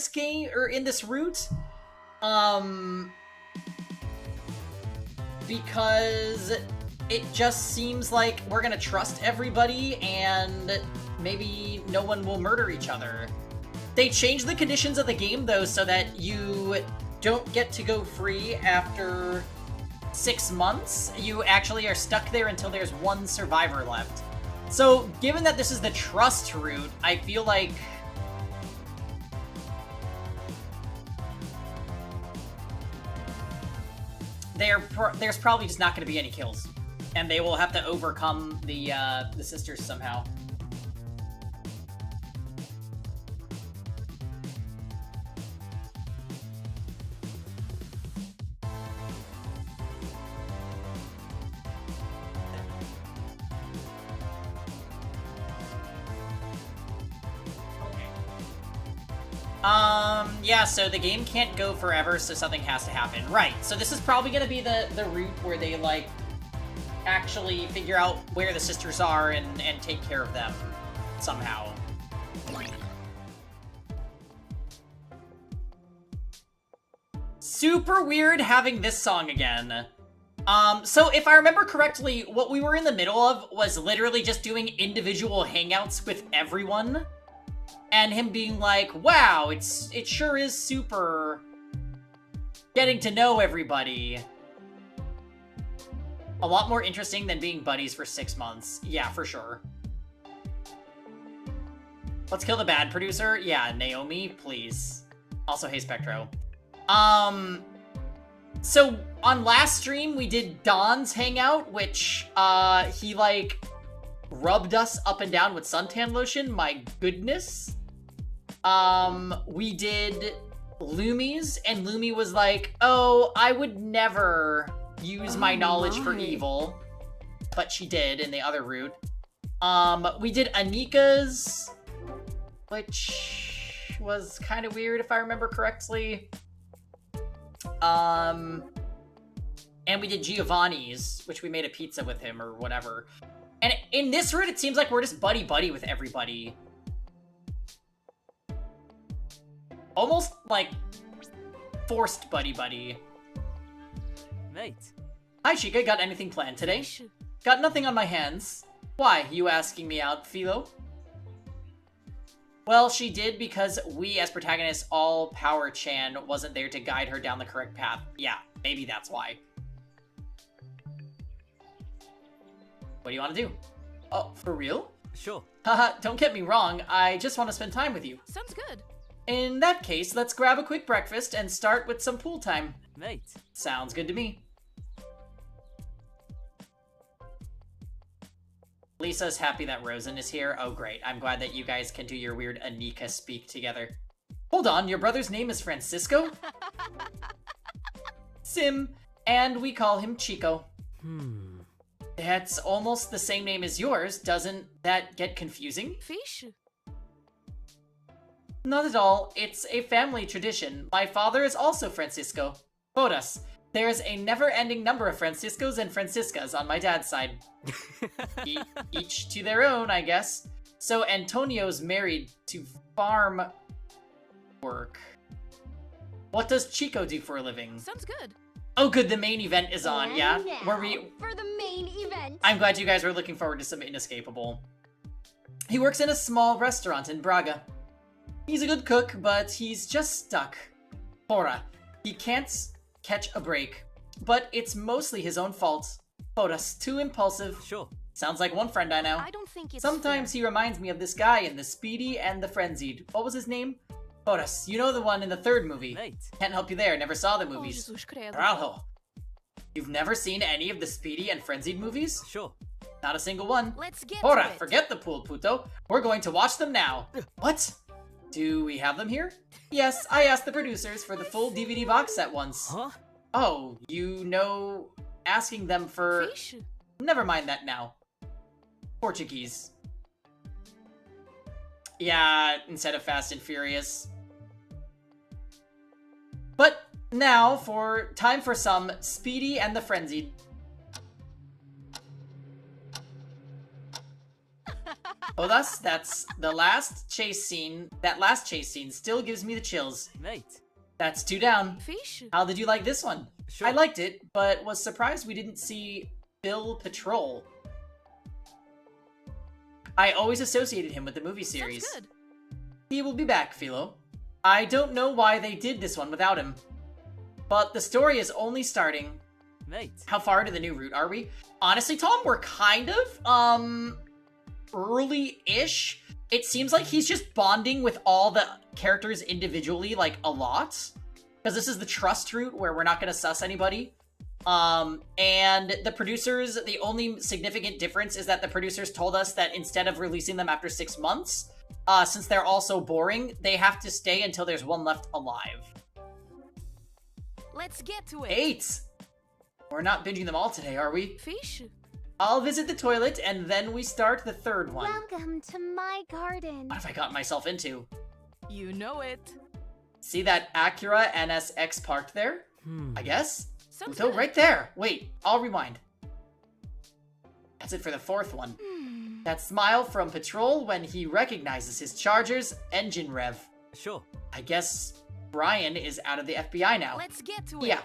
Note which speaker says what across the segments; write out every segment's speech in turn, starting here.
Speaker 1: this game, or in this route. Because it just seems like we're gonna trust everybody and maybe no one will murder each other. They changed the conditions of the game, though, so that you don't get to go free after 6 months. You actually are stuck there until there's one survivor left. So, given that this is the trust route, I feel like there's probably just not going to be any kills, and they will have to overcome the sisters somehow. Yeah, so the game can't go forever, so something has to happen. Right, so this is probably gonna be the route where they, like, actually figure out where the sisters are and take care of them somehow. Super weird having this song again. So if I remember correctly, what we were in the middle of was literally just doing individual hangouts with everyone. And him being like, wow, it sure is super getting to know everybody. A lot more interesting than being buddies for 6 months. Yeah, for sure. Let's kill the bad producer. Yeah, Naomi, please. Also, hey, Spectro. So on last stream, we did Don's hangout, which, he, like, rubbed us up and down with suntan lotion. My goodness. We did Lumi's, and Lumi was like, oh, I would never use my knowledge for evil. But she did in the other route. We did Anika's, which was kind of weird if I remember correctly. And we did Giovanni's, which we made a pizza with him or whatever. And in this route, it seems like we're just buddy-buddy with everybody. Almost, like, forced buddy-buddy.
Speaker 2: Mate.
Speaker 1: Hi, Chica. Got anything planned today? Got nothing on my hands. Why, you asking me out, Philo? Well, she did because we, as protagonists, all Power Chan wasn't there to guide her down the correct path. Yeah, maybe that's why. What do you want to do? Oh, for real?
Speaker 2: Sure.
Speaker 1: Haha, don't get me wrong. I just want to spend time with you.
Speaker 3: Sounds good.
Speaker 1: In that case, let's grab a quick breakfast and start with some pool time.
Speaker 2: Mate.
Speaker 1: Sounds good to me. Lisa's happy that Rosen is here. Oh, great. I'm glad that you guys can do your weird Anika speak together. Hold on, your brother's name is Francisco? Sim, and we call him Chico. That's almost the same name as yours. Doesn't that get confusing?
Speaker 3: Fish?
Speaker 1: Not at all. It's a family tradition. My father is also Francisco. Bodas. There's a never-ending number of Franciscos and Franciscas on my dad's side. Each to their own, I guess. So Antonio's married to farm work. What does Chico do for a living?
Speaker 3: Sounds good.
Speaker 1: Oh, good. The main event is on, yeah?
Speaker 4: Now for the main event.
Speaker 1: I'm glad you guys were looking forward to some Inescapable. He works in a small restaurant in Braga. He's a good cook, but he's just stuck. Porra. He can't catch a break. But it's mostly his own fault. Bodas, too impulsive.
Speaker 2: Sure.
Speaker 1: Sounds like one friend I know.
Speaker 3: I don't think it's
Speaker 1: Sometimes he reminds me of this guy in The Speedy and the Frenzied. What was his name? Bodas, you know the one in the third movie.
Speaker 2: Mate.
Speaker 1: Can't help you there, never saw the
Speaker 3: Oh,
Speaker 1: movies.
Speaker 3: Jesus credo.
Speaker 1: Bravo. You've never seen any of the Speedy and Frenzied movies?
Speaker 2: Sure.
Speaker 1: Not a single one.
Speaker 3: Let's get
Speaker 1: Porra,
Speaker 3: to it.
Speaker 1: forget the pool, puto. We're going to watch them now. What? Do we have them here? Yes, I asked the producers for the full DVD box set once.
Speaker 2: Huh?
Speaker 1: Oh, you know, asking them for...
Speaker 3: Fish?
Speaker 1: Never mind that now. Portuguese. Yeah, instead of Fast and Furious. But now, time for some Speedy and the Frenzied. Thus, that's the last chase scene. That last chase scene still gives me the chills.
Speaker 2: Mate.
Speaker 1: That's 2 down.
Speaker 3: Fish.
Speaker 1: How did you like this one?
Speaker 2: Sure.
Speaker 1: I liked it, but was surprised we didn't see Bill Patrol. I always associated him with the movie series.
Speaker 3: Sounds good.
Speaker 1: He will be back, Philo. I don't know why they did this one without him. But the story is only starting.
Speaker 2: Mate.
Speaker 1: How far into the new route are we? Honestly, Tom, we're kind of, early-ish. It seems like he's just bonding with all the characters individually, like, a lot. Because this is the trust route where we're not going to suss anybody. And the producers, the only significant difference is that the producers told us that instead of releasing them after 6 months, since they're all so boring, they have to stay until there's one left alive.
Speaker 3: Let's get to it.
Speaker 1: 8! We're not binging them all today, are we?
Speaker 3: Fish.
Speaker 1: I'll visit the toilet, and then we start the third one.
Speaker 4: Welcome to my garden.
Speaker 1: What have I gotten myself into?
Speaker 3: You know it.
Speaker 1: See that Acura NSX parked there? I guess?
Speaker 3: Sounds
Speaker 1: So
Speaker 3: good.
Speaker 1: right there! Wait, I'll rewind. That's it for the fourth one. That smile from Patrol when he recognizes his Charger's engine rev.
Speaker 2: Sure.
Speaker 1: I guess Brian is out of the FBI now.
Speaker 3: Let's get to it.
Speaker 1: Yeah.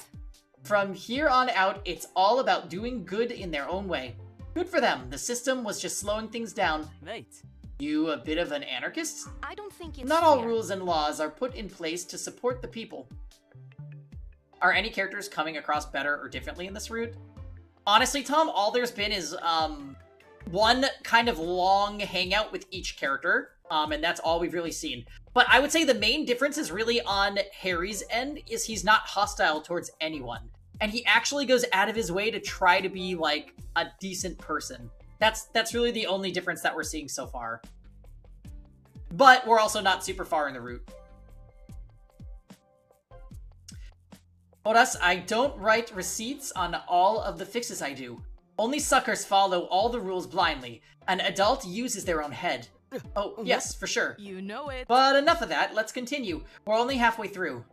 Speaker 1: From here on out, it's all about doing good in their own way. Good for them. The system was just slowing things down.
Speaker 2: Mate.
Speaker 1: You a bit of an anarchist?
Speaker 3: I don't think it's
Speaker 1: Not all
Speaker 3: fair.
Speaker 1: rules and laws are put in place to support the people. Are any characters coming across better or differently in this route? Honestly, Tom, all there's been is one kind of long hangout with each character, and that's all we've really seen. But I would say the main difference is really on Harry's end, is he's not hostile towards anyone. And he actually goes out of his way to try to be, like, a decent person. That's really the only difference that we're seeing so far. But we're also not super far in the route. Horas, I don't write receipts on all of the fixes I do. Only suckers follow all the rules blindly. An adult uses their own head. Oh, yes, for sure.
Speaker 3: You know it.
Speaker 1: But enough of that, let's continue. We're only halfway through.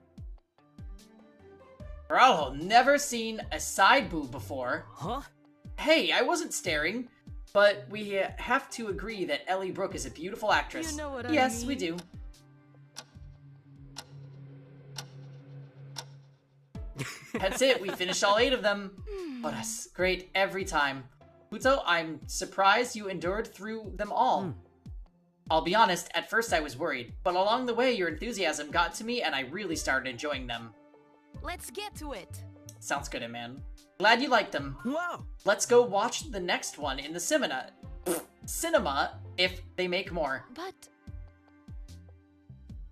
Speaker 1: Bro, never seen a side boob before.
Speaker 2: Huh?
Speaker 1: Hey, I wasn't staring. But we have to agree that Ellie Brooke is a beautiful actress.
Speaker 3: You know what I
Speaker 1: Yes,
Speaker 3: mean.
Speaker 1: we do. That's it, we finished all 8 of them. Horas, great every time. Puto, I'm surprised you endured through them all. I'll be honest, at first I was worried, but along the way your enthusiasm got to me and I really started enjoying them.
Speaker 3: Let's get to it.
Speaker 1: Sounds good, man. Glad you liked them.
Speaker 2: Wow.
Speaker 1: Let's go watch the next one in the cinema if they make more.
Speaker 3: But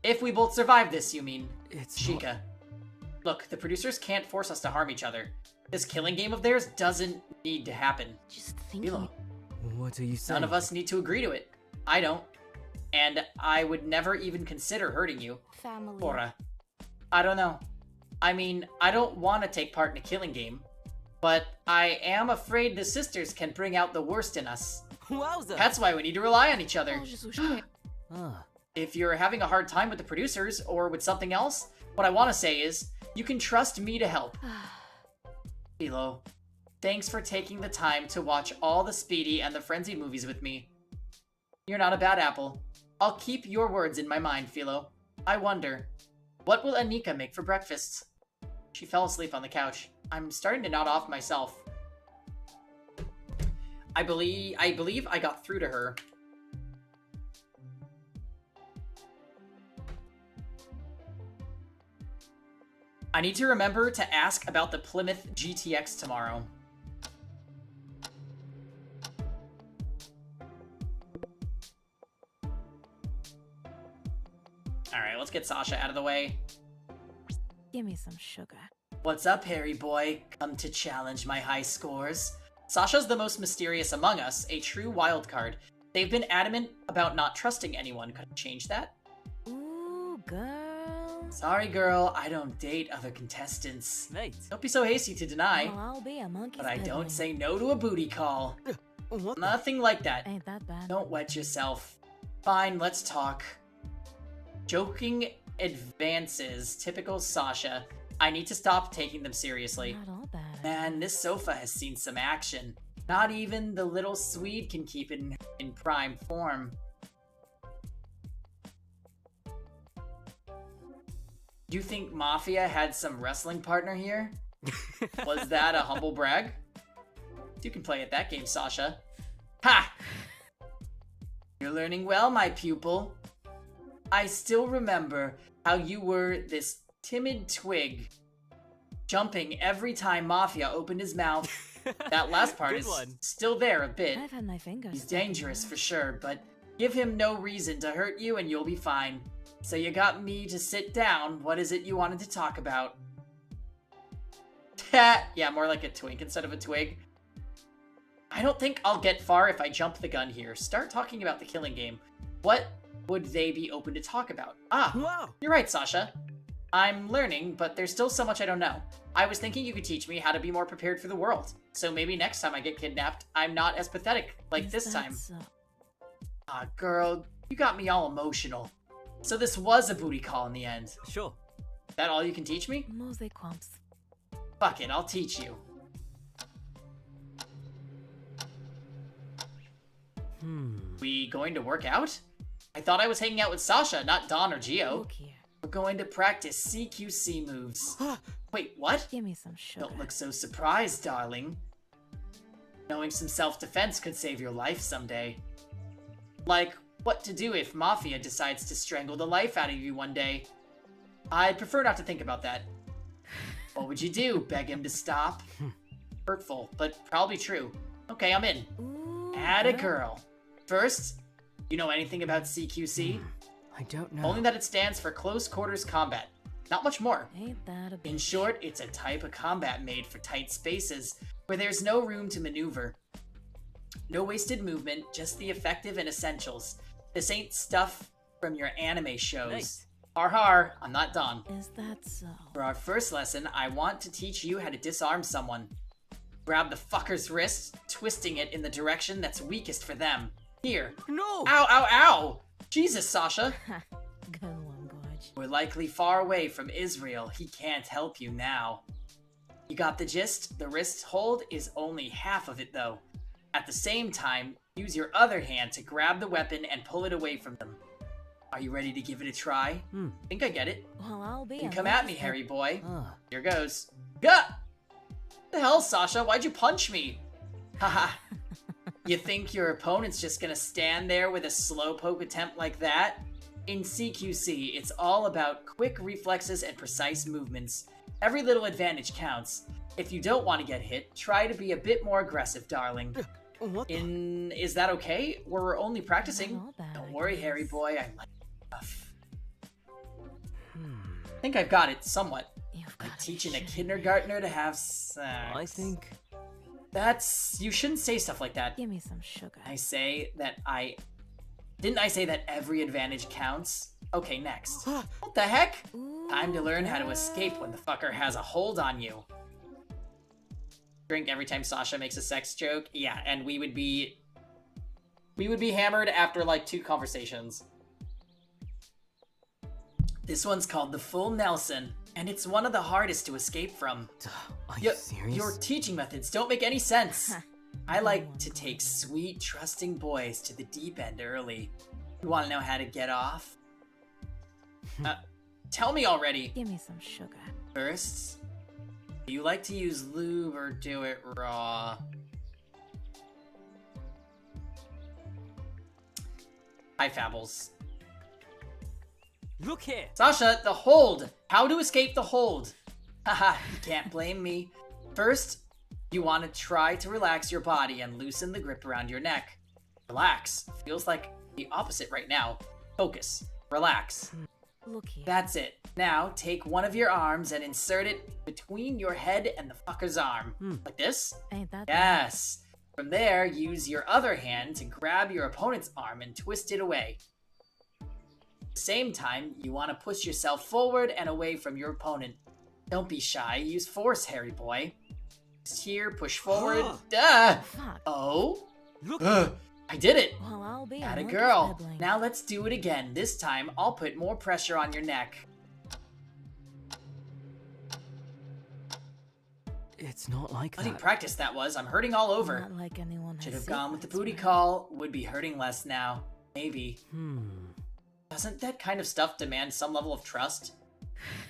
Speaker 1: If we both survive this, you mean.
Speaker 2: It's
Speaker 1: Chica. Look, the producers can't force us to harm each other. This killing game of theirs doesn't need to happen.
Speaker 3: just thinking.
Speaker 1: Philo,
Speaker 2: What are you saying?
Speaker 1: none of us need to agree to it. I don't. And I would never even consider hurting you.
Speaker 3: Family.
Speaker 1: Bora. I don't know. I mean, I don't want to take part in a killing game, but I am afraid the sisters can bring out the worst in us.
Speaker 2: Wowza.
Speaker 1: That's why we need to rely on each other.
Speaker 3: Oh, Jesus, okay.
Speaker 2: Ah.
Speaker 1: If you're having a hard time with the producers or with something else, what I want to say is, you can trust me to help. Philo, thanks for taking the time to watch all the Speedy and the Frenzy movies with me. You're not a bad apple. I'll keep your words in my mind, Philo. I wonder, what will Anika make for breakfast? She fell asleep on the couch. I'm starting to nod off myself. I believe I got through to her. I need to remember to ask about the Plymouth GTX tomorrow. Alright, let's get Sasha out of the way.
Speaker 3: Give me some sugar.
Speaker 1: What's up, Harry boy? Come to challenge my high scores? Sasha's the most mysterious among us, a true wild card. They've been adamant about not trusting anyone. Could I change that?
Speaker 3: Ooh, girl.
Speaker 1: Sorry, girl, I don't date other contestants.
Speaker 2: Mate.
Speaker 1: Don't be so hasty to deny,
Speaker 3: Well, I'll be a monkey's
Speaker 1: but I don't
Speaker 3: piddling.
Speaker 1: say no to a booty call.
Speaker 2: What?
Speaker 1: Nothing like that.
Speaker 3: Ain't that bad.
Speaker 1: Don't wet yourself. Fine, let's talk. Joking advances, typical Sasha. I need to stop taking them seriously.
Speaker 3: Not all bad.
Speaker 1: Man, this sofa has seen some action. Not even the little Swede can keep it in prime form. Do you think Mafia had some wrestling partner here? Was that a humble brag? You can play at that game, Sasha. Ha! You're learning well, my pupil. I still remember how you were this timid twig, jumping every time Mafia opened his mouth. That last part
Speaker 2: Good
Speaker 1: is
Speaker 2: one.
Speaker 1: still there a bit.
Speaker 3: I've had my fingers.
Speaker 1: He's
Speaker 3: stuck in
Speaker 1: dangerous
Speaker 3: that.
Speaker 1: for sure, but give him no reason to hurt you and you'll be fine. So you got me to sit down. What is it you wanted to talk about? Yeah, more like a twink instead of a twig. I don't think I'll get far if I jump the gun here. Start talking about the killing game. What would they be open to talk about? Ah,
Speaker 2: Wow.
Speaker 1: you're right, Sasha. I'm learning, but there's still so much I don't know. I was thinking you could teach me how to be more prepared for the world. So maybe next time I get kidnapped, I'm not as pathetic like
Speaker 3: Is
Speaker 1: this
Speaker 3: that
Speaker 1: time.
Speaker 3: so?
Speaker 1: Ah, girl, you got me all emotional. So this was a booty call in the end.
Speaker 2: Sure.
Speaker 1: That all you can teach me?
Speaker 3: Mose Quamps.
Speaker 1: Fuck it, I'll teach you. We going to work out? I thought I was hanging out with Sasha, not Dawn or Gio.
Speaker 3: Look here.
Speaker 1: We're going to practice CQC moves. Wait, what?
Speaker 3: Give me some sugar.
Speaker 1: Don't look so surprised, darling. Knowing some self-defense could save your life someday. Like, what to do if Mafia decides to strangle the life out of you one day. I'd prefer not to think about that. What would you do? Beg him to stop? Hurtful, but probably true. Okay, I'm in.
Speaker 3: Ooh,
Speaker 1: Atta girl. First, you know anything about CQC?
Speaker 2: I don't know.
Speaker 1: Only that it stands for Close Quarters Combat. Not much more.
Speaker 3: Ain't that a
Speaker 1: In
Speaker 3: bitch?
Speaker 1: short, it's a type of combat made for tight spaces, where there's no room to maneuver. No wasted movement, just the effective and essentials. This ain't stuff from your anime shows.
Speaker 2: Nice.
Speaker 1: Har har, I'm not done.
Speaker 3: Is that so?
Speaker 1: For our first lesson, I want to teach you how to disarm someone. Grab the fucker's wrist, twisting it in the direction that's weakest for them. Here.
Speaker 2: No!
Speaker 1: Ow, ow, ow! Jesus, Sasha.
Speaker 3: Good one, Gorge.
Speaker 1: We're likely far away from Israel. He can't help you now. You got the gist? The wrist hold is only half of it, though. At the same time, use your other hand to grab the weapon and pull it away from them. Are you ready to give it a try? Think I get it.
Speaker 3: Well, I'll be.
Speaker 1: You
Speaker 3: a
Speaker 1: come at me,
Speaker 3: lucky-
Speaker 1: Harry boy.
Speaker 2: Ah.
Speaker 1: Here goes. Gah! The hell, Sasha? Why'd you punch me? Haha. You think your opponent's just gonna stand there with a slowpoke attempt like that? In CQC, it's all about quick reflexes and precise movements. Every little advantage counts. If you don't want to get hit, try to be a bit more aggressive, darling.
Speaker 2: What the?
Speaker 1: Is that okay? We're only practicing.
Speaker 3: Not all bad,
Speaker 1: Don't
Speaker 3: I
Speaker 1: worry,
Speaker 3: guess.
Speaker 1: Harry boy. I like stuff. I think I've got it somewhat.
Speaker 3: You've got
Speaker 1: Like
Speaker 3: to be
Speaker 1: teaching a
Speaker 3: shitting me.
Speaker 1: kindergartner to have sex.
Speaker 2: I think.
Speaker 1: You shouldn't say stuff like that.
Speaker 3: Give me some sugar.
Speaker 1: I say that Didn't I say that every advantage counts? Okay, next. What the heck?
Speaker 3: Ooh,
Speaker 1: Time to learn how to
Speaker 3: girl.
Speaker 1: escape when the fucker has a hold on you. Drink every time Sasha makes a sex joke. Yeah, and we would be hammered after like 2 conversations. This one's called the Full Nelson, and it's one of the hardest to escape from.
Speaker 2: Are you
Speaker 1: Yo,
Speaker 2: serious?
Speaker 1: your teaching methods don't make any sense. I
Speaker 3: Go
Speaker 1: like
Speaker 3: on,
Speaker 1: to
Speaker 3: go
Speaker 1: take
Speaker 3: on.
Speaker 1: sweet, trusting boys to the deep end early. You want to know how to get off? Tell me already.
Speaker 3: Give me some sugar.
Speaker 1: First, do you like to use lube or do it raw? Hi, Fabbles.
Speaker 2: Look here.
Speaker 1: Sasha, the hold! How to escape the hold? Haha, you can't blame me. First, you want to try to relax your body and loosen the grip around your neck. Relax. Feels like the opposite right now. Focus. Relax.
Speaker 3: Look here.
Speaker 1: That's it. Now, take one of your arms and insert it between your head and the fucker's arm. Like this?
Speaker 3: Ain't that bad?
Speaker 1: Yes. From there, use your other hand to grab your opponent's arm and twist it away. At the same time, you want to push yourself forward and away from your opponent. Don't be shy. Use force, Harry boy. Just here, push forward. Duh!
Speaker 3: Fuck.
Speaker 1: Oh?
Speaker 2: Look.
Speaker 1: Ugh. I did it!
Speaker 3: Well, I'll be.
Speaker 1: Atta
Speaker 3: a lucky
Speaker 1: girl.
Speaker 3: sibling.
Speaker 1: Now let's do it again. This time, I'll put more pressure on your neck.
Speaker 2: It's not like
Speaker 1: Bloody
Speaker 2: that.
Speaker 1: practice that was. I'm hurting all over.
Speaker 3: Not like anyone has
Speaker 1: Should have gone with the
Speaker 3: secrets,
Speaker 1: booty
Speaker 3: right?
Speaker 1: call. Would be hurting less now. Maybe.
Speaker 2: Hmm.
Speaker 1: Doesn't that kind of stuff demand some level of trust?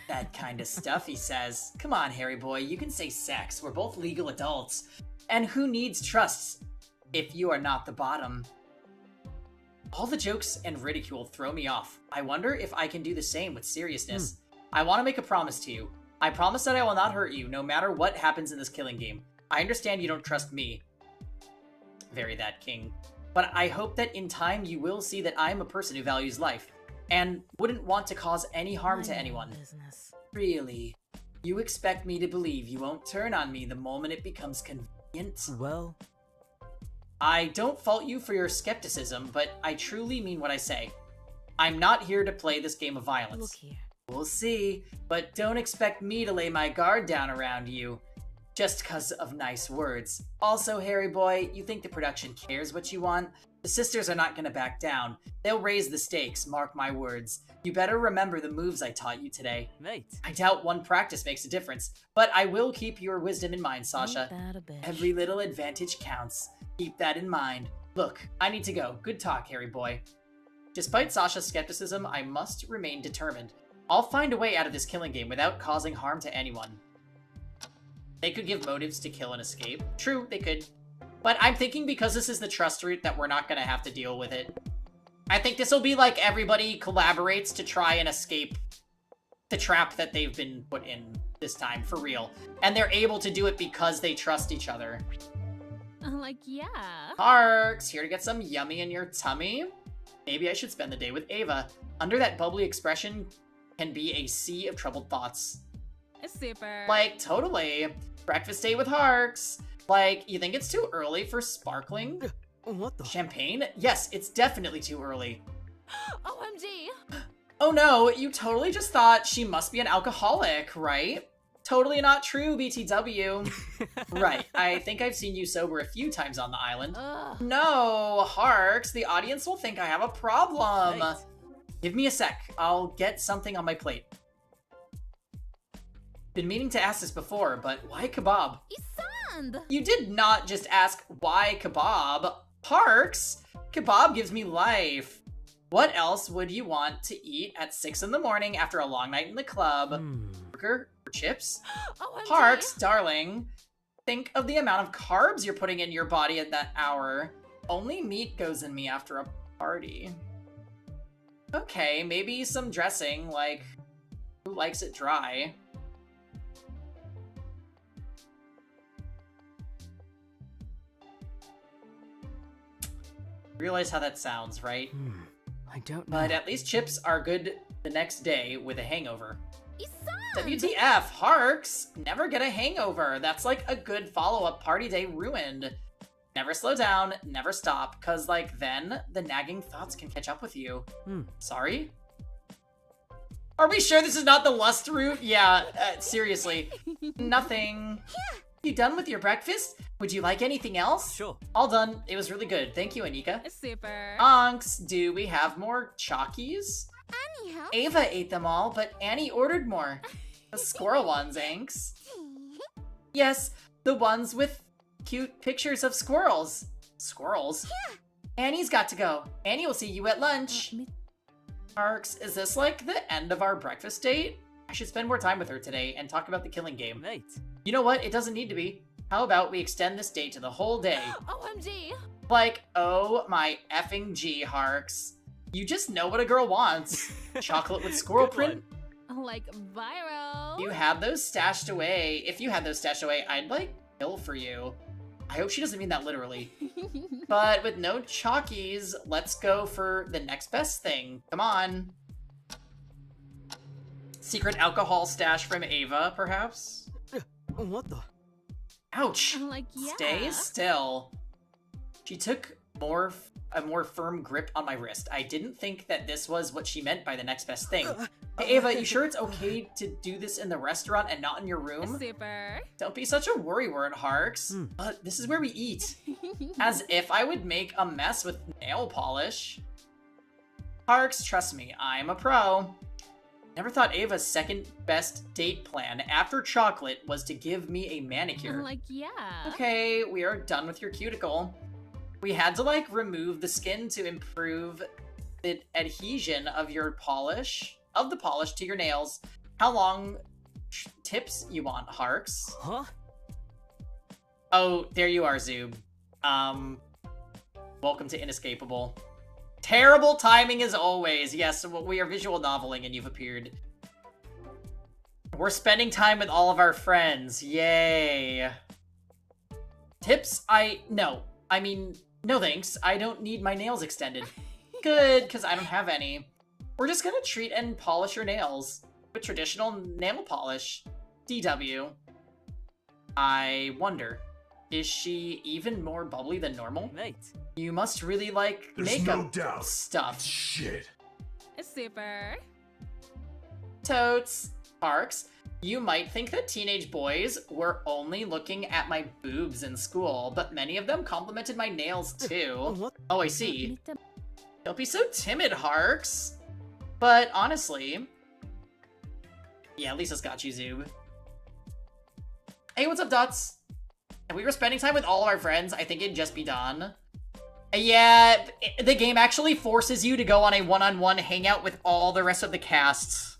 Speaker 1: That kind of stuff, he says. Come on, Harry boy, you can say sex. We're both legal adults. And who needs trust if you are not the bottom? All the jokes and ridicule throw me off. I wonder if I can do the same with seriousness. I want to make a promise to you. I promise that I will not hurt you, no matter what happens in this killing game. I understand you don't trust me. Very that, King. But I hope that in time you will see that I am a person who values life, and wouldn't want to cause any harm to
Speaker 3: Mind your
Speaker 1: anyone.
Speaker 3: business.
Speaker 1: Really? You expect me to believe you won't turn on me the moment it becomes convenient?
Speaker 2: Well,
Speaker 1: I don't fault you for your skepticism, but I truly mean what I say. I'm not here to play this game of
Speaker 3: Look
Speaker 1: violence.
Speaker 3: here.
Speaker 1: We'll see, but don't expect me to lay my guard down around you. Just 'cause of nice words. Also, Harry boy, you think the production cares what you want? The sisters are not gonna back down. They'll raise the stakes, mark my words. You better remember the moves I taught you today.
Speaker 2: mate.
Speaker 1: I doubt one practice makes a difference, but I will keep your wisdom in mind, Sasha.
Speaker 3: Ain't that a bitch?
Speaker 1: Every little advantage counts. Keep that in mind. Look, I need to go. Good talk, Harry boy. Despite Sasha's skepticism, I must remain determined. I'll find a way out of this killing game without causing harm to anyone. They could give motives to kill and escape. True, they could. But I'm thinking because this is the trust route that we're not gonna have to deal with it. I think this will be like everybody collaborates to try and escape the trap that they've been put in this time, for real. And they're able to do it because they trust each other.
Speaker 4: Like, yeah.
Speaker 1: Harks, here to get some yummy in your tummy? Maybe I should spend the day with Ava. Under that bubbly expression can be a sea of troubled thoughts.
Speaker 4: Super.
Speaker 1: Like, totally. Breakfast date with Harks. Like, you think it's too early for sparkling
Speaker 2: What the?
Speaker 1: champagne? Yes, it's definitely too early.
Speaker 4: OMG.
Speaker 1: Oh no, you totally just thought she must be an alcoholic, right? Totally not true, BTW. Right, I think I've seen you sober a few times on the island.
Speaker 4: Ugh.
Speaker 1: No, Harks, the audience will think I have a problem.
Speaker 2: Mate.
Speaker 1: Give me a sec, I'll get something on my plate. Been meaning to ask this before, but why kebab?
Speaker 4: Isand.
Speaker 1: You did not just ask why kebab. Harks, kebab gives me life. What else would you want to eat at 6 in the morning after a long night in the club? Burger or chips?
Speaker 4: OMG.
Speaker 1: Harks, darling, think of the amount of carbs you're putting in your body at that hour. Only meat goes in me after a party. Okay, maybe some dressing, like, who likes it dry? know. Realize how that sounds, right?
Speaker 2: I don't know.
Speaker 1: But at least chips are good the next day with a hangover.
Speaker 4: Isand.
Speaker 1: WTF, Harks! Never get a hangover. That's like a good follow-up party day ruined. Never slow down, never stop, cause like then the nagging thoughts can catch up with you. Sorry? Are we sure this is not the lust route? Yeah, seriously. Nothing. You done with your breakfast? Would you like anything else?
Speaker 2: Sure.
Speaker 1: All done. It was really good. Thank you, Anika.
Speaker 4: Super.
Speaker 1: Unks, do we have more Chalkies?
Speaker 4: Anyhow.
Speaker 1: Ava ate them all, but Annie ordered more. The squirrel ones, Anks. Yes, the ones with cute pictures of squirrels. Squirrels? Annie's got to go. Annie will see you at lunch. Arks, is this like the end of our breakfast date? I should spend more time with her today and talk about the killing game.
Speaker 2: Mate.
Speaker 1: You know what? It doesn't need to be. How about we extend this date to the whole day?
Speaker 4: OMG.
Speaker 1: Like, oh my effing G, Harks. You just know what a girl wants. Chocolate with squirrel
Speaker 2: Good
Speaker 1: print.
Speaker 4: Like viral.
Speaker 1: You had those stashed away. If you had those stashed away, I'd like kill for you. I hope she doesn't mean that literally. But with no Chalkies, let's go for the next best thing. Come on. Secret alcohol stash from Ava, perhaps?
Speaker 2: What the?
Speaker 1: Ouch!
Speaker 4: Like, yeah.
Speaker 1: Stay still. She took a more firm grip on my wrist. I didn't think that this was what she meant by the next best thing. Hey Ava, you sure it's okay to do this in the restaurant and not in your room?
Speaker 4: Super.
Speaker 1: Don't be such a worrywart, Harks. But this is where we eat. As if I would make a mess with nail polish. Harks, trust me, I'm a pro. Never thought Ava's second best date plan after chocolate was to give me a manicure.
Speaker 4: Like, yeah.
Speaker 1: Okay, we are done with your cuticle. We had to, like, remove the skin to improve the adhesion of your polish, to your nails. How long tips you want, Harks?
Speaker 2: Huh?
Speaker 1: Oh, there you are, Zoob. Welcome to Inescapable. Terrible timing as always. Yes, we are visual noveling and you've appeared. We're spending time with all of our friends. Yay. Tips? No. I mean, no thanks. I don't need my nails extended. Good, because I don't have any. We're just gonna treat and polish your nails with traditional nail polish. DW. I wonder, is she even more bubbly than normal?
Speaker 2: Mate.
Speaker 1: You must really like
Speaker 5: There's
Speaker 1: makeup
Speaker 5: no doubt.
Speaker 1: stuff.
Speaker 5: Shit.
Speaker 4: Super.
Speaker 1: Totes. Parks. You might think that teenage boys were only looking at my boobs in school, but many of them complimented my nails too.
Speaker 2: What?
Speaker 1: Oh, I see. Don't be so timid, Harks. But honestly... Yeah, Lisa's got you, Zoob. Hey, what's up, Dots? If we were spending time with all of our friends, I think it'd just be done. Yeah, the game actually forces you to go on a one-on-one hangout with all the rest of the casts.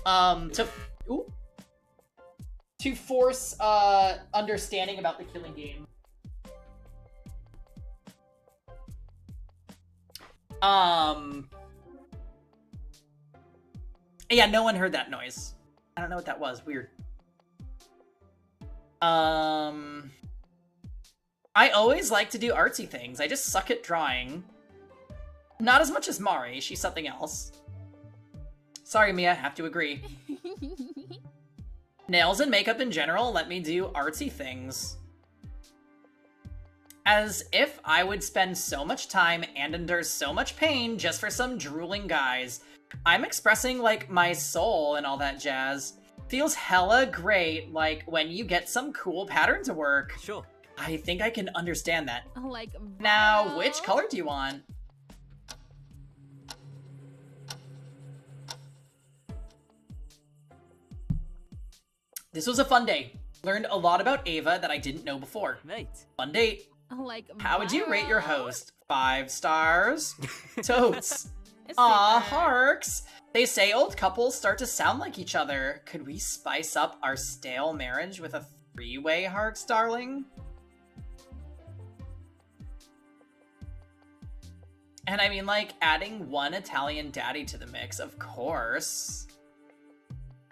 Speaker 1: To force, understanding about the killing game. Yeah, no one heard that noise. I don't know what that was. Weird. I always like to do artsy things. I just suck at drawing. Not as much as Mari. She's something else. Sorry, Mia. Have to agree. Nails and makeup in general let me do artsy things. As if I would spend so much time and endure so much pain just for some drooling guys. I'm expressing, like, my soul and all that jazz. Feels hella great, like, when you get some cool pattern to work.
Speaker 2: Sure.
Speaker 1: I think I can understand that.
Speaker 4: Like,
Speaker 1: Now, which color do you want? This was a fun day. Learned a lot about Ava that I didn't know before.
Speaker 2: Mate.
Speaker 1: Fun date.
Speaker 4: Like,
Speaker 1: How would you rate your host? 5 stars? Totes.
Speaker 4: Super.
Speaker 1: Aw, Harks. They say old couples start to sound like each other. Could we spice up our stale marriage with a 3-way, Harks, darling? And I mean, like, adding one Italian daddy to the mix, of course.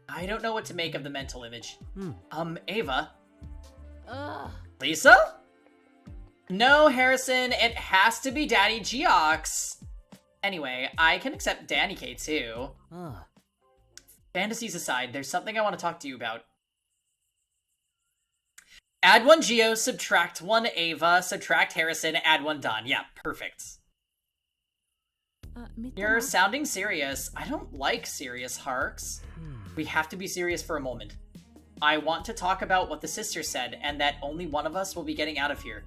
Speaker 1: I don't know what to make of the mental image. Ava?
Speaker 4: Ugh.
Speaker 1: Lisa? No, Harrison, it has to be Daddy Geox. Anyway, I can accept Danny K too. Fantasies aside, there's something I want to talk to you about. Add 1 Geo, subtract 1 Ava, subtract Harrison, add 1 Don. Yeah, perfect. You're sounding serious. I don't like serious, Harks. We have to be serious for a moment. I want to talk about what the sister said, and that only one of us will be getting out of here.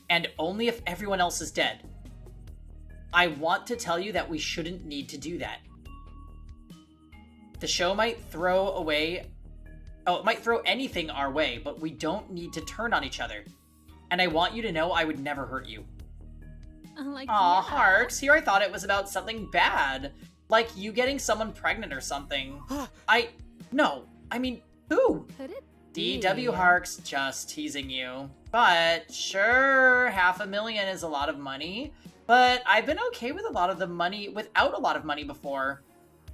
Speaker 1: And only if everyone else is dead. I want to tell you that we shouldn't need to do that. The show might throw anything our way, but we don't need to turn on each other. And I want you to know I would never hurt you.
Speaker 4: Like,
Speaker 1: Aw,
Speaker 4: yeah.
Speaker 1: Harks, here I thought it was about something bad. Like you getting someone pregnant or something. No, I mean, who?
Speaker 4: Could it be?
Speaker 1: DW Harks, just teasing you. But sure, $500,000 is a lot of money. But I've been okay with without a lot of money before.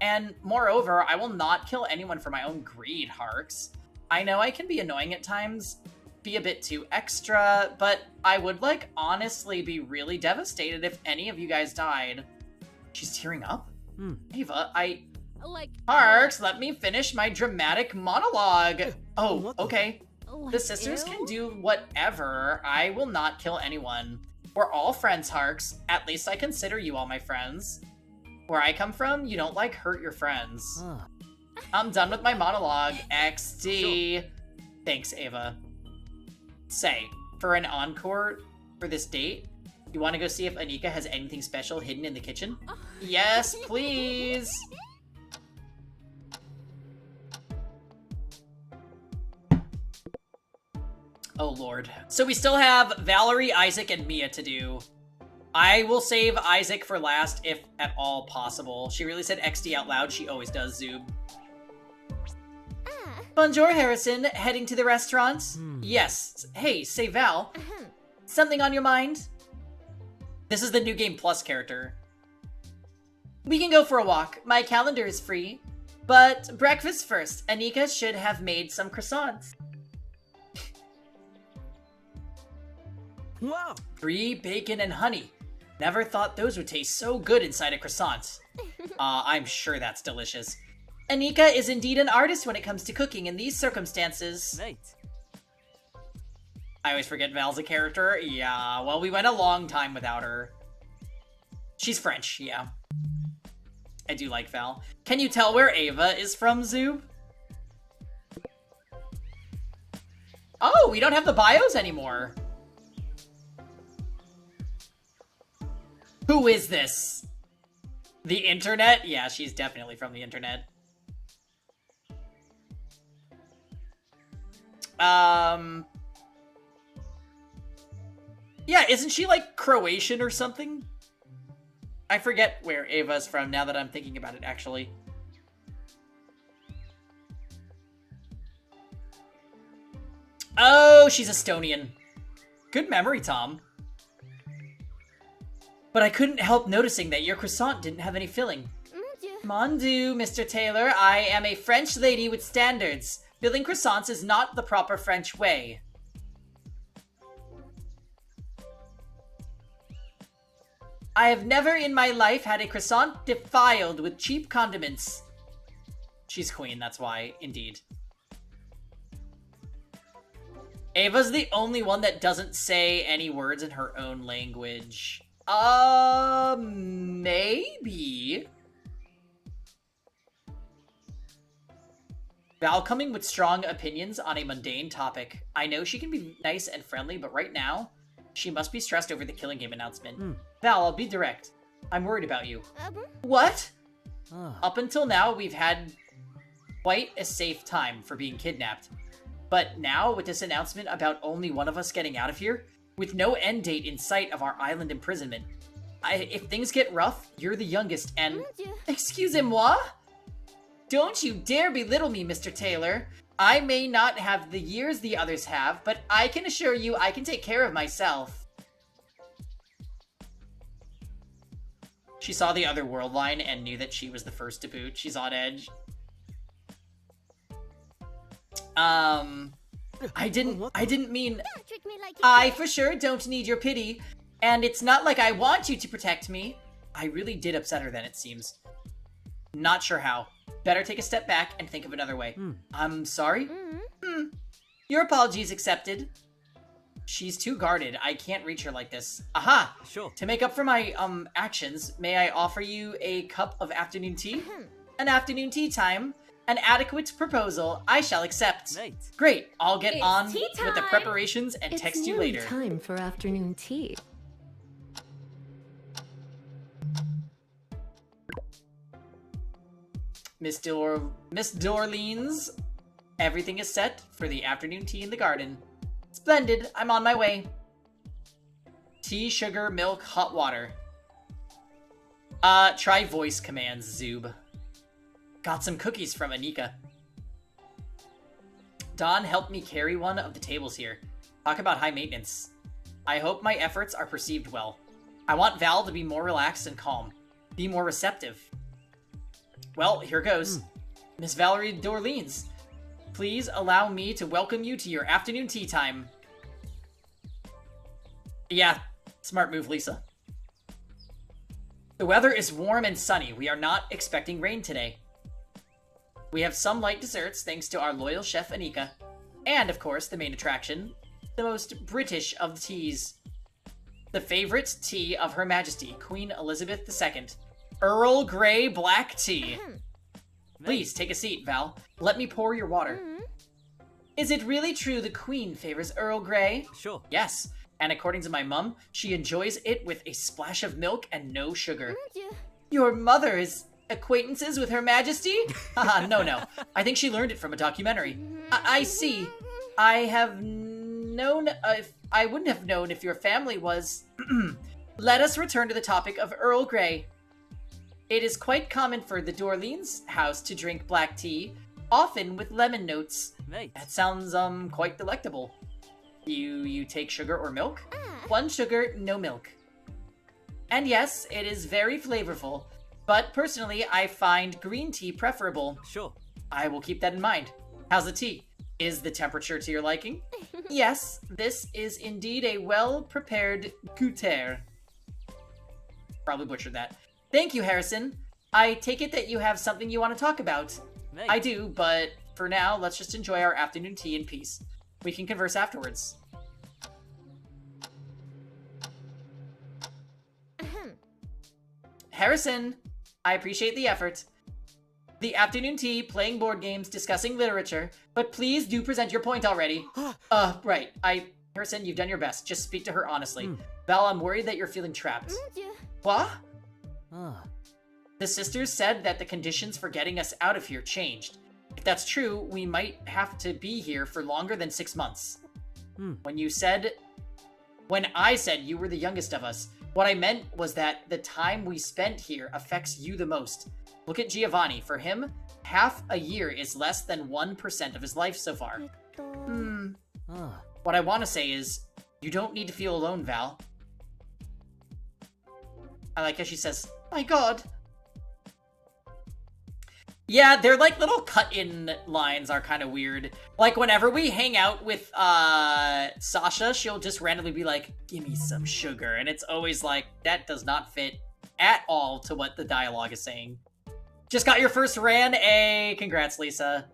Speaker 1: And moreover, I will not kill anyone for my own greed, Harks. I know I can be annoying at times, be a bit too extra, but I would, like, honestly be really devastated if any of you guys died. She's tearing up? Ava,
Speaker 4: Like,
Speaker 1: Harks, let me finish my dramatic monologue. Oh,
Speaker 2: What the-
Speaker 1: okay.
Speaker 4: like,
Speaker 1: The sisters
Speaker 4: ew?
Speaker 1: can do whatever. I will not kill anyone. We're all friends, Harks. At least I consider you all my friends. Where I come from, you don't, like, hurt your friends. I'm done with my monologue. XD. Thanks, Ava. Say, for an encore for this date, you want to go see if Anika has anything special hidden in the kitchen? Yes, please. Oh lord. So we still have Valerie, Isaac, and Mia to do. I will save Isaac for last if at all possible. She really said XD out loud. She always does, Zoob. Bonjour, Harrison. Heading to the restaurant? Yes. Hey, say Val. Something on your mind? This is the New Game Plus character. We can go for a walk. My calendar is free. But breakfast first. Anika should have made some croissants.
Speaker 2: Wow.
Speaker 1: Brie, bacon, and honey. Never thought those would taste so good inside a croissant. I'm sure that's delicious. Anika is indeed an artist when it comes to cooking in these circumstances.
Speaker 2: Mate.
Speaker 1: I always forget Val's a character. Yeah, well, we went a long time without her. She's French, yeah. I do like Val. Can you tell where Ava is from, Zoob? Oh, we don't have the bios anymore. Who is this? The internet? Yeah, she's definitely from the internet. Yeah, isn't she like Croatian or something? I forget where Ava's from now that I'm thinking about it, actually. Oh, she's Estonian. Good memory, Tom. But I couldn't help noticing that your croissant didn't have any filling. Mon Dieu, Mr. Taylor, I am a French lady with standards. Filling croissants is not the proper French way. I have never in my life had a croissant defiled with cheap condiments. She's queen, that's why, indeed. Ava's the only one that doesn't say any words in her own language. Maybe. Val coming with strong opinions on a mundane topic. I know she can be nice and friendly, but right now, she must be stressed over the Killing Game announcement. Val, I'll be direct. I'm worried about you. What? Up until now, we've had quite a safe time for being kidnapped. But now, with this announcement about only one of us getting out of here, with no end date in sight of our island imprisonment, if things get rough, you're the youngest and... Excusez-moi? Don't you dare belittle me, Mr. Taylor. I may not have the years the others have, but I can assure you I can take care of myself. She saw the other world line and knew that she was the first to boot. She's on edge. I didn't mean... I for sure don't need your pity, and it's not like I want you to protect me. I really did upset her then, it seems. Not sure how. Better take a step back and think of another way. I'm sorry? Your apologies accepted. She's too guarded. I can't reach her like this. Aha!
Speaker 2: Sure.
Speaker 1: To make up for my, actions, may I offer you a cup of afternoon tea? An afternoon tea time. An adequate proposal. I shall accept.
Speaker 2: Mate.
Speaker 1: Great. I'll get
Speaker 3: It's
Speaker 1: on
Speaker 3: tea
Speaker 1: with the
Speaker 3: time.
Speaker 1: preparations and
Speaker 3: It's
Speaker 1: text you
Speaker 3: nearly
Speaker 1: later.
Speaker 3: time for afternoon tea.
Speaker 1: Miss Dorleans, everything is set for the afternoon tea in the garden. Splendid, I'm on my way. Tea, sugar, milk, hot water. Try voice commands, Zoob. Got some cookies from Anika. Don helped me carry one of the tables here. Talk about high maintenance. I hope my efforts are perceived well. I want Val to be more relaxed and calm. Be more receptive. Well, here goes. Miss Valerie Dorleans, please allow me to welcome you to your afternoon tea time. Yeah, smart move, Lisa. The weather is warm and sunny. We are not expecting rain today. We have some light desserts thanks to our loyal chef Anika. And, of course, the main attraction, the most British of the teas. The favorite tea of Her Majesty, Queen Elizabeth II. Earl Grey black tea. Please, take a seat, Val. Let me pour your water. Is it really true the Queen favors Earl Grey?
Speaker 2: Sure.
Speaker 1: Yes, and according to my mum, she enjoys it with a splash of milk and no sugar. Your mother is acquaintances with Her Majesty? No. I think she learned it from a documentary. I see. I have wouldn't have known if your family was. Let us return to the topic of Earl Grey. It is quite common for the Dorleans house to drink black tea, often with lemon notes.
Speaker 2: Mate.
Speaker 1: That sounds quite delectable. You take sugar or milk? 1 sugar, no milk. And yes, it is very flavorful, but personally I find green tea preferable.
Speaker 2: Sure.
Speaker 1: I will keep that in mind. How's the tea? Is the temperature to your liking? Yes, this is indeed a well-prepared goûter. Probably butchered that. Thank you, Harrison. I take it that you have something you want to talk about.
Speaker 2: Mate.
Speaker 1: I do, but for now, let's just enjoy our afternoon tea in peace. We can converse afterwards. Harrison, I appreciate the effort. The afternoon tea, playing board games, discussing literature, but please do present your point already. Right. Harrison, you've done your best. Just speak to her honestly. Val, I'm worried that you're feeling trapped. What? The sisters said that the conditions for getting us out of here changed. If that's true, we might have to be here for longer than 6 months. When I said you were the youngest of us, what I meant was that the time we spent here affects you the most. Look at Giovanni. For him, half a year is less than 1% of his life so far. What I want to say is, you don't need to feel alone, Val. I like how she says, my god. Yeah, their like little cut-in lines are kind of weird. Like whenever we hang out with Sasha, she'll just randomly be like, give me some sugar. And it's always like, that does not fit at all to what the dialogue is saying. Just got your first Ran A. Congrats, Lisa.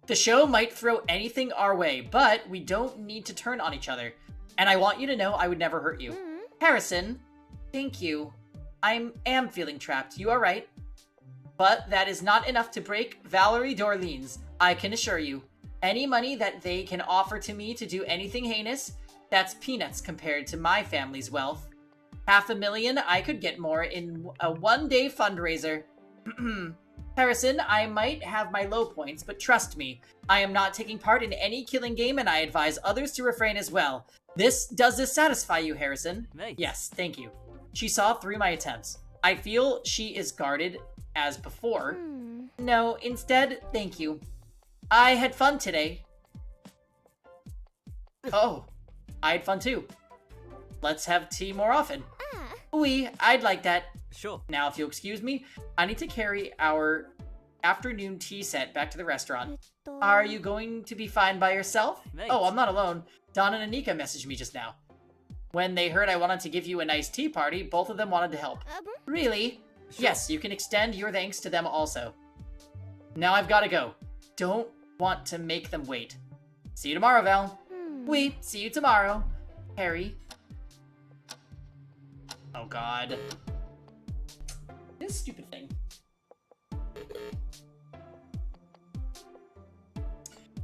Speaker 1: The show might throw anything our way, but we don't need to turn on each other. And I want you to know I would never hurt you. Harrison, thank you. I am feeling trapped, you are right. But that is not enough to break Valerie Dorleans, I can assure you. Any money that they can offer to me to do anything heinous, that's peanuts compared to my family's wealth. $500,000, I could get more in a one-day fundraiser. Harrison, I might have my low points, but trust me, I am not taking part in any killing game and I advise others to refrain as well. Does this satisfy you, Harrison?
Speaker 2: Mate.
Speaker 1: Yes, thank you. She saw through my attempts. I feel she is guarded as before. No, instead, thank you. I had fun today. Oh, I had fun too. Let's have tea more often. Oui, I'd like that.
Speaker 2: Sure.
Speaker 1: Now, if you'll excuse me, I need to carry our afternoon tea set back to the restaurant. Are you going to be fine by yourself?
Speaker 2: Mate.
Speaker 1: Oh, I'm not alone. Don and Anika messaged me just now. When they heard I wanted to give you a nice tea party, both of them wanted to help. Really?
Speaker 2: Sure.
Speaker 1: Yes, you can extend your thanks to them also. Now I've got to go. Don't want to make them wait. See you tomorrow, Val. Oui, see you tomorrow. Harry. Oh, God. This stupid thing.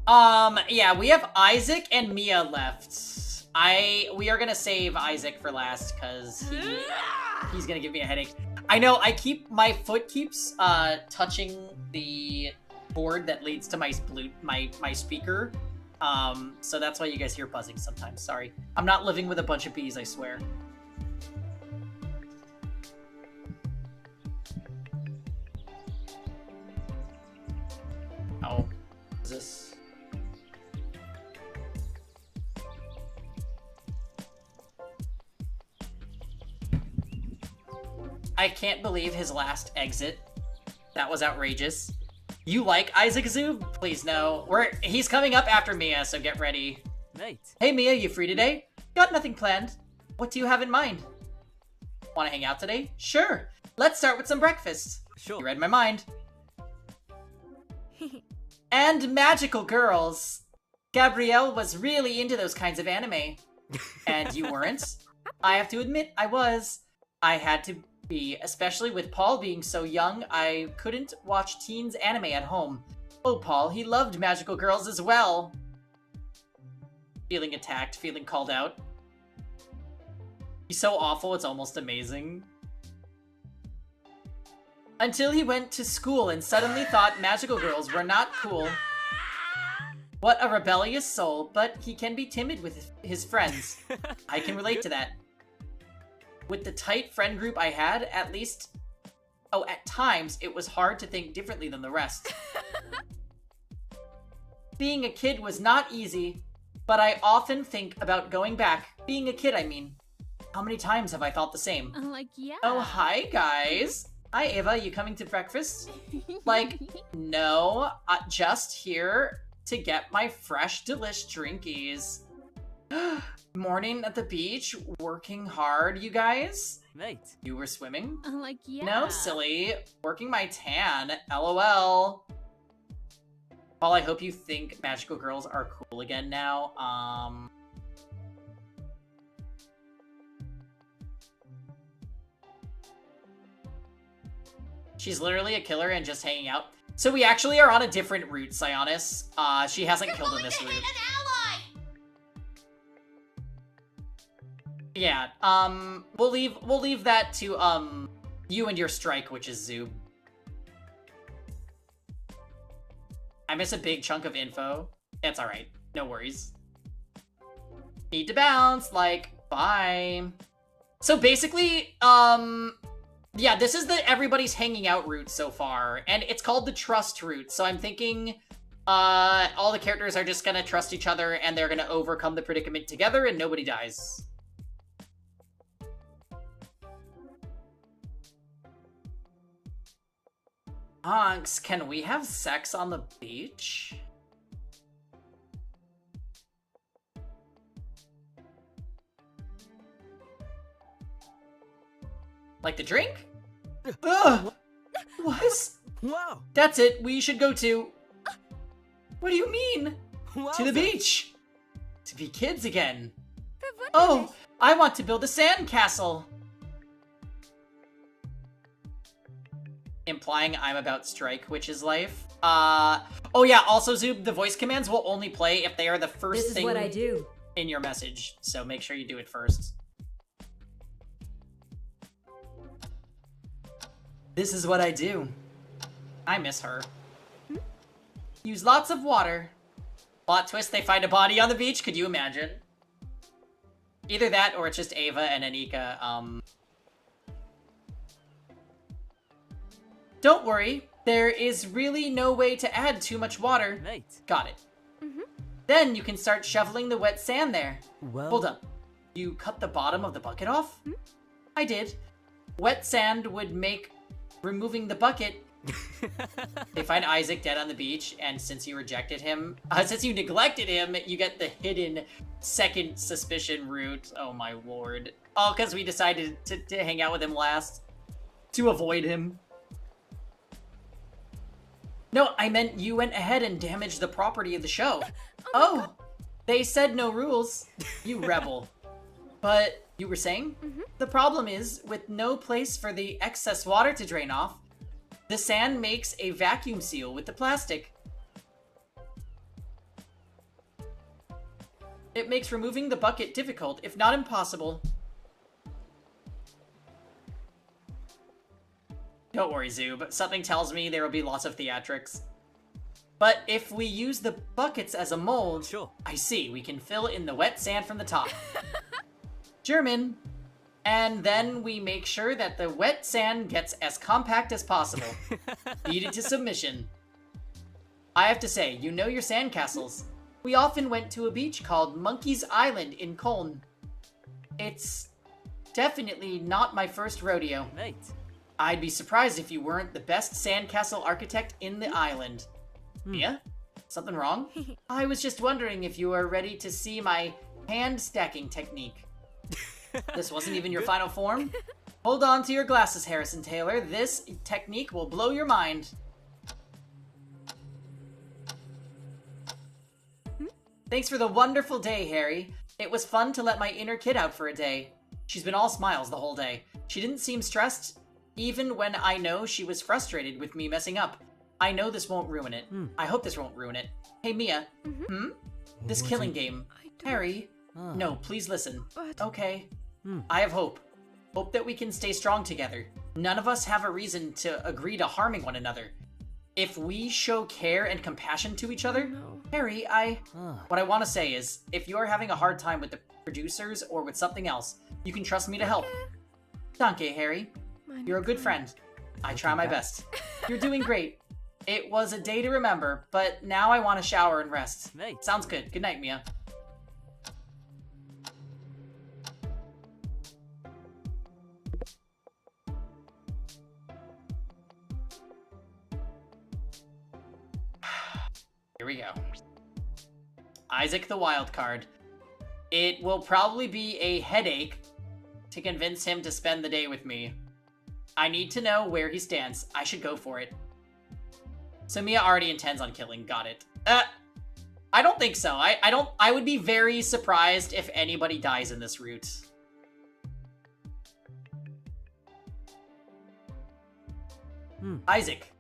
Speaker 1: Yeah, we have Isaac and Mia left. We are gonna save Isaac for last, because he's gonna give me a headache. I know, my foot keeps, touching the board that leads to my speaker. So that's why you guys hear buzzing sometimes, sorry. I'm not living with a bunch of bees, I swear. Oh, what is this? I can't believe his last exit. That was outrageous. You like Isaac Zoob? Please no. He's coming up after Mia, so get ready.
Speaker 2: Mate.
Speaker 1: Hey Mia, you free today? Got nothing planned. What do you have in mind? Want to hang out today? Sure. Let's start with some breakfast.
Speaker 2: Sure.
Speaker 1: You read my mind. And magical girls. Gabrielle was really into those kinds of anime. And you weren't? I have to admit, I was. I had to be, especially with Paul being so young, I couldn't watch teens anime at home. Oh, Paul, he loved magical girls as well. Feeling attacked, feeling called out. He's so awful, it's almost amazing. Until he went to school and suddenly thought magical girls were not cool. What a rebellious soul, but he can be timid with his friends. I can relate to that. With the tight friend group I had, at times, it was hard to think differently than the rest. Being a kid was not easy, but I often think about going back. Being a kid, I mean. How many times have I thought the same?
Speaker 4: Like, yeah.
Speaker 1: Oh, hi, guys. Hi, Ava. You coming to breakfast? Like, no. Just here to get my fresh, delish drinkies. Morning at the beach. Working hard, you guys?
Speaker 2: Mate.
Speaker 1: You were swimming?
Speaker 4: Like, yeah.
Speaker 1: No, silly. Working my tan. LOL. Paul, I hope you think magical girls are cool again now. She's literally a killer and just hanging out. So we actually are on a different route, Sionis. She hasn't killed in this route. Yeah, we'll leave that to, you and your strike, which is Zoob. I miss a big chunk of info. That's alright. No worries. Need to bounce, like, bye. So basically, yeah, this is the everybody's hanging out route so far, and it's called the trust route, so I'm thinking, all the characters are just gonna trust each other, and they're gonna overcome the predicament together, and nobody dies. Honks, can we have sex on the beach? Like the drink? Ugh! What?
Speaker 2: Wow.
Speaker 1: That's it, we should go to... What do you mean?
Speaker 2: Wow.
Speaker 1: To the beach! To be kids again. Oh, I want to build a sand castle! Implying I'm about Strike Witch's life. Oh yeah, also Zoob, the voice commands will only play if they are the first
Speaker 3: This is
Speaker 1: thing
Speaker 3: what I do.
Speaker 1: in your message, so make sure you do it first. This is what I do. I miss her. Use lots of water. Plot twist, they find a body on the beach, could you imagine? Either that, or it's just Ava and Anika, Don't worry, there is really no way to add too much water.
Speaker 2: Mate.
Speaker 1: Got it. Then you can start shoveling the wet sand there.
Speaker 2: Well.
Speaker 1: Hold up. You cut the bottom of the bucket off? I did. Wet sand would make removing the bucket... They find Isaac dead on the beach, and since you rejected him... since you neglected him, you get the hidden second suspicion route. Oh my lord. All because we decided to hang out with him last. To avoid him. No, I meant you went ahead and damaged the property of the show. Oh, they said no rules. You rebel. But you were saying? The problem is, with no place for the excess water to drain off, the sand makes a vacuum seal with the plastic. It makes removing the bucket difficult, if not impossible. Don't worry, Zoob. Something tells me there will be lots of theatrics. But if we use the buckets as a mold...
Speaker 2: Sure.
Speaker 1: I see, we can fill in the wet sand from the top. German. And then we make sure that the wet sand gets as compact as possible. Beat it to submission. I have to say, you know your sandcastles. We often went to a beach called Monkey's Island in Cologne. It's definitely not my first rodeo.
Speaker 2: Mate.
Speaker 1: I'd be surprised if you weren't the best sandcastle architect in the island. Mia? Something wrong? I was just wondering if you are ready to see my hand stacking technique. This wasn't even your final form? Hold on to your glasses, Harrison Taylor. This technique will blow your mind. Thanks for the wonderful day, Harry. It was fun to let my inner kid out for a day. She's been all smiles the whole day. She didn't seem stressed, even when I know she was frustrated with me messing up. I know this won't ruin it. I hope this won't ruin it. Hey, Mia. This killing game. Harry. No, please listen.
Speaker 3: But...
Speaker 1: Okay. I have hope. Hope that we can stay strong together. None of us have a reason to agree to harming one another. If we show care and compassion to each other, Harry, what I want to say is, if you are having a hard time with the producers or with something else, you can trust me to help. Danke, Harry. You're a good friend. I try my best. You're doing great. It was a day to remember, but now I want to shower and rest.
Speaker 2: Mate.
Speaker 1: Sounds good. Good night, Mia. Here we go. Isaac the wild card. It will probably be a headache to convince him to spend the day with me. I need to know where he stands. I should go for it. So Mia already intends on killing. Got it. I don't think so. I would be very surprised if anybody dies in this route. Isaac.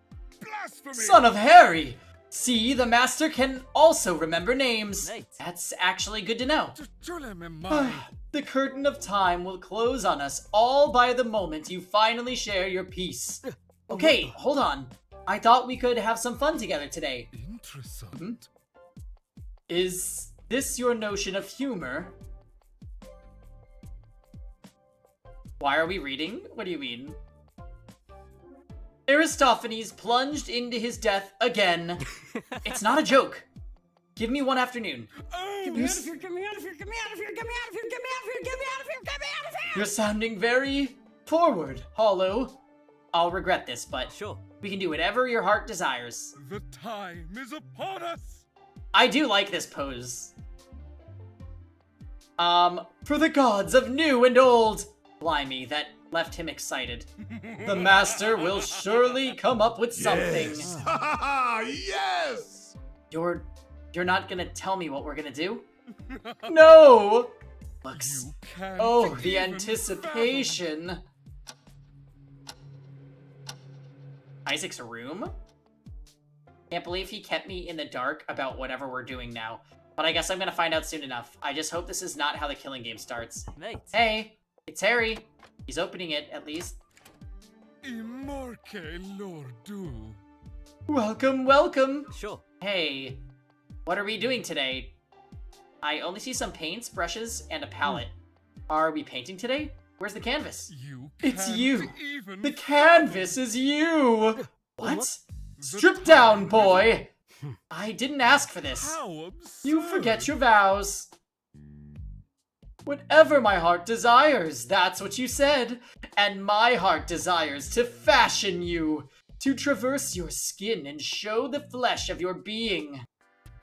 Speaker 5: Blasphemy!
Speaker 1: Son of Harry! See, the master can also remember names.
Speaker 2: Mate.
Speaker 1: That's actually good to know.
Speaker 5: Julemai.
Speaker 1: The curtain of time will close on us all by the moment you finally share your peace. Okay, hold on. I thought we could have some fun together today.
Speaker 5: Interesting.
Speaker 1: Is this your notion of humor? Why are we reading? What do you mean? Aristophanes plunged into his death again. It's not a joke. Give me one afternoon.
Speaker 5: Oh,
Speaker 1: You're sounding very forward, Hollow. I'll regret this, but
Speaker 2: Sure.
Speaker 1: we can do whatever your heart desires.
Speaker 5: the time is upon us.
Speaker 1: I do like this pose. For the gods of new and old. Blimey, that left him excited. The master will surely come up with something.
Speaker 5: Yes.
Speaker 1: You're not gonna tell me what we're gonna do? No! Looks.
Speaker 5: You can't
Speaker 1: Oh, the
Speaker 5: even
Speaker 1: anticipation. Isaac's room? Can't believe he kept me in the dark about whatever we're doing now. But I guess I'm gonna find out soon enough. I just hope this is not how the killing game starts.
Speaker 2: Mate.
Speaker 1: Hey, it's Harry. He's opening it, at least.
Speaker 5: Imorque lordu.
Speaker 1: Welcome, welcome.
Speaker 2: Sure.
Speaker 1: Hey, what are we doing today? I only see some paints, brushes, and a palette. Are we painting today? Where's the canvas?
Speaker 5: You
Speaker 1: It's
Speaker 5: can't
Speaker 1: you.
Speaker 5: Even
Speaker 1: The canvas is you! What?
Speaker 2: What?
Speaker 1: Strip down, boy! I didn't ask for this.
Speaker 5: How absurd.
Speaker 1: You forget your vows. Whatever my heart desires, that's what you said. And my heart desires to fashion you, to traverse your skin and show the flesh of your being.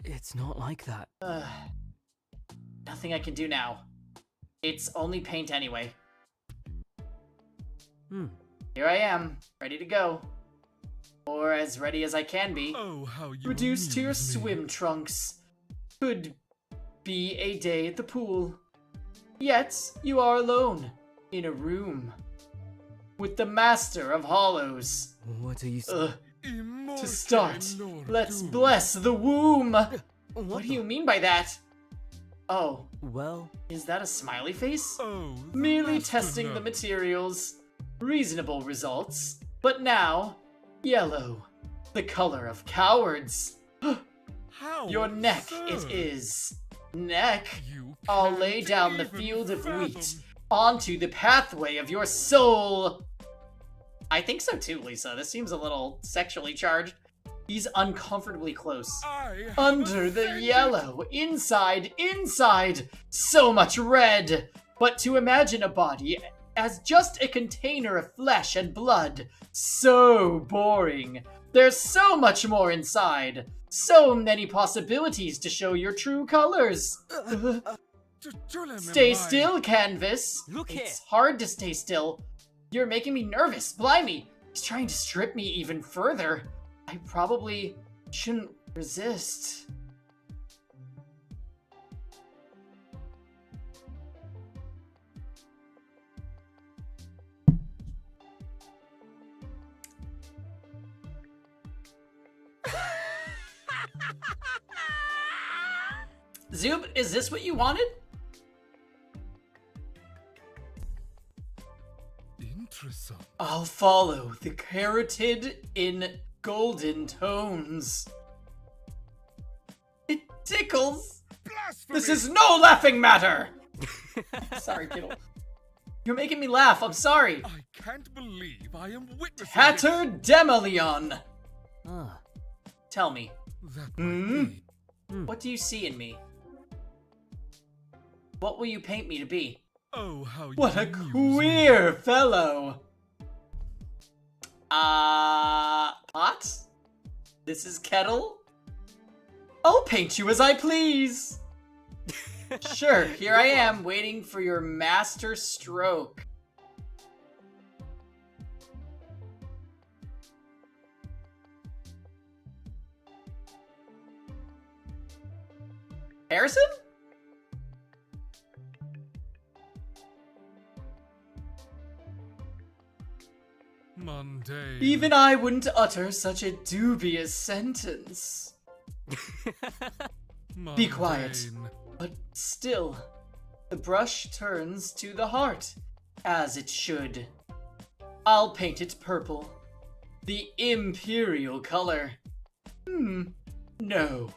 Speaker 2: It's not like that.
Speaker 1: Nothing I can do now. It's only paint anyway. Here I am, ready to go. Or as ready as I can be.
Speaker 5: Oh, how you
Speaker 1: Reduced to your
Speaker 5: amuse me.
Speaker 1: swim trunks. Could be a day at the pool. Yet, you are alone, in a room. With the Master of Hollows.
Speaker 2: What are you saying?
Speaker 5: Imorque
Speaker 1: To start,
Speaker 5: lordu.
Speaker 1: let's bless the womb.
Speaker 2: What
Speaker 1: What do you mean by that? Oh,
Speaker 2: Well,
Speaker 1: is that a smiley face?
Speaker 5: Oh, the
Speaker 1: Merely
Speaker 5: master
Speaker 1: testing the
Speaker 5: knows.
Speaker 1: materials. Reasonable results. But now, yellow. The color of cowards.
Speaker 5: How
Speaker 1: Your neck
Speaker 5: absurd.
Speaker 1: it is. Neck?
Speaker 5: You
Speaker 1: I'll
Speaker 5: can't
Speaker 1: lay down the
Speaker 5: even
Speaker 1: field of
Speaker 5: fathom.
Speaker 1: wheat onto the pathway of your soul. I think so too, Lisa. This seems a little sexually charged. He's uncomfortably close.
Speaker 5: I have
Speaker 1: Under the
Speaker 5: offended.
Speaker 1: yellow, inside, so much red. But to imagine a body as just a container of flesh and blood, so boring. There's so much more inside. So many possibilities to show your true colors. Stay still, canvas.
Speaker 2: Look here.
Speaker 1: It's hard to stay still. You're making me nervous. Blimey. He's trying to strip me even further. I probably shouldn't resist. Zoob, is this what you wanted?
Speaker 5: Interesting.
Speaker 1: I'll follow the carotid in golden tones. It tickles.
Speaker 5: Blasphemy!
Speaker 1: This is no laughing matter. Sorry, Kittle. You're making me laugh. I'm sorry.
Speaker 5: I can't believe I am witnessing
Speaker 1: Hatter Demolion.
Speaker 2: Ah,
Speaker 1: Tell me,
Speaker 5: this. That
Speaker 1: Hmm?
Speaker 5: might be.
Speaker 1: what do you see in me? What will you paint me to be?
Speaker 5: Oh, how you
Speaker 1: What a
Speaker 5: amuse me.
Speaker 1: queer fellow. Pot? This is Kettle? I'll paint you as I please. Sure, here I am, waiting for your master stroke. Harrison?
Speaker 5: Mundane.
Speaker 1: Even I wouldn't utter such a dubious sentence. Be quiet.
Speaker 5: Mundane.
Speaker 1: But still, the brush turns to the heart, as it should. I'll paint it purple. The imperial color. No.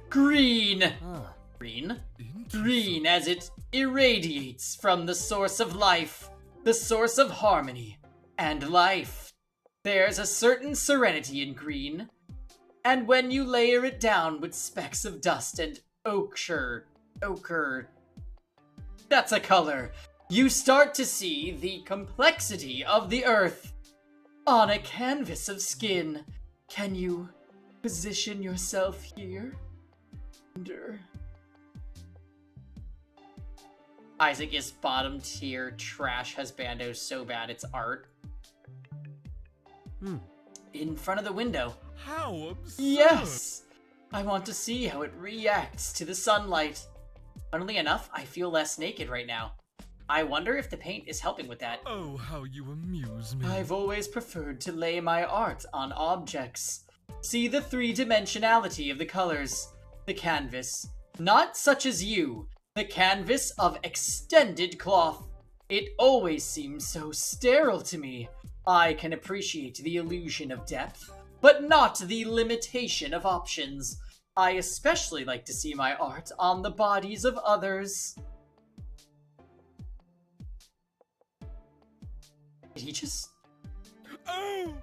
Speaker 1: Green.
Speaker 2: ah.
Speaker 1: Green?
Speaker 5: Interesting.
Speaker 1: Green as it irradiates from the source of life, the source of harmony and life. There's a certain serenity in green, and when you layer it down with specks of dust and ochre, that's a color. You start to see the complexity of the earth on a canvas of skin. Can you position yourself here? Isaac is bottom tier trash husbando so bad it's art. In front of the window.
Speaker 5: How absurd.
Speaker 1: Yes! I want to see how it reacts to the sunlight. Funnily enough, I feel less naked right now. I wonder if the paint is helping with that.
Speaker 5: Oh, how you amuse me.
Speaker 1: I've always preferred to lay my art on objects. See the three-dimensionality of the colors. The canvas. Not such as you. The canvas of extended cloth. It always seems so sterile to me. I can appreciate the illusion of depth, but not the limitation of options. I especially like to see my art on the bodies of others. Did he just...
Speaker 5: Oh!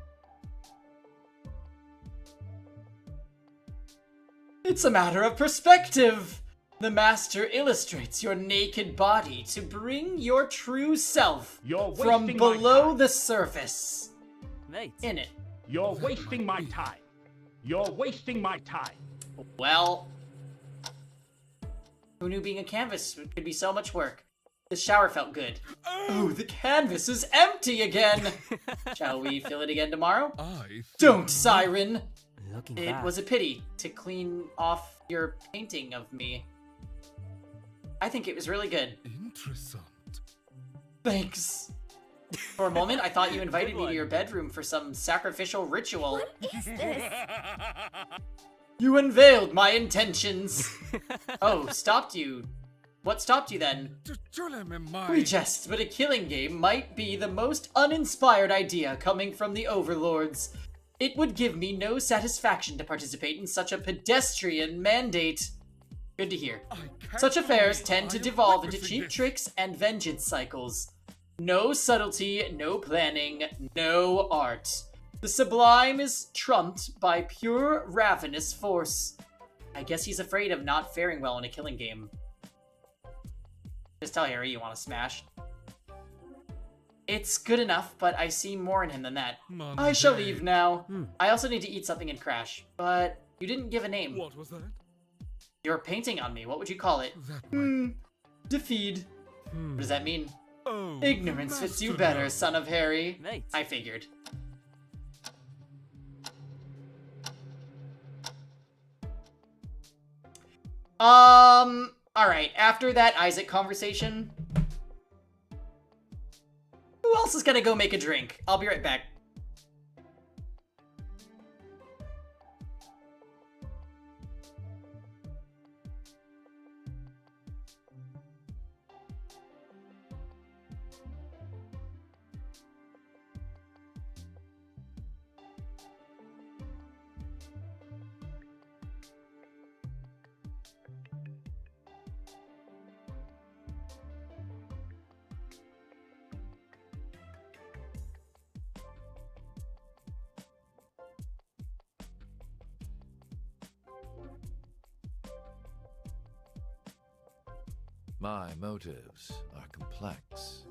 Speaker 1: It's a matter of perspective. The master illustrates your naked body to bring your true self
Speaker 6: You're
Speaker 1: from
Speaker 6: wasting my
Speaker 1: below
Speaker 6: time.
Speaker 1: the surface.
Speaker 2: Mate.
Speaker 1: In it.
Speaker 6: You're wasting my time. You're wasting my time.
Speaker 1: Well, who knew being a canvas could be so much work? The shower felt good. Oh, the canvas is empty again. Shall we fill it again tomorrow?
Speaker 5: I
Speaker 1: Don't, Siren.
Speaker 2: Looking
Speaker 1: It
Speaker 2: back.
Speaker 1: was a pity to clean off your painting of me. I think it was really good.
Speaker 5: Interessant.
Speaker 1: Thanks. For a moment, I thought you invited me to your bedroom for some sacrificial ritual.
Speaker 3: What is this?
Speaker 1: You unveiled my intentions. Oh, stopped you. What stopped you then? We jest, but a killing game might be the most uninspired idea coming from the overlords. It would give me no satisfaction to participate in such a pedestrian mandate. Good to hear. Such affairs tend to devolve into cheap tricks and vengeance cycles. No subtlety, no planning, no art. The sublime is trumped by pure ravenous force. I guess he's afraid of not faring well in a killing game. Just tell Harry you want to smash. It's good enough, but I see more in him than that. I shall leave now. I also need to eat something and crash, but you didn't give a name.
Speaker 5: What was that?
Speaker 1: You're painting on me. What would you call it?
Speaker 5: That
Speaker 1: Defeat. What does that mean?
Speaker 5: Oh,
Speaker 1: Ignorance fits you
Speaker 5: master
Speaker 1: better,
Speaker 5: knows.
Speaker 1: son of Harry.
Speaker 2: Mate.
Speaker 1: I figured. Alright, after that Isaac conversation, who else is gonna go make a drink? I'll be right back.
Speaker 7: My motives are complex.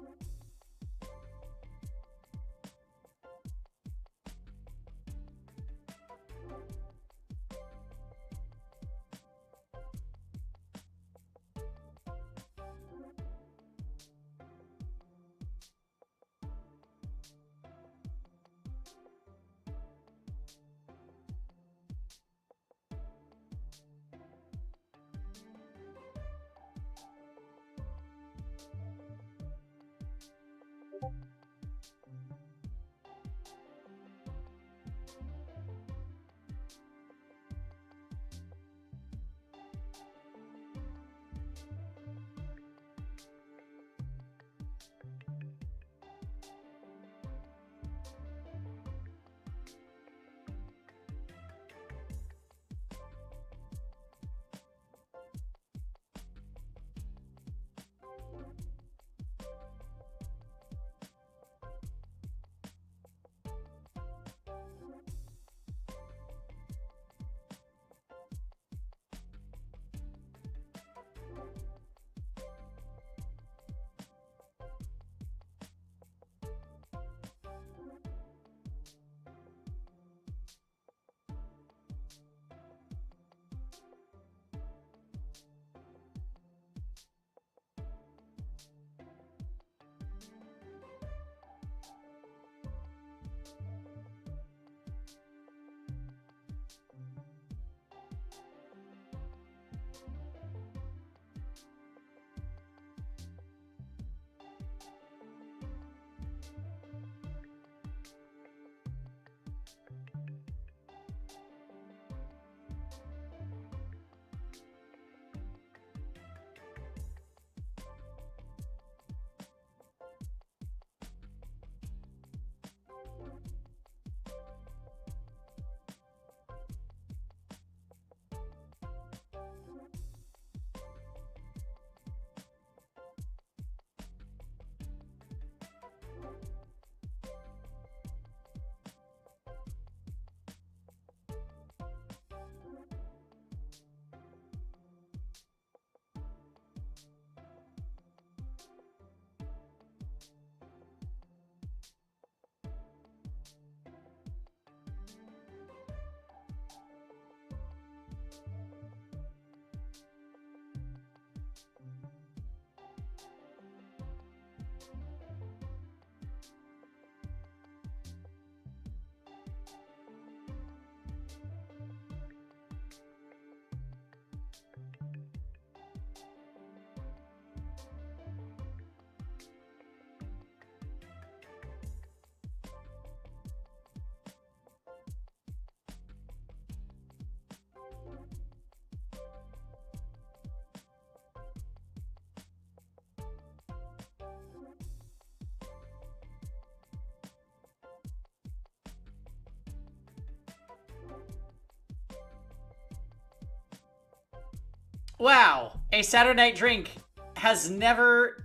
Speaker 1: Wow, a Saturday night drink has never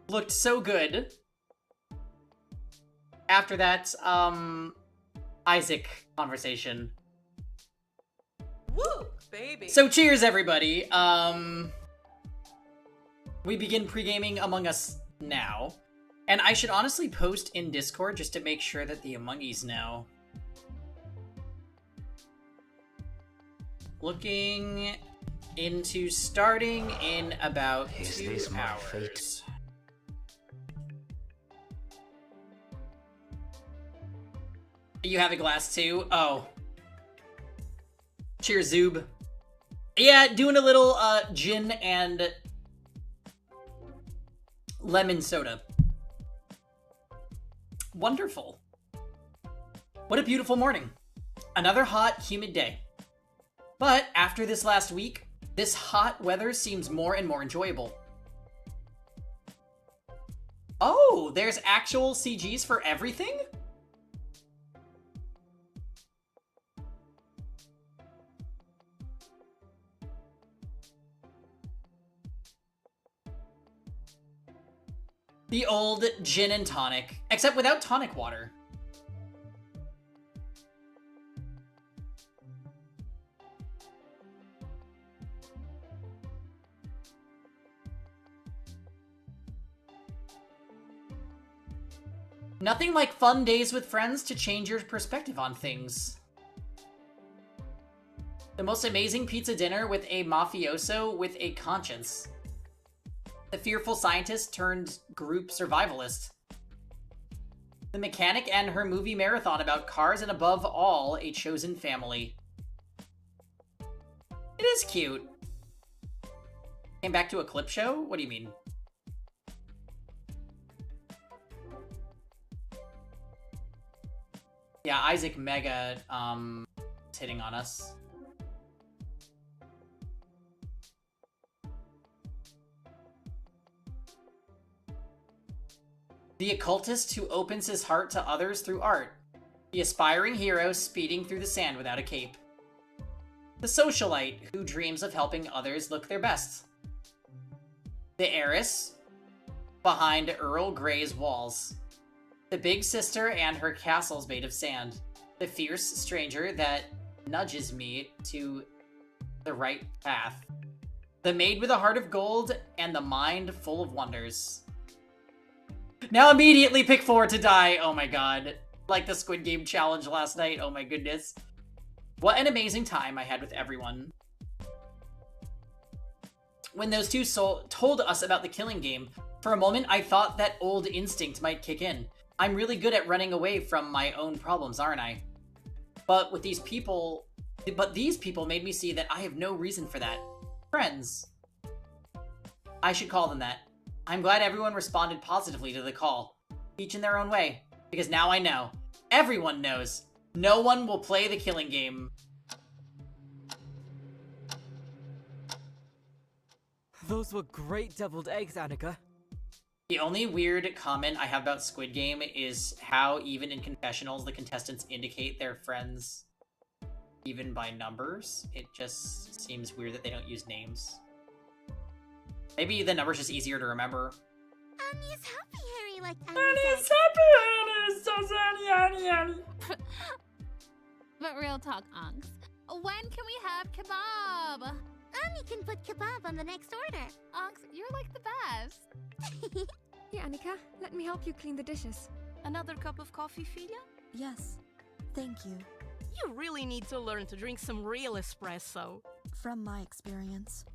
Speaker 1: looked so good. After that, Isaac conversation.
Speaker 8: Woo, baby.
Speaker 1: So cheers, everybody. We begin pre-gaming Among Us now. And I should honestly post in Discord just to make sure that the Amongies know. Looking into starting in about 2 hours. You have a glass too? Oh. Cheers, Zoob. Yeah, doing a little gin and lemon soda. Wonderful. What a beautiful morning. Another hot, humid day. But after this last week, this hot weather seems more and more enjoyable. Oh, there's actual CGs for everything? The old gin and tonic, except without tonic water. Nothing like fun days with friends to change your perspective on things. The most amazing pizza dinner with a mafioso with a conscience. The fearful scientist turned group survivalist. The mechanic and her movie marathon about cars, and above all, a chosen family. It is cute. Came back to a clip show? What do you mean? Yeah, Isaac Mega, is hitting on us. The occultist who opens his heart to others through art. The aspiring hero speeding through the sand without a cape. The socialite who dreams of helping others look their best. The heiress behind Earl Grey's walls. The big sister and her castles made of sand. The fierce stranger that nudges me to the right path. The maid with a heart of gold and the mind full of wonders. Now immediately pick 4 to die. Oh my god. Like the Squid Game challenge last night. Oh my goodness. What an amazing time I had with everyone. When those two told us about the killing game, for a moment I thought that old instinct might kick in. I'm really good at running away from my own problems, aren't I? But these people made me see that I have no reason for that. Friends. I should call them that. I'm glad everyone responded positively to the call, each in their own way, because now I know. Everyone knows. No one will play the killing game.
Speaker 2: Those were great deviled eggs, Annika.
Speaker 1: The only weird comment I have about Squid Game is how even in confessionals the contestants indicate their friends even by numbers. It just seems weird that they don't use names. Maybe the number's just easier to remember.
Speaker 9: Annie's happy, Harry, like
Speaker 1: Annie's happy, Annie.
Speaker 4: But real talk, Unks. When can we have kebab?
Speaker 9: Annie can put kebab on the next order.
Speaker 4: Unks, you're like the best.
Speaker 10: Here, Annika, let me help you clean the dishes.
Speaker 8: Another cup of coffee, Filia?
Speaker 3: Yes, thank you.
Speaker 8: You really need to learn to drink some real espresso.
Speaker 3: From my experience,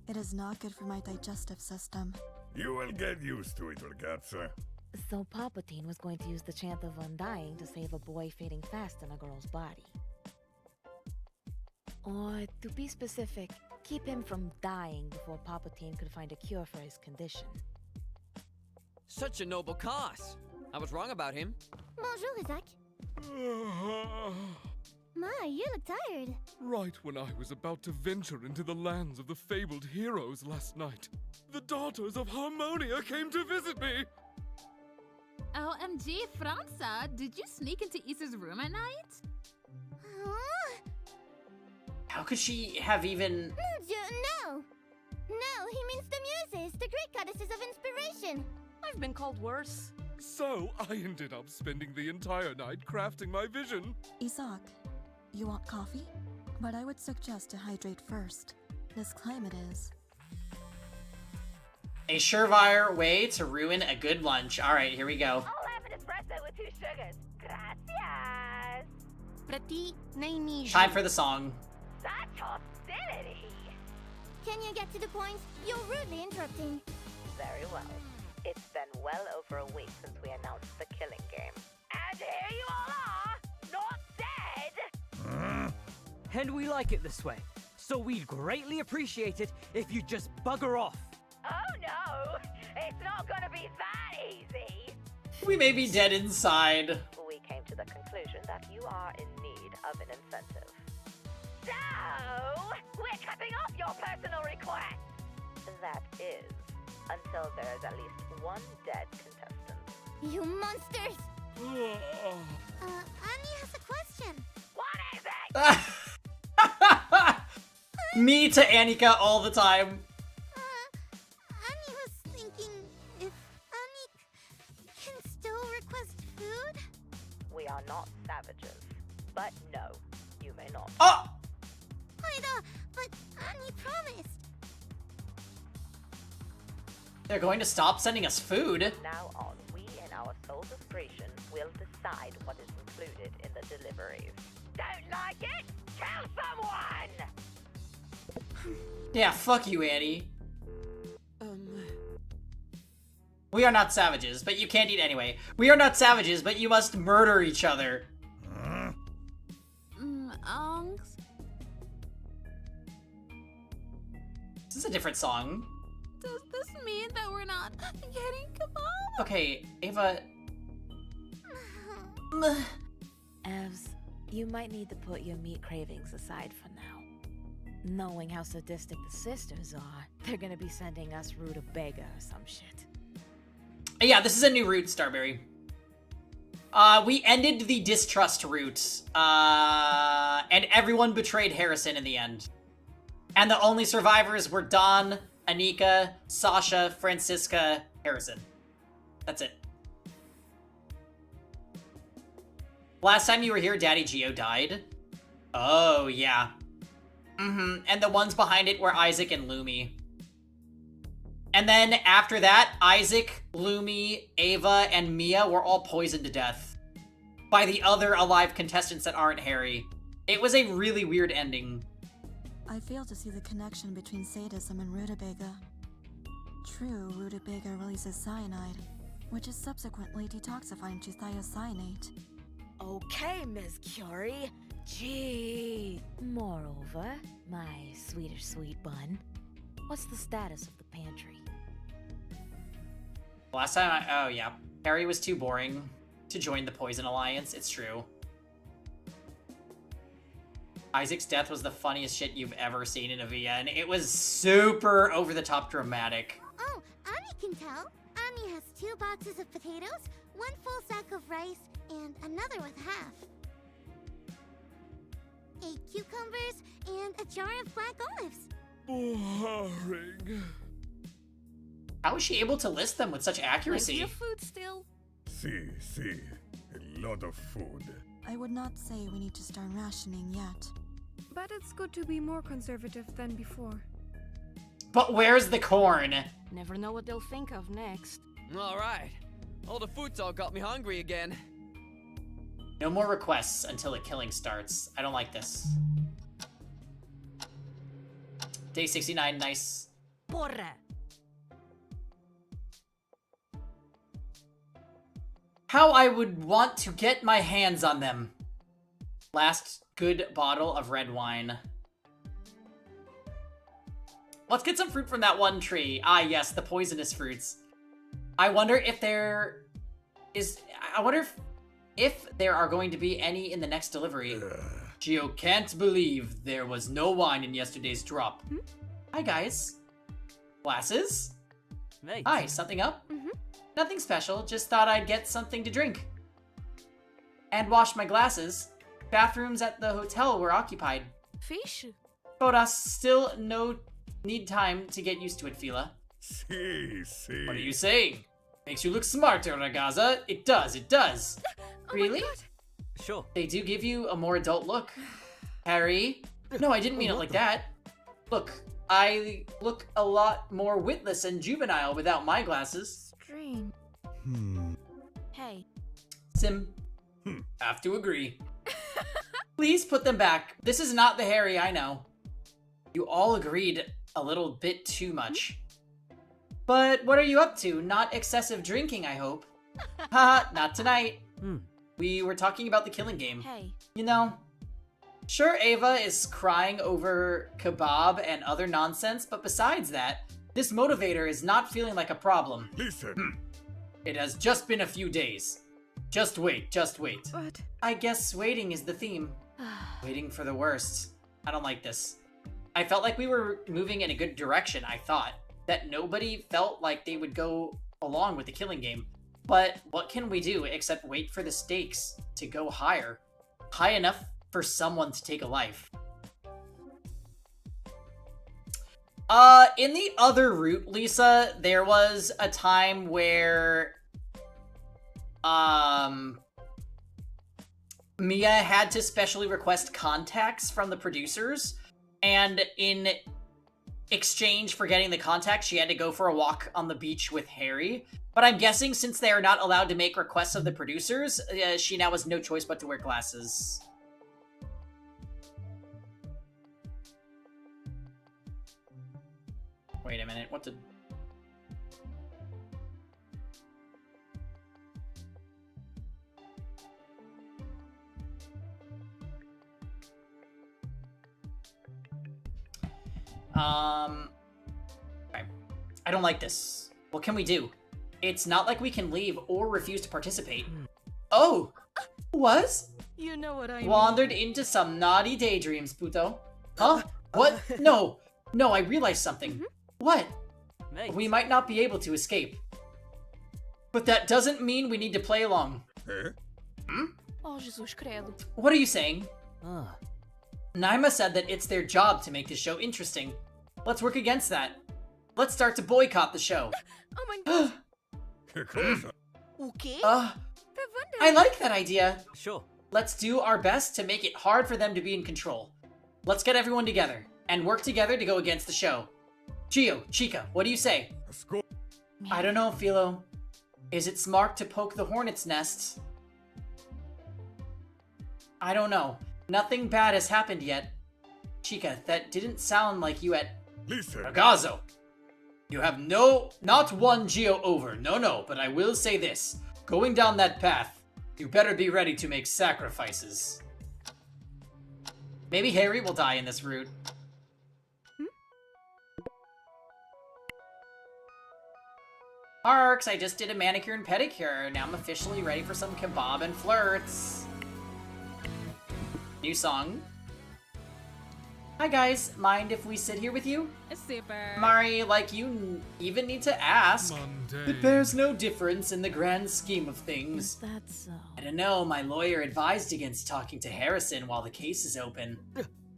Speaker 3: it is not good for my digestive system.
Speaker 5: You will get used to it, ragazza.
Speaker 11: So Palpatine was going to use the chant of undying to save a boy fading fast in a girl's body. Or, to be specific, keep him from dying before Palpatine could find a cure for his condition.
Speaker 2: Such a noble cause. I was wrong about him.
Speaker 9: Bonjour, Isaac. My, you look tired.
Speaker 5: Right when I was about to venture into the lands of the fabled heroes last night, the daughters of Harmonia came to visit me.
Speaker 4: OMG, Franza, did you sneak into Issa's room at night?
Speaker 9: Huh?
Speaker 1: How could she have even...
Speaker 9: Mon Dieu, no! No, he means the muses, the great goddesses of inspiration.
Speaker 8: I've been called worse.
Speaker 5: So I ended up spending the entire night crafting my vision.
Speaker 3: Isaac, you want coffee? But I would suggest to hydrate first. This climate is...
Speaker 1: A surefire way to ruin a good lunch. Alright, here we go.
Speaker 9: I'll have an espresso with 2 sugars. Gracias.
Speaker 8: Petit, name
Speaker 1: Time for the song.
Speaker 9: Such hostility. Can you get to the point? You're rudely interrupting.
Speaker 11: Very well. It's been well over a week since we announced the killing game.
Speaker 9: And here you all are, not dead.
Speaker 2: And we like it this way. So we'd greatly appreciate it if you just bugger off.
Speaker 9: Oh no, it's not gonna be that easy.
Speaker 1: We may be dead inside.
Speaker 11: We came to the conclusion that you are in need of an incentive.
Speaker 9: So, we're cutting off your personal request.
Speaker 11: That is, until there is at least one dead contestant.
Speaker 9: You monsters. Annie has a question. What is it?
Speaker 1: Me to Annika all the time.
Speaker 9: Annie was thinking if Annie can still request food?
Speaker 11: We are not savages, but no, you may not.
Speaker 1: Oh!
Speaker 9: Ida, but Annie promised.
Speaker 1: They're going to stop sending us food.
Speaker 11: Now on, we and our
Speaker 12: Parental discretion will decide what is included in the deliveries. Don't like it? Kill someone!
Speaker 1: Yeah, fuck you, Annie. We are not savages, but you can't eat anyway. We are not savages, but you must murder each other.
Speaker 4: Onks?
Speaker 1: This is a different song.
Speaker 4: Does this mean that we're not getting kebab?
Speaker 1: Okay, Ava...
Speaker 11: Evs, you might need to put your meat cravings aside for now. Knowing how sadistic the sisters are, they're gonna be sending us rutabaga or some shit.
Speaker 1: Yeah, this is a new route, Starberry. We ended the distrust route, and everyone betrayed Harrison in the end. And the only survivors were Dawn, Anika, Sasha, Francisca, Harrison. That's it. Last time you were here, Daddy Geo died. Oh, yeah. And the ones behind it were Isaac and Lumi. And then after that, Isaac, Lumi, Ava, and Mia were all poisoned to death by the other alive contestants that aren't Harry. It was a really weird ending.
Speaker 3: I fail to see the connection between sadism and rutabaga. True, rutabaga releases cyanide, which is subsequently detoxified into thiocyanate.
Speaker 11: Okay, Ms. Curie. Gee. Moreover, my sweeter sweet bun, what's the status of the pantry?
Speaker 1: Last time oh yeah, Harry was too boring to join the Poison Alliance, it's true. Isaac's death was the funniest shit you've ever seen in a VN. It was super over-the-top dramatic.
Speaker 9: Oh, Ani can tell. Ani has 2 boxes of potatoes, 1 full sack of rice, and another with half. 8 cucumbers, and a jar of black olives.
Speaker 5: Boring.
Speaker 1: How was she able to list them with such accuracy?
Speaker 4: Plenty of food still.
Speaker 5: See, a lot of food.
Speaker 3: I would not say we need to start rationing yet.
Speaker 10: But it's good to be more conservative than before.
Speaker 1: But where's the corn?
Speaker 8: Never know what they'll think of next.
Speaker 2: Alright. All the food talk got me hungry again.
Speaker 1: No more requests until the killing starts. I don't like this. Day 69, nice.
Speaker 8: Porra!
Speaker 1: How I would want to get my hands on them. Last good bottle of red wine. Let's get some fruit from that one tree. Ah, yes, the poisonous fruits. I wonder if there is... I wonder if there are going to be any in the next delivery. Geo can't believe there was no wine in yesterday's drop. Hi, guys. Glasses?
Speaker 2: Mate.
Speaker 1: Hi, something up? Nothing special, just thought I'd get something to drink. And wash my glasses. Bathrooms at the hotel were occupied.
Speaker 8: Fish?
Speaker 1: But I still need time to get used to it, Fila.
Speaker 5: See.
Speaker 1: What are you saying? Makes you look smarter, Ragaza. It does. Really?
Speaker 2: Sure.
Speaker 1: They do give you a more adult look. Harry? No, I didn't mean it like that. Look, I look a lot more witless and juvenile without my glasses.
Speaker 10: Strange.
Speaker 11: Hey.
Speaker 1: Sim. Have to agree. Please put them back. This is not the Harry I know. You all agreed a little bit too much. But what are you up to? Not excessive drinking, I hope. Haha, not tonight. We were talking about the killing game.
Speaker 11: Hey.
Speaker 1: You know, sure Ava is crying over kebab and other nonsense, but besides that, this motivator is not feeling like a problem.
Speaker 5: Listen.
Speaker 1: It has just been a few days. Just wait.
Speaker 10: But...
Speaker 1: I guess waiting is the theme. Waiting for the worst. I don't like this. I felt like we were moving in a good direction, I thought. That nobody felt like they would go along with the killing game. But what can we do except wait for the stakes to go higher? High enough for someone to take a life. In the other route, Lisa, there was a time where Mia had to specially request contacts from the producers, and in exchange for getting the contact, she had to go for a walk on the beach with Harry. But I'm guessing since they are not allowed to make requests of the producers, she now has no choice but to wear glasses. Wait a minute, what did... Okay. I don't like this. What can we do? It's not like we can leave or refuse to participate. Oh! Was?
Speaker 8: You know what I mean.
Speaker 1: Wandered into some naughty daydreams, Puto. Huh? What? No! No, I realized something. What?
Speaker 2: Mate.
Speaker 1: We might not be able to escape. But that doesn't mean we need to play along.
Speaker 11: Oh, Jesus credo.
Speaker 1: What are you saying?
Speaker 2: Ah.
Speaker 1: Naima said that it's their job to make the show interesting. Let's work against that. Let's start to boycott the show.
Speaker 11: Oh my god.
Speaker 8: Okay.
Speaker 1: I like that idea.
Speaker 2: Sure.
Speaker 1: Let's do our best to make it hard for them to be in control. Let's get everyone together and work together to go against the show. Gio, Chica, what do you say?
Speaker 5: Let's go.
Speaker 1: I don't know, Philo. Is it smart to poke the hornet's nest? I don't know. Nothing bad has happened yet. Chica, that didn't sound like you at...
Speaker 5: Listen.
Speaker 1: Ragazzo! You have not won Gio over, no, but I will say this. Going down that path, you better be ready to make sacrifices. Maybe Harry will die in this route. Arcs, I just did a manicure and pedicure. Now I'm officially ready for some kebab and flirts. New song. Hi guys, mind if we sit here with you?
Speaker 4: Super.
Speaker 1: Mari, like you even need to ask.
Speaker 5: Monday.
Speaker 1: It bears no difference in the grand scheme of
Speaker 11: Is
Speaker 1: things.
Speaker 11: that so?
Speaker 1: I don't know, my lawyer advised against talking to Harrison while the case is open.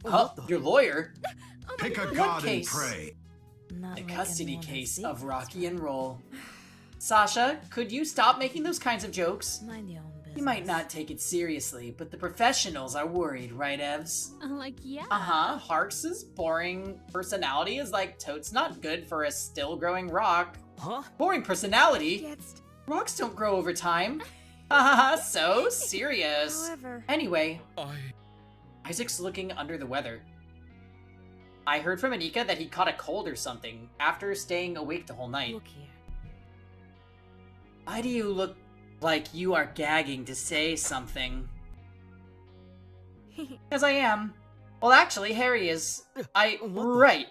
Speaker 1: Huh? Your lawyer?
Speaker 7: Pick a
Speaker 1: What
Speaker 7: god and
Speaker 1: case?
Speaker 7: pray.
Speaker 11: Not
Speaker 1: The
Speaker 11: like
Speaker 1: custody
Speaker 11: anyone has
Speaker 1: case
Speaker 11: seen
Speaker 1: of
Speaker 11: it.
Speaker 1: Rocky and Roll. Sasha, could you stop making those kinds of jokes?
Speaker 11: Mind your own business.
Speaker 1: You might not take it seriously, but the professionals are worried, right, Evs?
Speaker 4: Like, yeah.
Speaker 1: Uh-huh, Harks's boring personality is like totes not good for a still-growing rock.
Speaker 2: Huh?
Speaker 1: Boring personality?
Speaker 10: Jetzt.
Speaker 1: Rocks don't grow over time. Haha, so serious.
Speaker 10: However,
Speaker 1: Anyway, Isaac's looking under the weather. I heard from Anika that he caught a cold or something after staying awake the whole night.
Speaker 11: Look here.
Speaker 1: Why do you look like you are gagging to say something? Because I am. Well, actually, Harry is. Right.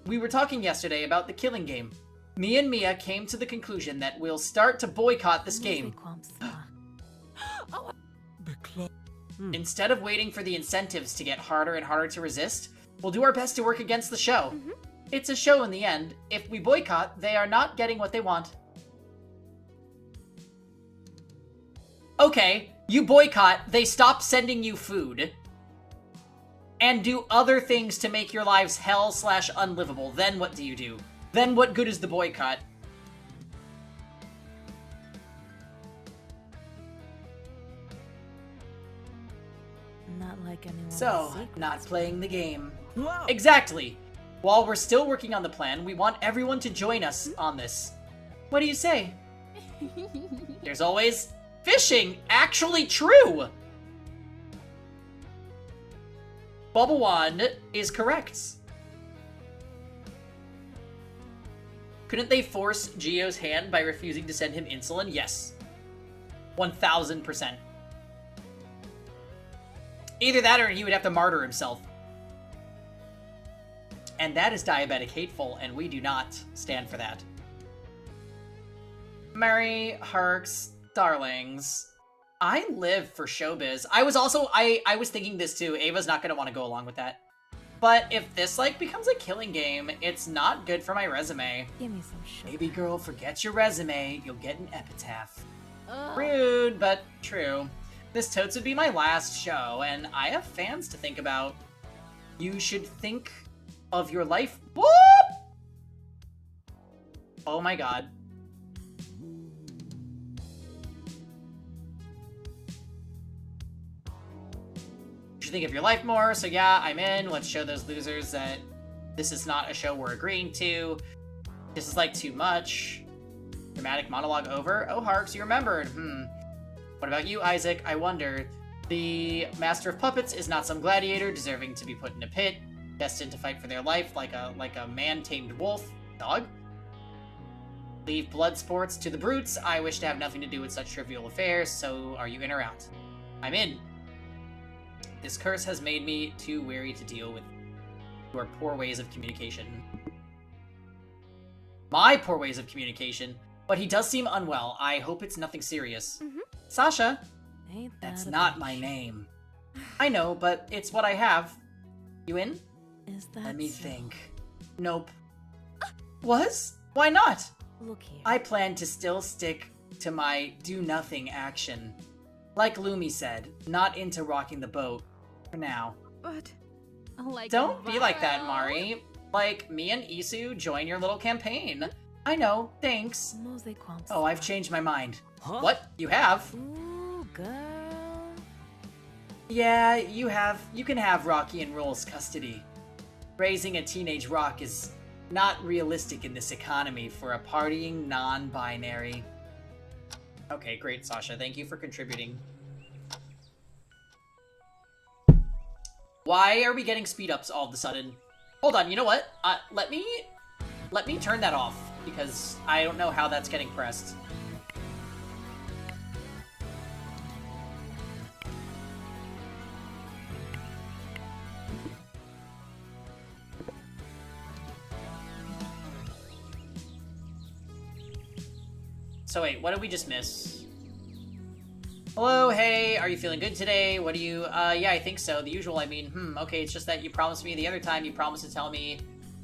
Speaker 1: We were talking yesterday about the killing game. Me and Mia came to the conclusion that we'll start to boycott this game. Instead of waiting for the incentives to get harder and harder to resist, we'll do our best to work against the show. It's a show in the end. If we boycott, they are not getting what they want. Okay, you boycott, they stop sending you food. And do other things to make your lives hell/unlivable. Then what do? Then what good is the boycott?
Speaker 11: Not like anyone has
Speaker 1: So,
Speaker 11: secrets.
Speaker 1: not playing the game.
Speaker 2: Wow.
Speaker 1: Exactly. While we're still working on the plan, we want everyone to join us on this. What do you say? There's always fishing. Actually true. Bubble Wand is correct. Couldn't they force Gio's hand by refusing to send him insulin? Yes. 1000%. Either that or he would have to martyr himself. And that is diabetic hateful, and we do not stand for that. Mary, Harks, darlings. I live for showbiz. I was thinking this too. Ava's not gonna want to go along with that. But if this, like, becomes a killing game, it's not good for my resume.
Speaker 11: Give me some sugar.
Speaker 1: Baby girl, forget your resume. You'll get an epitaph.
Speaker 4: Ugh.
Speaker 1: Rude, but true. This totes would be my last show, and I have fans to think about. You should think of your life. Whoop! Oh my god. You should think of your life more, so yeah, I'm in. Let's show those losers that This is not a show we're agreeing to. This is like too much. Dramatic monologue over. Oh, Harks, you remembered. What about you, Isaac? I wonder. The master of puppets is not some gladiator deserving to be put in a pit, destined to fight for their life like a man-tamed wolf. Dog? Leave blood sports to the brutes. I wish to have nothing to do with such trivial affairs, so are you in or out? I'm in. This curse has made me too weary to deal with your poor ways of communication. My poor ways of communication? But he does seem unwell. I hope it's nothing serious. Sasha? That's not my name. I know, but it's what I have. You in? Let me think. Nope. Was? Why not?
Speaker 11: Look here.
Speaker 1: I plan to still stick to my do-nothing action. Like Lumi said, not into rocking the boat. For now.
Speaker 10: But...
Speaker 4: Like
Speaker 1: Don't be like that, Mari. Like, me and Isu join your little campaign. I know, thanks. Oh, I've changed my mind.
Speaker 2: Huh?
Speaker 1: What? You have?
Speaker 11: Ooh, girl.
Speaker 1: Yeah, you have. You can have Rocky and Roll's custody. Raising a teenage rock is not realistic in this economy for a partying non-binary. Okay, great, Sasha. Thank you for contributing. Why are we getting speed-ups all of a sudden? Hold on, you know what? Let me turn that off, because I don't know how that's getting pressed. So wait, what did we just miss? Hello, hey, are you feeling good today? What do you, yeah, I think so. The usual, I mean, okay, it's just that you promised me the other time, you promised to tell me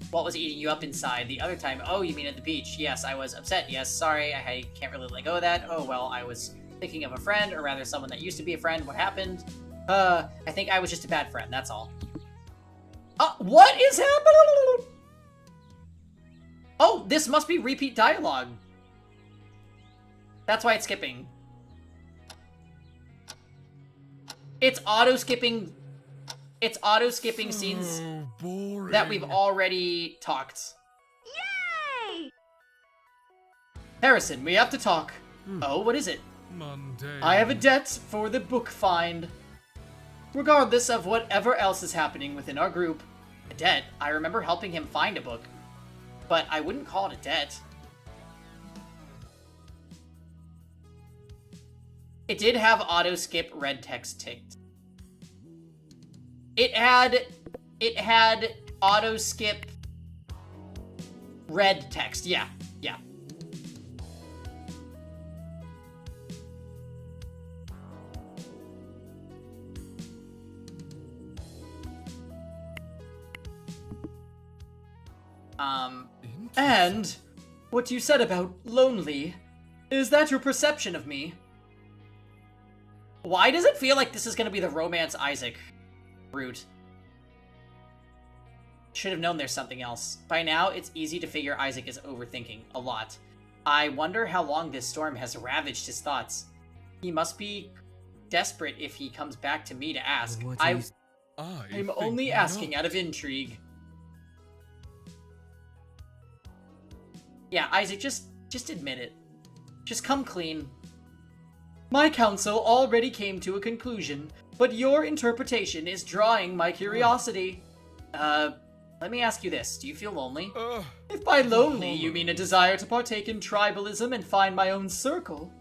Speaker 1: what was eating you up inside. The other time, oh, you mean at the beach. Yes, I was upset. Yes, sorry, I can't really let go of that. Oh, well, I was thinking of a friend, or rather someone that used to be a friend. What happened? I think I was just a bad friend, that's all. What is happening? Oh, this must be repeat dialogue. That's why it's skipping. It's auto-skipping scenes that we've already talked.
Speaker 9: Yay!
Speaker 1: Harrison, we have to talk. Oh, what is it?
Speaker 5: Mundane.
Speaker 1: I have a debt for the book find. Regardless of whatever else is happening within our group. A debt? I remember helping him find a book. But I wouldn't call it a debt. It did have auto-skip red text ticked. It had auto-skip red text. Yeah. And what you said about lonely, is that your perception of me? Why does it feel like this is gonna be the romance Isaac route? Should have known there's something else. By now, it's easy to figure Isaac is overthinking a lot. I wonder how long this storm has ravaged his thoughts. He must be desperate if he comes back to me to ask. I'm only asking out of intrigue. Yeah, Isaac, just admit it. Just come clean. My counsel already came to a conclusion, but your interpretation is drawing my curiosity. Let me ask you this. Do you feel lonely? If by lonely you mean a desire to partake in tribalism and find my own circle,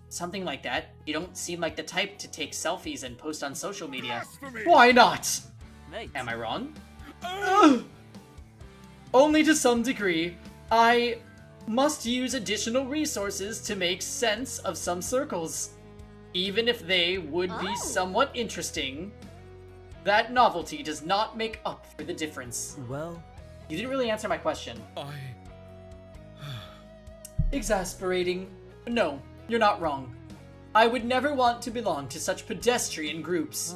Speaker 1: something like that. You don't seem like the type to take selfies and post on social media. Why not? Am I wrong? Only to some degree. I must use additional resources to make sense of some circles. Even if they would be somewhat interesting, that novelty does not make up for the difference.
Speaker 2: Well...
Speaker 1: You didn't really answer my question. Exasperating. No, you're not wrong. I would never want to belong to such pedestrian groups.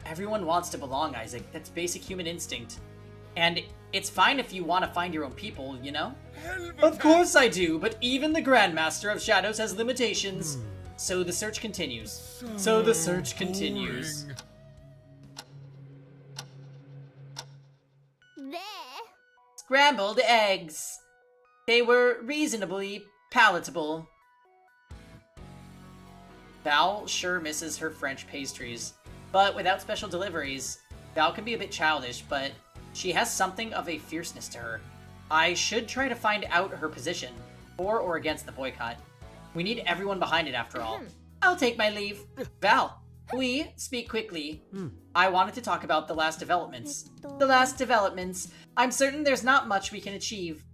Speaker 1: Everyone wants to belong, Isaac. That's basic human instinct. And it's fine if you want to find your own people, you know? Of course I do, but even the Grandmaster of Shadows has limitations. So the search continues. So the search continues. scrambled eggs. They were reasonably palatable. Val sure misses her French pastries, but without special deliveries, Val can be a bit childish, but she has something of a fierceness to her. I should try to find out her position, for or against the boycott. We need everyone behind it after all. I'll take my leave. Val, we speak quickly. I wanted to talk about the last developments. The last developments. I'm certain there's not much we can achieve.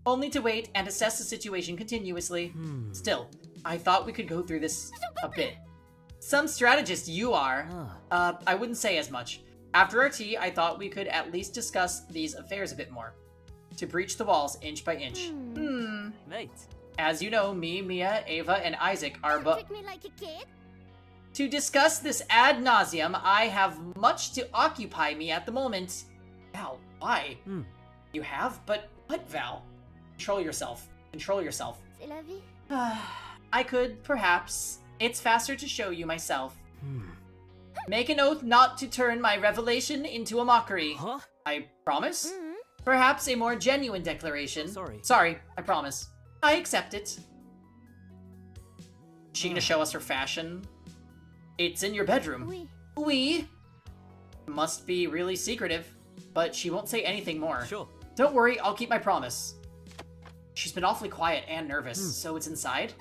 Speaker 1: Only to wait and assess the situation continuously. Still, I thought we could go through this a bit. Some strategist you are. I wouldn't say as much. After our tea, I thought we could at least discuss these affairs a bit more. To breach the walls inch by inch.
Speaker 2: Mate.
Speaker 1: As you know, me, Mia, Ava, and Isaac are
Speaker 9: Treat me like a kid?
Speaker 1: To discuss this ad nauseum, I have much to occupy me at the moment. Val, why? You have? But what, Val? Control yourself. Control yourself.
Speaker 9: C'est la vie.
Speaker 1: I could, perhaps. It's faster to show you myself. Make an oath not to turn my revelation into a mockery.
Speaker 2: Huh?
Speaker 1: I promise? Perhaps a more genuine declaration. Sorry, I promise. I accept it. She gonna show us her fashion? It's in your bedroom. We must be really secretive, but she won't say anything more.
Speaker 2: Sure.
Speaker 1: Don't worry, I'll keep my promise. She's been awfully quiet and nervous, so it's inside?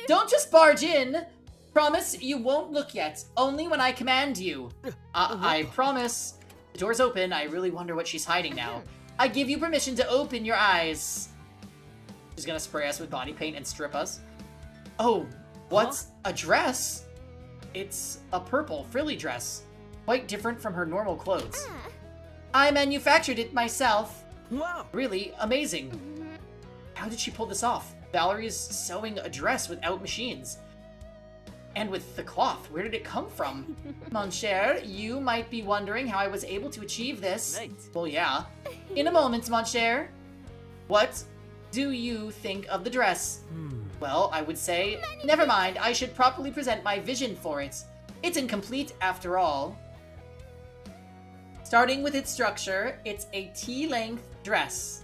Speaker 1: Don't just barge in! Promise you won't look yet, only when I command you. I promise. The door's open, I really wonder what she's hiding now. I give you permission to open your eyes. She's gonna spray us with body paint and strip us. Oh, what's a dress? It's a purple frilly dress, quite different from her normal clothes. I manufactured it myself.
Speaker 2: Wow.
Speaker 1: Really amazing. How did she pull this off? Valerie's sewing a dress without machines. And with the cloth, where did it come from? Mon cher, you might be wondering how I was able to achieve this.
Speaker 2: Mate.
Speaker 1: Well, yeah. In a moment, mon cher. What do you think of the dress? Well, I would say, never mind, I should properly present my vision for it. It's incomplete after all. Starting with its structure, it's a T-length dress.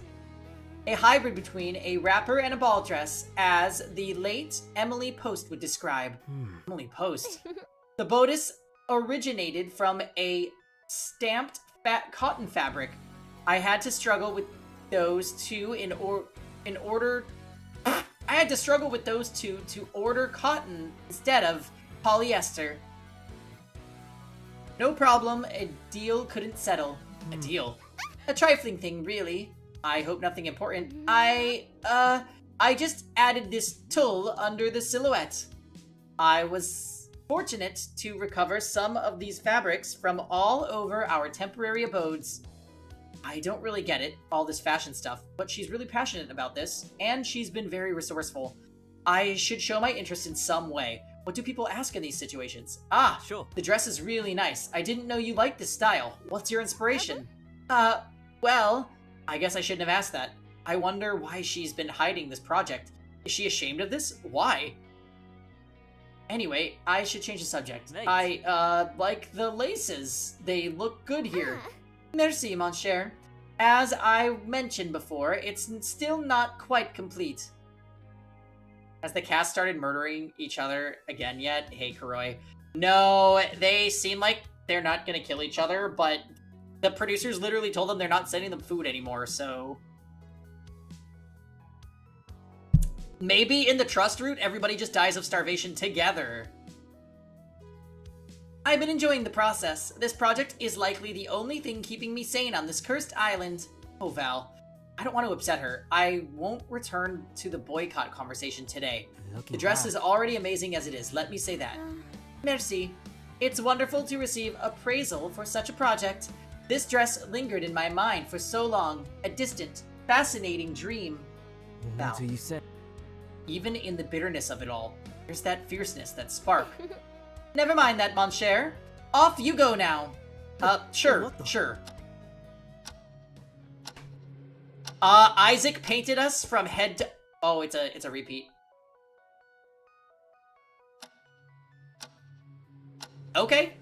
Speaker 1: A hybrid between a wrapper and a ball dress, as the late Emily Post would describe. Emily Post. The bodice originated from a stamped cotton fabric. I had to struggle with those two to order cotton instead of polyester. No problem, a deal couldn't settle. A deal? A trifling thing, really. I hope nothing important. I just added this tulle under the silhouette. I was fortunate to recover some of these fabrics from all over our temporary abodes. I don't really get it, all this fashion stuff, but she's really passionate about this, and she's been very resourceful. I should show my interest in some way. What do people ask in these situations? Ah,
Speaker 2: sure.
Speaker 1: The dress is really nice. I didn't know you liked this style. What's your inspiration? Well, I guess I shouldn't have asked that. I wonder why she's been hiding this project. Is she ashamed of this? Why? Anyway, I should change the subject.
Speaker 2: Nice.
Speaker 1: I like the laces. They look good here. Merci, mon cher. As I mentioned before, it's still not quite complete. Has the cast started murdering each other again yet? Hey, Kuroi. No, they seem like they're not gonna kill each other, but the producers literally told them they're not sending them food anymore, so... Maybe in the trust route, everybody just dies of starvation together. I've been enjoying the process. This project is likely the only thing keeping me sane on this cursed island. Oh, Val. I don't want to upset her. I won't return to the boycott conversation today. The dress is already amazing as it is, let me say that. Merci. It's wonderful to receive appraisal for such a project. This dress lingered in my mind for so long. A distant, fascinating dream. Val.
Speaker 2: Until you said...
Speaker 1: Even in the bitterness of it all, there's that fierceness, that spark. Never mind that, mon cher. Off you go now. Sure. Isaac painted us from head to... Oh, it's a repeat. Okay.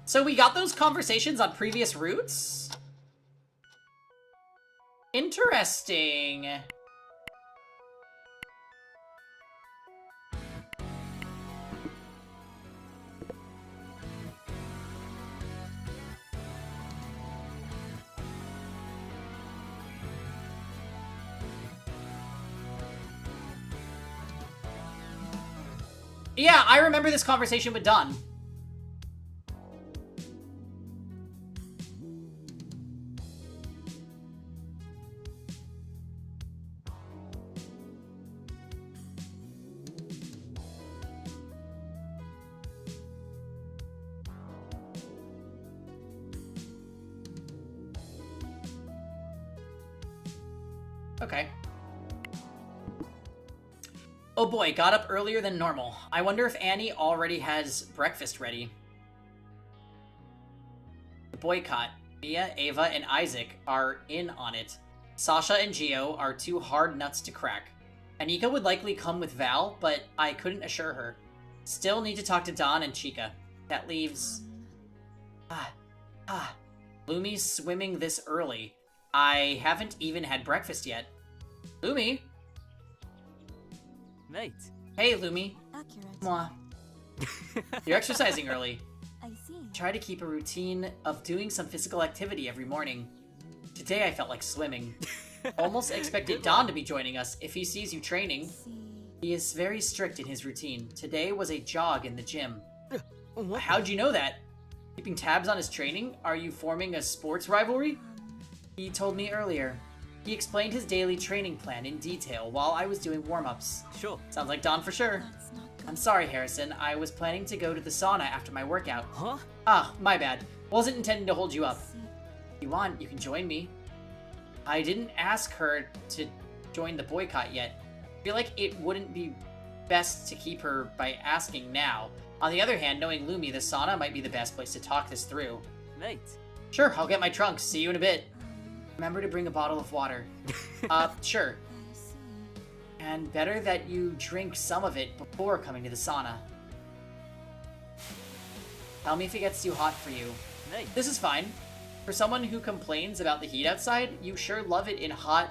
Speaker 1: So we got those conversations on previous routes? Interesting. Yeah, I remember this conversation with Don. Okay. Oh boy, got up earlier than normal. I wonder if Annie already has breakfast ready. The boycott. Mia, Ava, and Isaac are in on it. Sasha and Gio are two hard nuts to crack. Anika would likely come with Val, but I couldn't assure her. Still need to talk to Don and Chica. That leaves... Lumi's swimming this early. I haven't even had breakfast yet. Lumi?
Speaker 2: Mate.
Speaker 1: Hey, Lumi.
Speaker 3: Accurate.
Speaker 1: Mwah. You're exercising early.
Speaker 3: I see.
Speaker 1: Try to keep a routine of doing some physical activity every morning. Today I felt like swimming. Almost expected Don to be joining us if he sees you training. He is very strict in his routine. Today was a jog in the gym. How'd you know that? Keeping tabs on his training? Are you forming a sports rivalry? He told me earlier. He explained his daily training plan in detail while I was doing warm-ups.
Speaker 2: Sure.
Speaker 1: Sounds like Don for sure. I'm sorry, Harrison. I was planning to go to the sauna after my workout.
Speaker 2: Huh?
Speaker 1: Ah, my bad. Wasn't intending to hold you up. If you want, you can join me. I didn't ask her to join the boycott yet. I feel like it wouldn't be best to keep her by asking now. On the other hand, knowing Lumi, the sauna might be the best place to talk this through.
Speaker 2: Mate.
Speaker 1: Sure, I'll get my trunks. See you in a bit. Remember to bring a bottle of water. Sure. And better that you drink some of it before coming to the sauna. Tell me if it gets too hot for you.
Speaker 2: Mate.
Speaker 1: This is fine. For someone who complains about the heat outside, you sure love it hot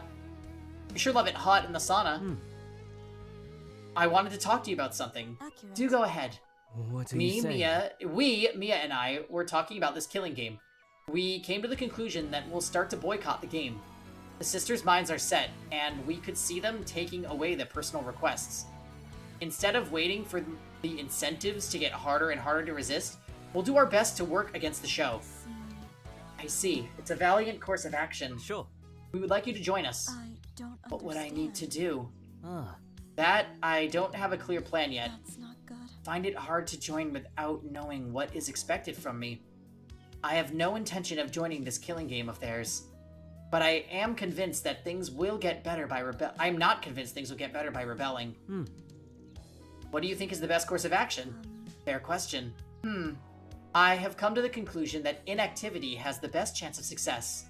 Speaker 1: in the sauna. I wanted to talk to you about something.
Speaker 3: Accurate.
Speaker 1: Do go ahead.
Speaker 2: What are you saying?
Speaker 1: Mia and I were talking about this killing game. We came to the conclusion that we'll start to boycott the game. The sisters' minds are set, and we could see them taking away the personal requests. Instead of waiting for the incentives to get harder and harder to resist, we'll do our best to work against the show. I see. It's a valiant course of action.
Speaker 2: Sure.
Speaker 1: We would like you to join us.
Speaker 3: I don't
Speaker 1: What would I need to do?
Speaker 2: Ah.
Speaker 1: That, I don't have a clear plan yet.
Speaker 3: That's not good.
Speaker 1: Find it hard to join without knowing what is expected from me. I have no intention of joining this killing game of theirs. But I am convinced that things will get better by I'm not convinced things will get better by rebelling. What do you think is the best course of action? Fair question. I have come to the conclusion that inactivity has the best chance of success.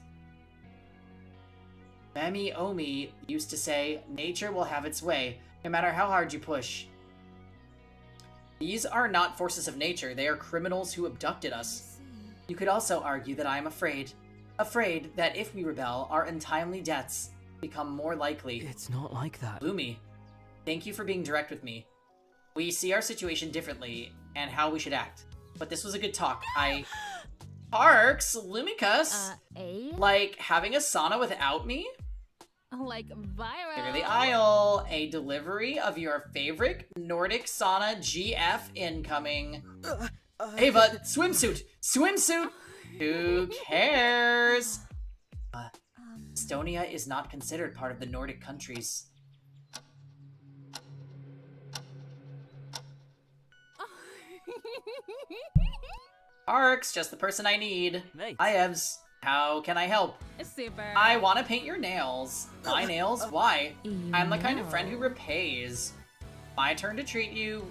Speaker 1: Mami Omi used to say, nature will have its way, no matter how hard you push. These are not forces of nature, they are criminals who abducted us. You could also argue that I am afraid. Afraid that if we rebel, our untimely deaths become more likely.
Speaker 2: It's not like that.
Speaker 1: Lumi, thank you for being direct with me. We see our situation differently and how we should act. But this was a good talk. Parks, Lumicus. Like having a sauna without me?
Speaker 4: Like viral.
Speaker 1: Clear the aisle. A delivery of your favorite Nordic sauna GF incoming. Ava, swimsuit! Swimsuit! Who cares? Estonia is not considered part of the Nordic countries. Arx, just the person I need.
Speaker 2: Mate.
Speaker 1: Hi, Evs. How can I help?
Speaker 4: Super.
Speaker 1: I want to paint your nails. My nails? Why? I'm the kind of friend who repays. My turn to treat you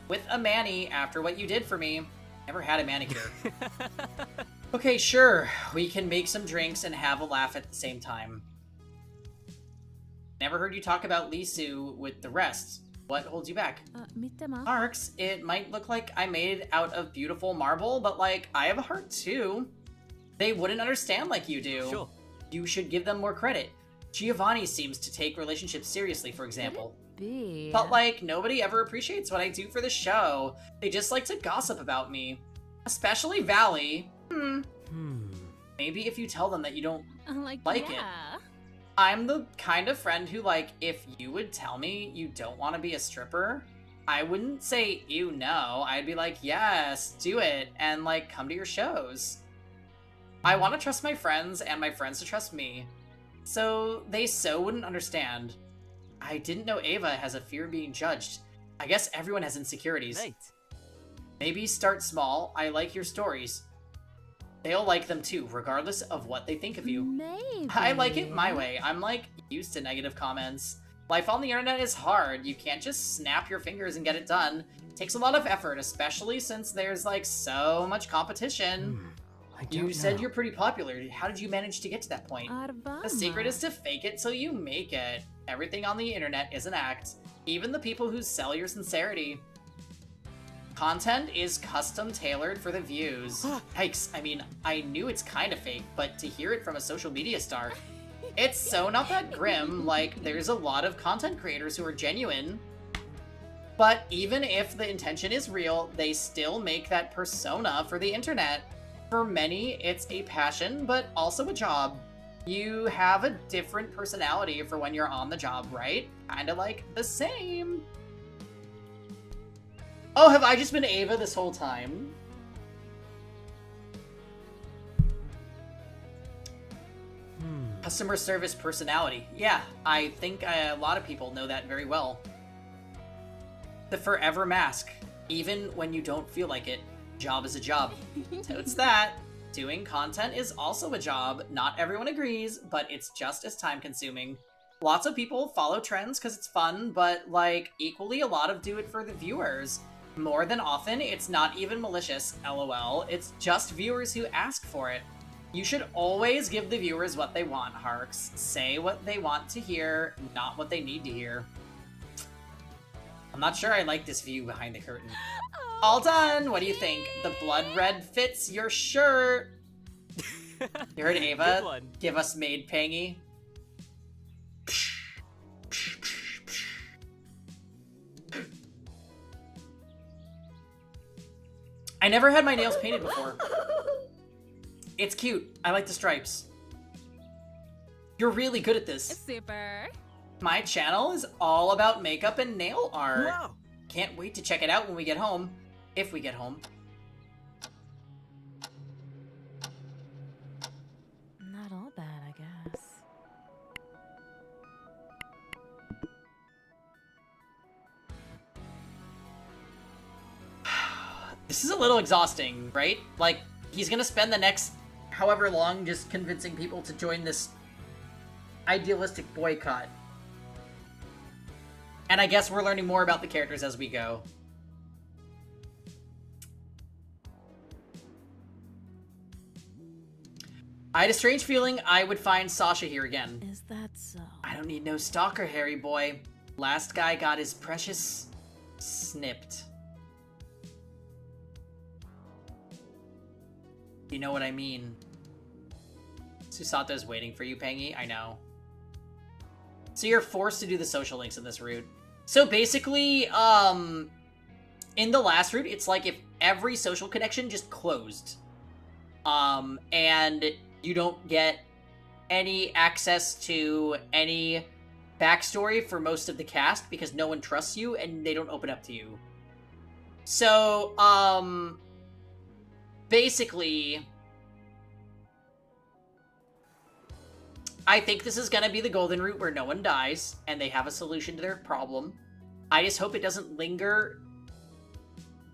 Speaker 1: with a mani after what you did for me. Never had a manicure. Okay, sure. We can make some drinks and have a laugh at the same time. Never heard you talk about Lisu with the rest. What holds you back?
Speaker 4: 見てます。
Speaker 1: Marks, it might look like I made out of beautiful marble, but like, I have a heart too. They wouldn't understand like you do.
Speaker 2: Sure.
Speaker 1: You should give them more credit. Giovanni seems to take relationships seriously, for example.
Speaker 4: B.
Speaker 1: But like, nobody ever appreciates what I do for the show. They just like to gossip about me. Especially Valley. Maybe if you tell them that you don't like it. I'm the kind of friend who, like, if you would tell me you don't want to be a stripper, I wouldn't say, ew, no. I'd be like, yes, do it, and, like, come to your shows. I want to trust my friends, and my friends to trust me. So, they wouldn't understand. I didn't know Ava has a fear of being judged. I guess everyone has insecurities.
Speaker 2: Right.
Speaker 1: Maybe start small. I like your stories. They'll like them too, regardless of what they think of you.
Speaker 4: Maybe.
Speaker 1: I like it my way. I'm, like, used to negative comments. Life on the internet is hard. You can't just snap your fingers and get it done. It takes a lot of effort, especially since there's, like, so much competition. You said you're pretty popular. How did you manage to get to that point? The secret is to fake it till you make it. Everything on the internet is an act. Even the people who sell your sincerity. Content is custom tailored for the views. Yikes, I mean, I knew it's kind of fake, but to hear it from a social media star, it's so not that grim. Like, there's a lot of content creators who are genuine. But even if the intention is real, they still make that persona for the internet. For many, it's a passion, but also a job. You have a different personality for when you're on the job, right? Kinda like the same. Oh, have I just been Ava this whole time? Customer service personality. Yeah, I think a lot of people know that very well. The forever mask. Even when you don't feel like it. Job is a job. Totes that. Doing content is also a job. Not everyone agrees, but it's just as time-consuming. Lots of people follow trends because it's fun, but, like, equally a lot of do it for the viewers. More than often, it's not even malicious, lol. It's just viewers who ask for it. You should always give the viewers what they want, Harks. Say what they want to hear, not what they need to hear. I'm not sure I like this view behind the curtain. All done! What do you think? The blood red fits your shirt! You heard Ava give us maid Pangy? I never had my nails painted before. It's cute. I like the stripes. You're really good at this.
Speaker 4: Super.
Speaker 1: My channel is all about makeup and nail art.
Speaker 2: Wow.
Speaker 1: Can't wait to check it out when we get home. If we get home.
Speaker 11: Not all bad, I guess.
Speaker 1: This is a little exhausting, right? Like, he's gonna spend the next however long just convincing people to join this idealistic boycott. And I guess we're learning more about the characters as we go. I had a strange feeling I would find Sasha here again.
Speaker 11: Is that so?
Speaker 1: I don't need no stalker, Harry boy. Last guy got his precious snipped. You know what I mean. Susato's waiting for you, Pangy. I know. So you're forced to do the social links in this route. So basically, in the last route, it's like if every social connection just closed. And you don't get any access to any backstory for most of the cast because no one trusts you and they don't open up to you. So, basically, I think this is gonna be the golden route where no one dies and they have a solution to their problem. I just hope it doesn't linger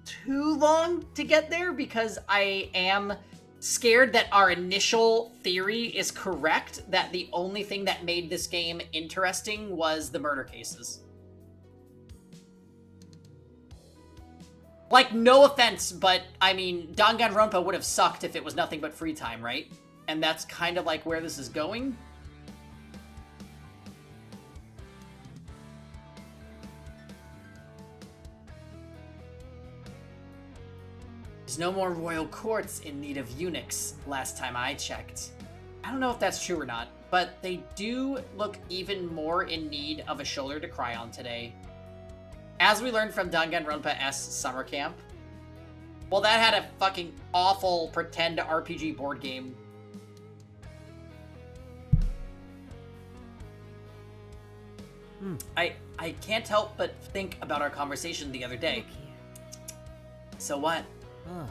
Speaker 1: too long to get there because I am scared that our initial theory is correct, that the only thing that made this game interesting was the murder cases. Like, no offense, but, I mean, Danganronpa would have sucked if it was nothing but free time, right? And that's kind of like where this is going. There's no more royal courts in need of eunuchs, last time I checked. I don't know if that's true or not, but they do look even more in need of a shoulder to cry on today. As we learned from Danganronpa S summer camp, well, that had a fucking awful pretend RPG board game. I can't help but think about our conversation the other day. So what?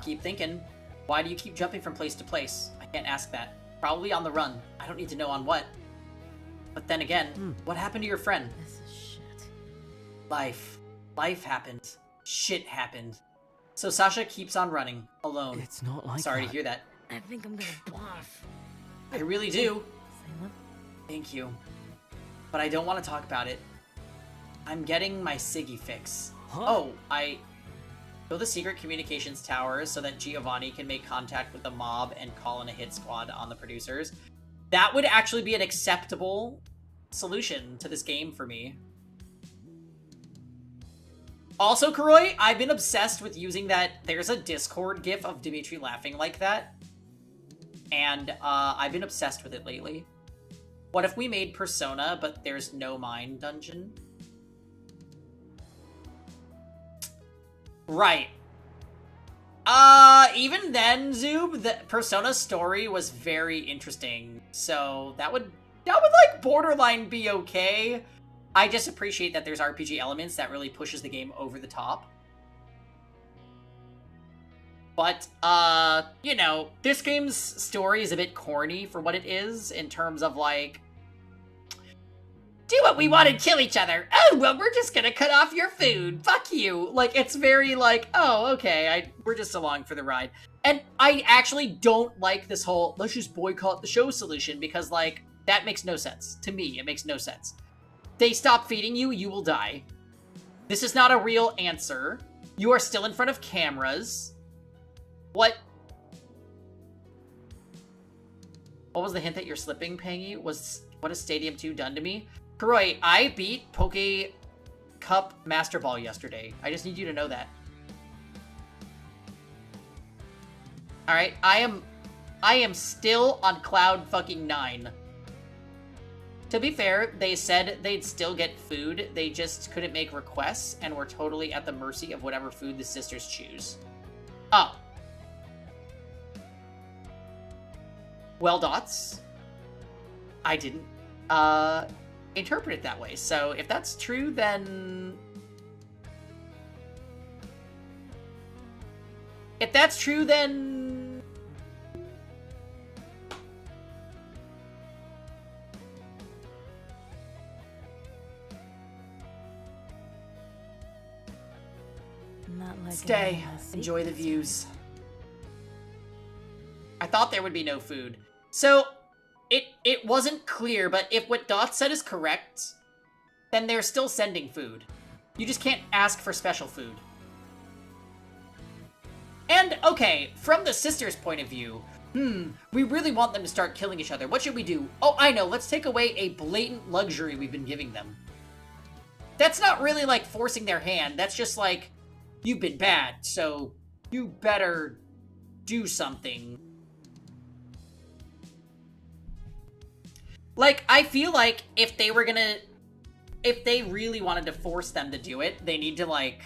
Speaker 1: Keep thinking. Why do you keep jumping from place to place? I can't ask that. Probably on the run. I don't need to know on what. But then again, what happened to your friend?
Speaker 11: This is shit.
Speaker 1: Life. Life happened. Shit happened. So Sasha keeps on running, alone.
Speaker 2: It's not like
Speaker 1: Sorry
Speaker 2: that.
Speaker 1: to hear that.
Speaker 11: I think I'm gonna barf.
Speaker 1: I really do.
Speaker 11: Salem?
Speaker 1: Thank you. But I don't want to talk about it. I'm getting my Siggy fix.
Speaker 2: Huh?
Speaker 1: Oh, I... Go the secret communications tower so that Giovanni can make contact with the mob and call in a hit squad on the producers. That would actually be an acceptable solution to this game for me. Also, Kuroi, I've been obsessed with using that. There's a Discord gif of Dimitri laughing like that. And I've been obsessed with it lately. What if we made Persona, but there's no mine dungeon? Right. Even then, Zoob, the Persona story was very interesting. So that would like borderline be okay. I just appreciate that there's RPG elements that really pushes the game over the top. But, you know, this game's story is a bit corny for what it is in terms of, like, do what we want and kill each other. Oh, well, we're just gonna cut off your food. Fuck you. Like, it's very like, oh, okay, we're just along for the ride. And I actually don't like this whole, let's just boycott the show solution, because, like, that makes no sense. To me, it makes no sense. They stop feeding you, you will die. This is not a real answer. You are still in front of cameras. What was the hint that you're slipping, Pangy? What has Stadium 2 done to me? Kuroi, I beat Poke Cup Master Ball yesterday. I just need you to know that. Alright, I am still on cloud fucking 9. To be fair, they said they'd still get food, they just couldn't make requests and were totally at the mercy of whatever food the sisters choose. Oh. Well, Dots. I didn't, interpret it that way. So if that's true, then... If that's true, then...
Speaker 11: Not like
Speaker 1: Stay. Enjoy the views. I thought there would be no food. So... It wasn't clear, but if what Dot said is correct, then they're still sending food. You just can't ask for special food. And, okay, from the sisters' point of view, we really want them to start killing each other. What should we do? Oh, I know, let's take away a blatant luxury we've been giving them. That's not really, like, forcing their hand. That's just like, you've been bad, so you better do something. Like, I feel like if they really wanted to force them to do it, they need to, like,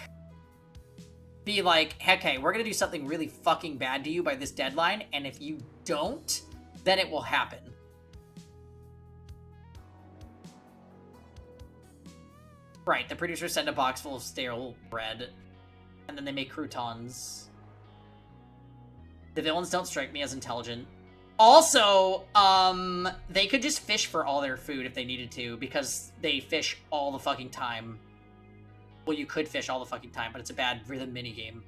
Speaker 1: be like, okay, we're gonna do something really fucking bad to you by this deadline, and if you don't, then it will happen. Right, the producers send a box full of stale bread, and then they make croutons. The villains don't strike me as intelligent. Also, they could just fish for all their food if they needed to, because they fish all the fucking time. Well, you could fish all the fucking time, but it's a bad rhythm minigame.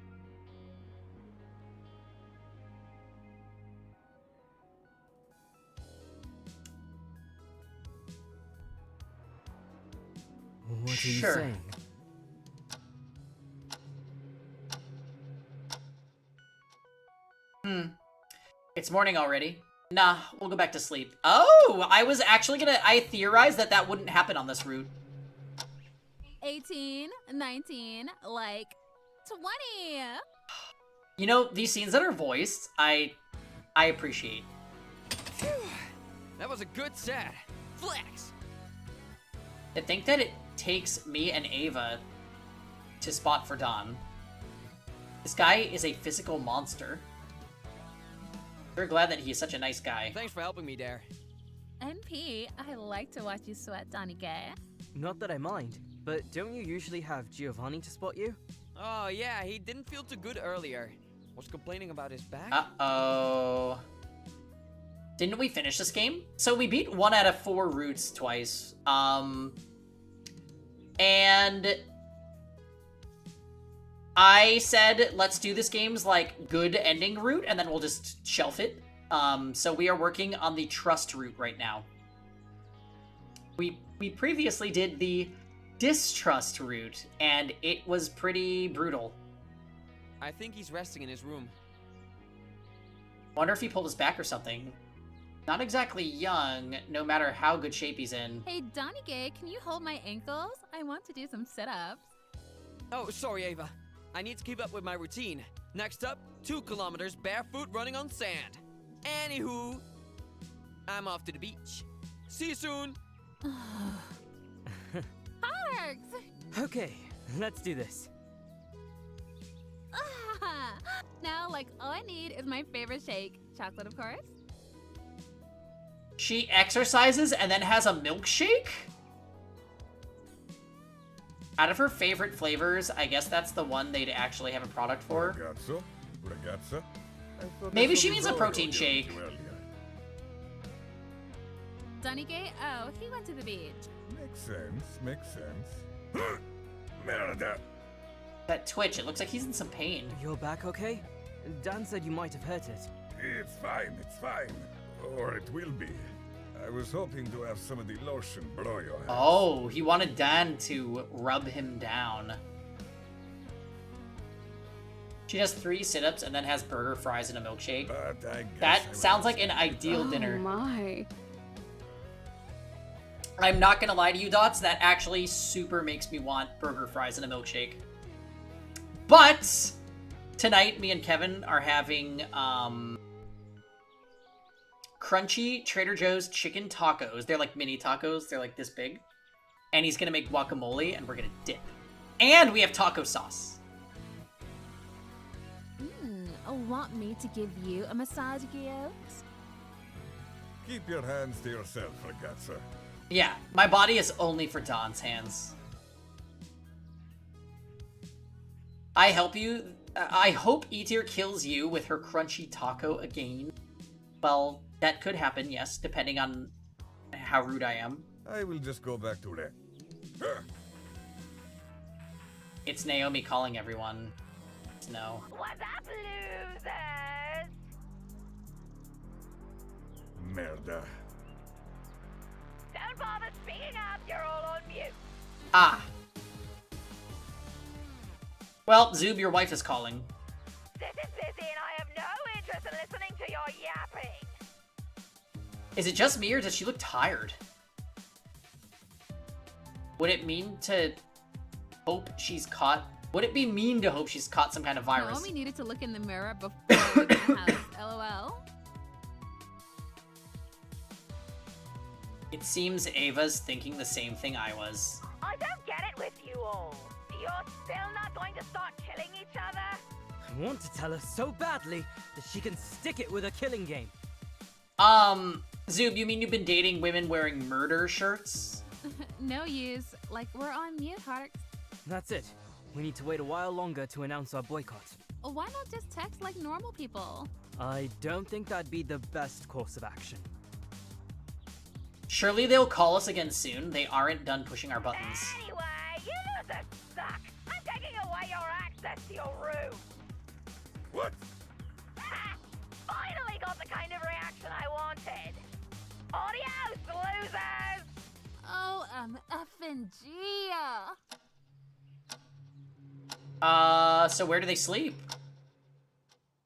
Speaker 2: What are you
Speaker 1: Sure.
Speaker 2: saying?
Speaker 1: It's morning already. Nah, we'll go back to sleep. Oh, I was actually I theorized that that wouldn't happen on this route.
Speaker 4: 18, 19, like 20.
Speaker 1: You know, these scenes that are voiced, I appreciate.
Speaker 13: That was a good set. Flex!
Speaker 1: I think that it takes me and Ava to spot for Don. This guy is a physical monster. We're glad that he's such a nice guy.
Speaker 13: Thanks for helping me there.
Speaker 4: NP, I like to watch you sweat, Donny Gay.
Speaker 2: Not that I mind, but don't you usually have Giovanni to spot you?
Speaker 13: Oh yeah, he didn't feel too good earlier. Was complaining about his back.
Speaker 1: Uh-oh. Didn't we finish this game? So we beat 1 out of 4 routes twice. And I said, let's do this game's, like, good ending route, and then we'll just shelf it. So we are working on the trust route right now. We previously did the distrust route, and it was pretty brutal.
Speaker 13: I think he's resting in his room.
Speaker 1: Wonder if he pulled his back or something. Not exactly young, no matter how good shape he's in.
Speaker 4: Hey, Donny Gay, can you hold my ankles? I want to do some sit-ups.
Speaker 13: Oh, sorry, Ava. I need to keep up with my routine. Next up, 2 kilometers barefoot running on sand. Anywho, I'm off to the beach. See you soon.
Speaker 4: Parks!
Speaker 2: Okay, let's do this.
Speaker 4: Now, like, all I need is my favorite shake. Chocolate, of course.
Speaker 1: She exercises and then has a milkshake? Out of her favorite flavors, I guess that's the one they'd actually have a product for.
Speaker 14: Ragazza.
Speaker 1: Maybe she means a protein shake.
Speaker 4: Donny Gay? Oh, he went to the beach.
Speaker 14: Makes sense. Merda.
Speaker 1: That twitch, it looks like he's in some pain.
Speaker 2: Your back okay? Dan said you might have hurt it.
Speaker 14: It's fine. Or it will be. I was hoping to have some of the lotion blow your head.
Speaker 1: Oh, he wanted Dan to rub him down. She does 3 sit-ups and then has burger, fries, and a milkshake. That sounds like an ideal dinner.
Speaker 10: Oh my.
Speaker 1: I'm not gonna lie to you, Dots, that actually super makes me want burger, fries, and a milkshake. But tonight, me and Kevin are having crunchy Trader Joe's chicken tacos. They're like mini tacos. They're like this big. And he's gonna make guacamole, and we're gonna dip. And we have taco sauce.
Speaker 4: Want me to give you a massage, Gio?
Speaker 14: Keep your hands to yourself, ragazza.
Speaker 1: Yeah, my body is only for Don's hands. I hope E-Tier kills you with her crunchy taco again. Well, that could happen, yes, depending on how rude I am.
Speaker 14: I will just go back to that.
Speaker 1: It's Naomi calling everyone. No.
Speaker 12: What's up, losers?
Speaker 14: Merda.
Speaker 12: Don't bother speaking up, you're all on mute.
Speaker 1: Ah. Well, Zoob, your wife is calling.
Speaker 12: This is busy and I have no interest in listening to your yapping.
Speaker 1: Is it just me or does she look tired? Would it mean to hope she's caught? Would it be mean to hope she's caught some kind of virus?
Speaker 4: Naomi needed to look in the mirror before leaving the house. LOL.
Speaker 1: It seems Ava's thinking the same thing I was.
Speaker 12: I don't get it with you all. You're still not going to start killing each other?
Speaker 2: I want to tell her so badly that she can stick it with a killing game.
Speaker 1: Zoob, you mean you've been dating women wearing murder shirts?
Speaker 4: No use. Like, we're on mute, Harks.
Speaker 2: That's it. We need to wait a while longer to announce our boycott.
Speaker 4: Why not just text like normal people?
Speaker 2: I don't think that'd be the best course of action.
Speaker 1: Surely they'll call us again soon. They aren't done pushing our buttons.
Speaker 12: Anyway, you losers suck. I'm taking away your access to your room.
Speaker 14: What?
Speaker 12: Finally got the kind of reaction I wanted. Adios, losers!
Speaker 4: Oh, effing Gia.
Speaker 1: So where do they sleep?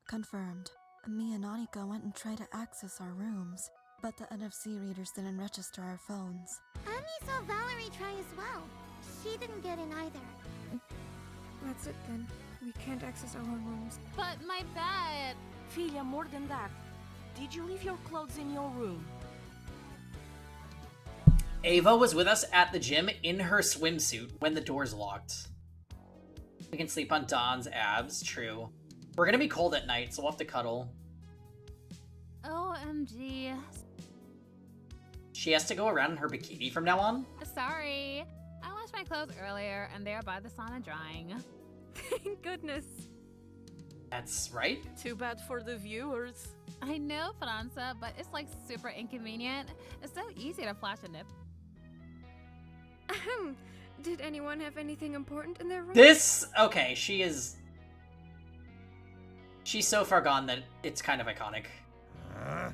Speaker 3: Confirmed. Me and Anika went and tried to access our rooms, but the NFC readers didn't register our phones.
Speaker 9: Ami saw Valerie try as well. She didn't get in either.
Speaker 10: That's it then. We can't access our rooms.
Speaker 4: But my bed.
Speaker 8: Filia, more than that. Did you leave your clothes in your room?
Speaker 1: Ava was with us at the gym in her swimsuit when the doors locked. We can sleep on Dawn's abs, true. We're gonna be cold at night, so we'll have to cuddle.
Speaker 4: OMG.
Speaker 1: She has to go around in her bikini from now on?
Speaker 4: Sorry. I washed my clothes earlier and they're by the sauna drying.
Speaker 10: Thank goodness.
Speaker 1: That's right.
Speaker 8: Too bad for the viewers.
Speaker 4: I know, Franza, but it's like super inconvenient. It's so easy to flash a nip.
Speaker 10: Ahem. Did anyone have anything important in their room?
Speaker 1: Okay, she's so far gone that it's kind of iconic.
Speaker 14: Huh?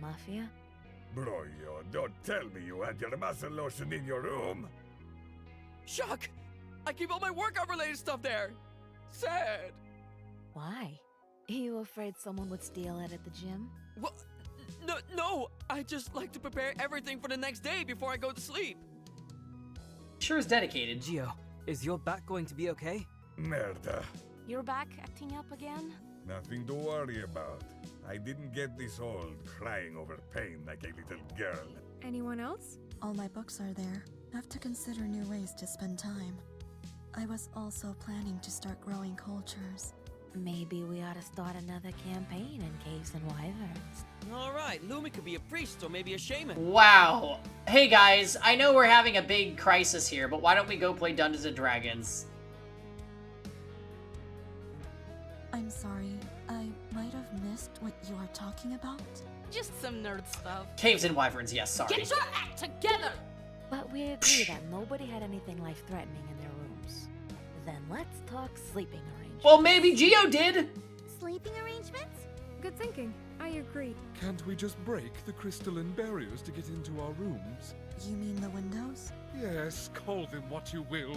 Speaker 11: Mafia?
Speaker 14: Broyo, don't tell me you had your muscle lotion in your room.
Speaker 13: Shock! I keep all my workout-related stuff there. Sad.
Speaker 11: Why? Are you afraid someone would steal it at the gym?
Speaker 13: What? No. I just like to prepare everything for the next day before I go to sleep.
Speaker 1: Sure is dedicated.
Speaker 2: Gio, is your back going to be okay?
Speaker 14: Merda.
Speaker 8: You're back acting up again?
Speaker 14: Nothing to worry about. I didn't get this old, crying over pain like a little girl.
Speaker 10: Anyone else?
Speaker 3: All my books are there. Have to consider new ways to spend time. I was also planning to start growing cultures.
Speaker 11: Maybe we ought to start another campaign in Caves and Wyverns.
Speaker 13: Alright, Lumi could be a priest or maybe a shaman.
Speaker 1: Wow. Hey guys, I know we're having a big crisis here, but why don't we go play Dungeons & Dragons?
Speaker 3: I'm sorry, I might have missed what you are talking about.
Speaker 8: Just some nerd stuff.
Speaker 1: Caves and Wyverns, yes, sorry.
Speaker 4: Get your act together!
Speaker 11: But we agree that nobody had anything life-threatening in their rooms. Then let's talk sleeping arrangements.
Speaker 1: Well, maybe Gio did!
Speaker 9: Sleeping arrangements?
Speaker 10: Good thinking. I agree.
Speaker 5: Can't we just break the crystalline barriers to get into our rooms?
Speaker 3: You mean the windows?
Speaker 5: Yes, call them what you will.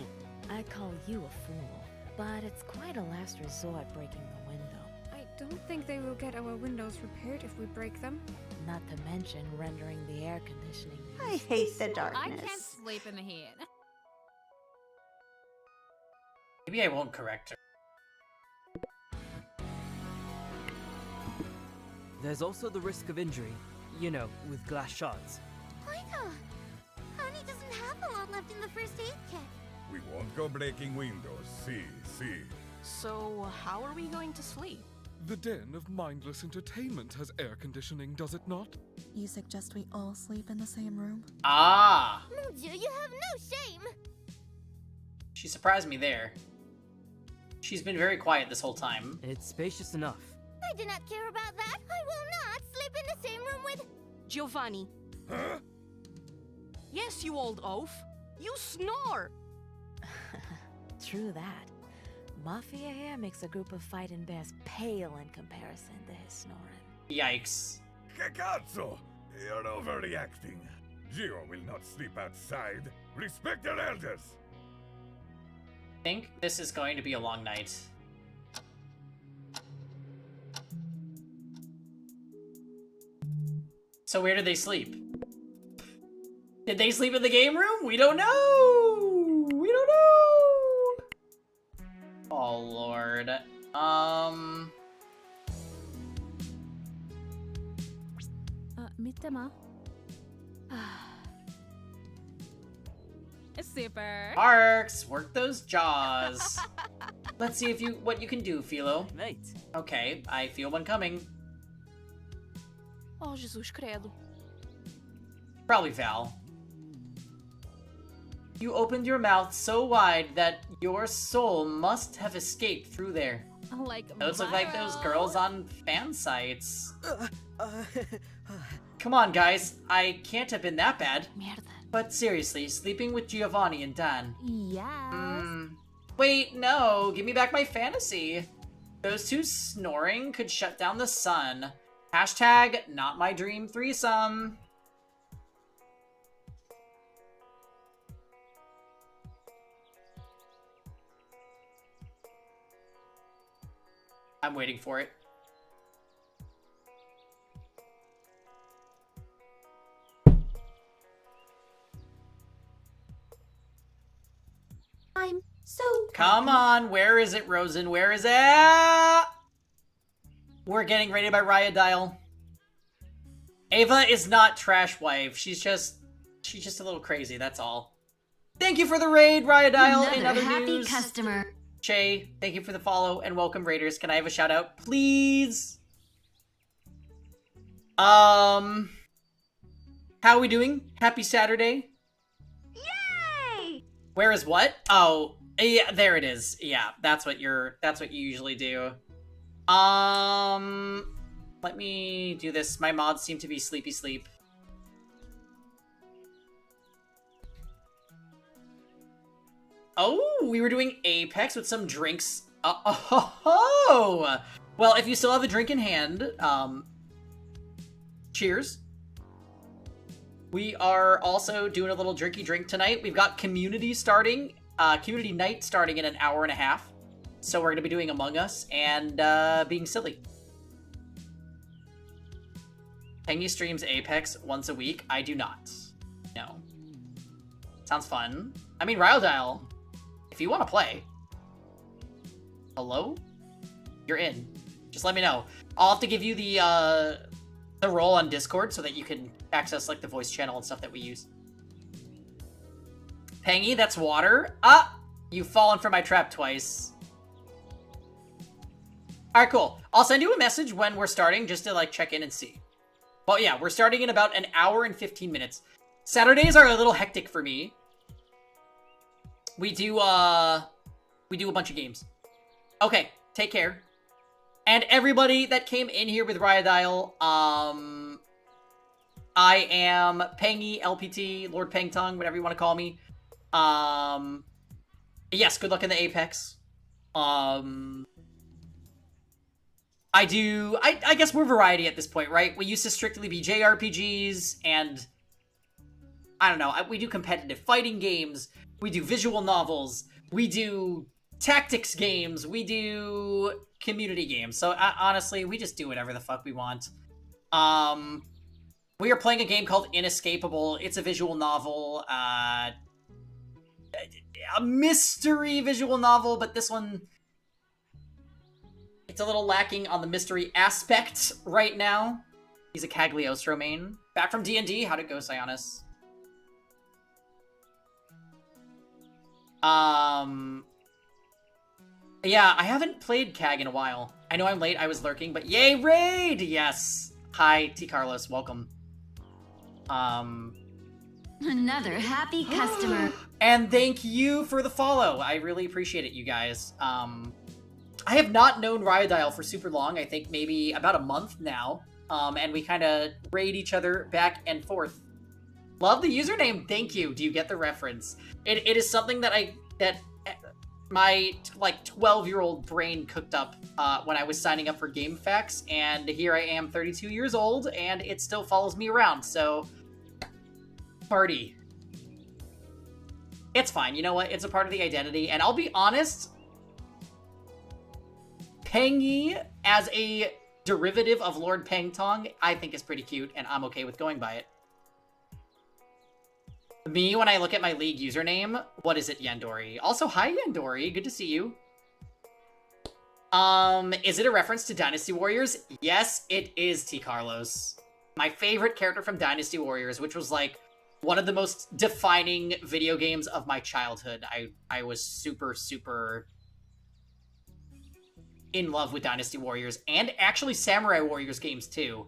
Speaker 11: I call you a fool, but it's quite a last resort breaking the window.
Speaker 10: I don't think they will get our windows repaired if we break them.
Speaker 11: Not to mention rendering the air conditioning.
Speaker 15: I hate the darkness.
Speaker 4: I can't sleep in the heat.
Speaker 1: Maybe I won't correct her.
Speaker 2: There's also the risk of injury, you know, with glass shards.
Speaker 9: Oida! Honey doesn't have a lot left in the first aid kit.
Speaker 14: We won't go breaking windows. See.
Speaker 8: So, how are we going to sleep?
Speaker 5: The den of mindless entertainment has air conditioning, does it not?
Speaker 3: You suggest we all sleep in the same room?
Speaker 1: Ah!
Speaker 9: Mon Dieu, you have no shame!
Speaker 1: She surprised me there. She's been very quiet this whole time.
Speaker 2: It's spacious enough.
Speaker 9: I do not care about that. I will not sleep in the same room with...
Speaker 8: Giovanni.
Speaker 14: Huh?
Speaker 8: Yes, you old oaf. You snore!
Speaker 11: True that. Mafia here makes a group of fighting bears pale in comparison to his snoring.
Speaker 1: Yikes.
Speaker 14: Cazzo! You're overreacting. Gio will not sleep outside. Respect your elders!
Speaker 1: I think this is going to be a long night. So where did they sleep? Did they sleep in the game room? We don't know! We don't know! Oh, Lord.
Speaker 4: Mitema. Super.
Speaker 1: Arcs, work those jaws. Let's see what you can do, Philo.
Speaker 2: Mate.
Speaker 1: Okay, I feel one coming.
Speaker 8: Oh, Jesus credo.
Speaker 1: Probably Val. You opened your mouth so wide that your soul must have escaped through there.
Speaker 4: Like
Speaker 1: Those look like those
Speaker 4: viral.
Speaker 1: girls on fan sites. Come on, guys. I can't have been that bad.
Speaker 8: Mierda.
Speaker 1: But seriously, sleeping with Giovanni and Dan.
Speaker 4: Yes.
Speaker 1: Wait, no. Give me back my fantasy. Those two snoring could shut down the sun. Hashtag not my dream threesome. I'm waiting for it.
Speaker 9: I'm
Speaker 15: So
Speaker 1: Come on, where is it, Rosen? Where is it? We're getting raided by Riot Dial. Ava is not Trash Wife. She's just a little crazy, that's all. Thank you for the raid, Riot Dial. In other
Speaker 15: happy
Speaker 1: news,
Speaker 15: customer.
Speaker 1: Shay, thank you for the follow and welcome, Raiders. Can I have a shout out, please? How are we doing? Happy Saturday.
Speaker 15: Yay!
Speaker 1: Where is what? Oh, yeah, there it is. Yeah, that's what you usually do. Let me do this. My mods seem to be sleepy sleep. Oh, we were doing Apex with some drinks. Oh! Well, if you still have a drink in hand, cheers. We are also doing a little drinky drink tonight. We've got community night starting in an hour and a half. So we're going to be doing Among Us and being silly. Pengy streams Apex once a week. I do not. No. Sounds fun. I mean, Dial, if you want to play. Hello? You're in. Just let me know. I'll have to give you the role on Discord so that you can access like the voice channel and stuff that we use. Pengy, that's water. Ah! You've fallen for my trap twice. Alright, cool. I'll send you a message when we're starting just to like check in and see. Well, yeah, we're starting in about an hour and 15 minutes. Saturdays are a little hectic for me. We do a bunch of games. Okay, take care. And everybody that came in here with Riot Dial, I am Pengy, LPT, Lord Pengtong, whatever you want to call me. Yes, good luck in the Apex. I guess we're variety at this point, right? We used to strictly be JRPGs, and I don't know, we do competitive fighting games, we do visual novels, we do tactics games, we do community games. So honestly, we just do whatever the fuck we want. We are playing a game called Inescapable. It's a visual novel, a mystery visual novel, but this one, it's a little lacking on the mystery aspect right now. He's a Cagliostro main. Back from D&D, how'd it go, Sionis? Yeah, I haven't played CAG in a while. I know I'm late, I was lurking, but yay, raid! Yes! Hi, T. Carlos, welcome.
Speaker 15: Another happy customer.
Speaker 1: And thank you for the follow. I really appreciate it, you guys. I have not known Riot Dial for super long. I think maybe about a month now. And we kind of raid each other back and forth. Love the username. Thank you. Do you get the reference? It is something that my like 12-year-old brain cooked up when I was signing up for GameFAQs, and here I am 32 years old and it still follows me around. So party. It's fine. You know what? It's a part of the identity, and I'll be honest, Pengy as a derivative of Lord Pengtong, I think is pretty cute, and I'm okay with going by it. Me, when I look at my League username, what is it, Yandori? Also, hi, Yandori. Good to see you. Is it a reference to Dynasty Warriors? Yes, it is, T. Carlos. My favorite character from Dynasty Warriors, which was, like, one of the most defining video games of my childhood. I was super, super in love with Dynasty Warriors, and actually Samurai Warriors games, too.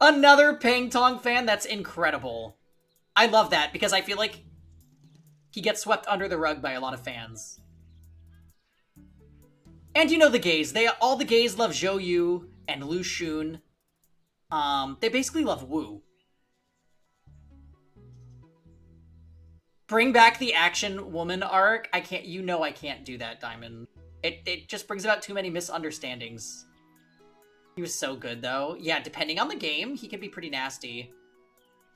Speaker 1: Another Pengtong fan? That's incredible. I love that, because I feel like he gets swept under the rug by a lot of fans. And you know the gays. All the gays love Zhou Yu and Lu Xun. They basically love Wu. Bring back the Action Woman arc. I can't do that, Diamond. It just brings about too many misunderstandings. He was so good, though. Yeah, depending on the game, he can be pretty nasty.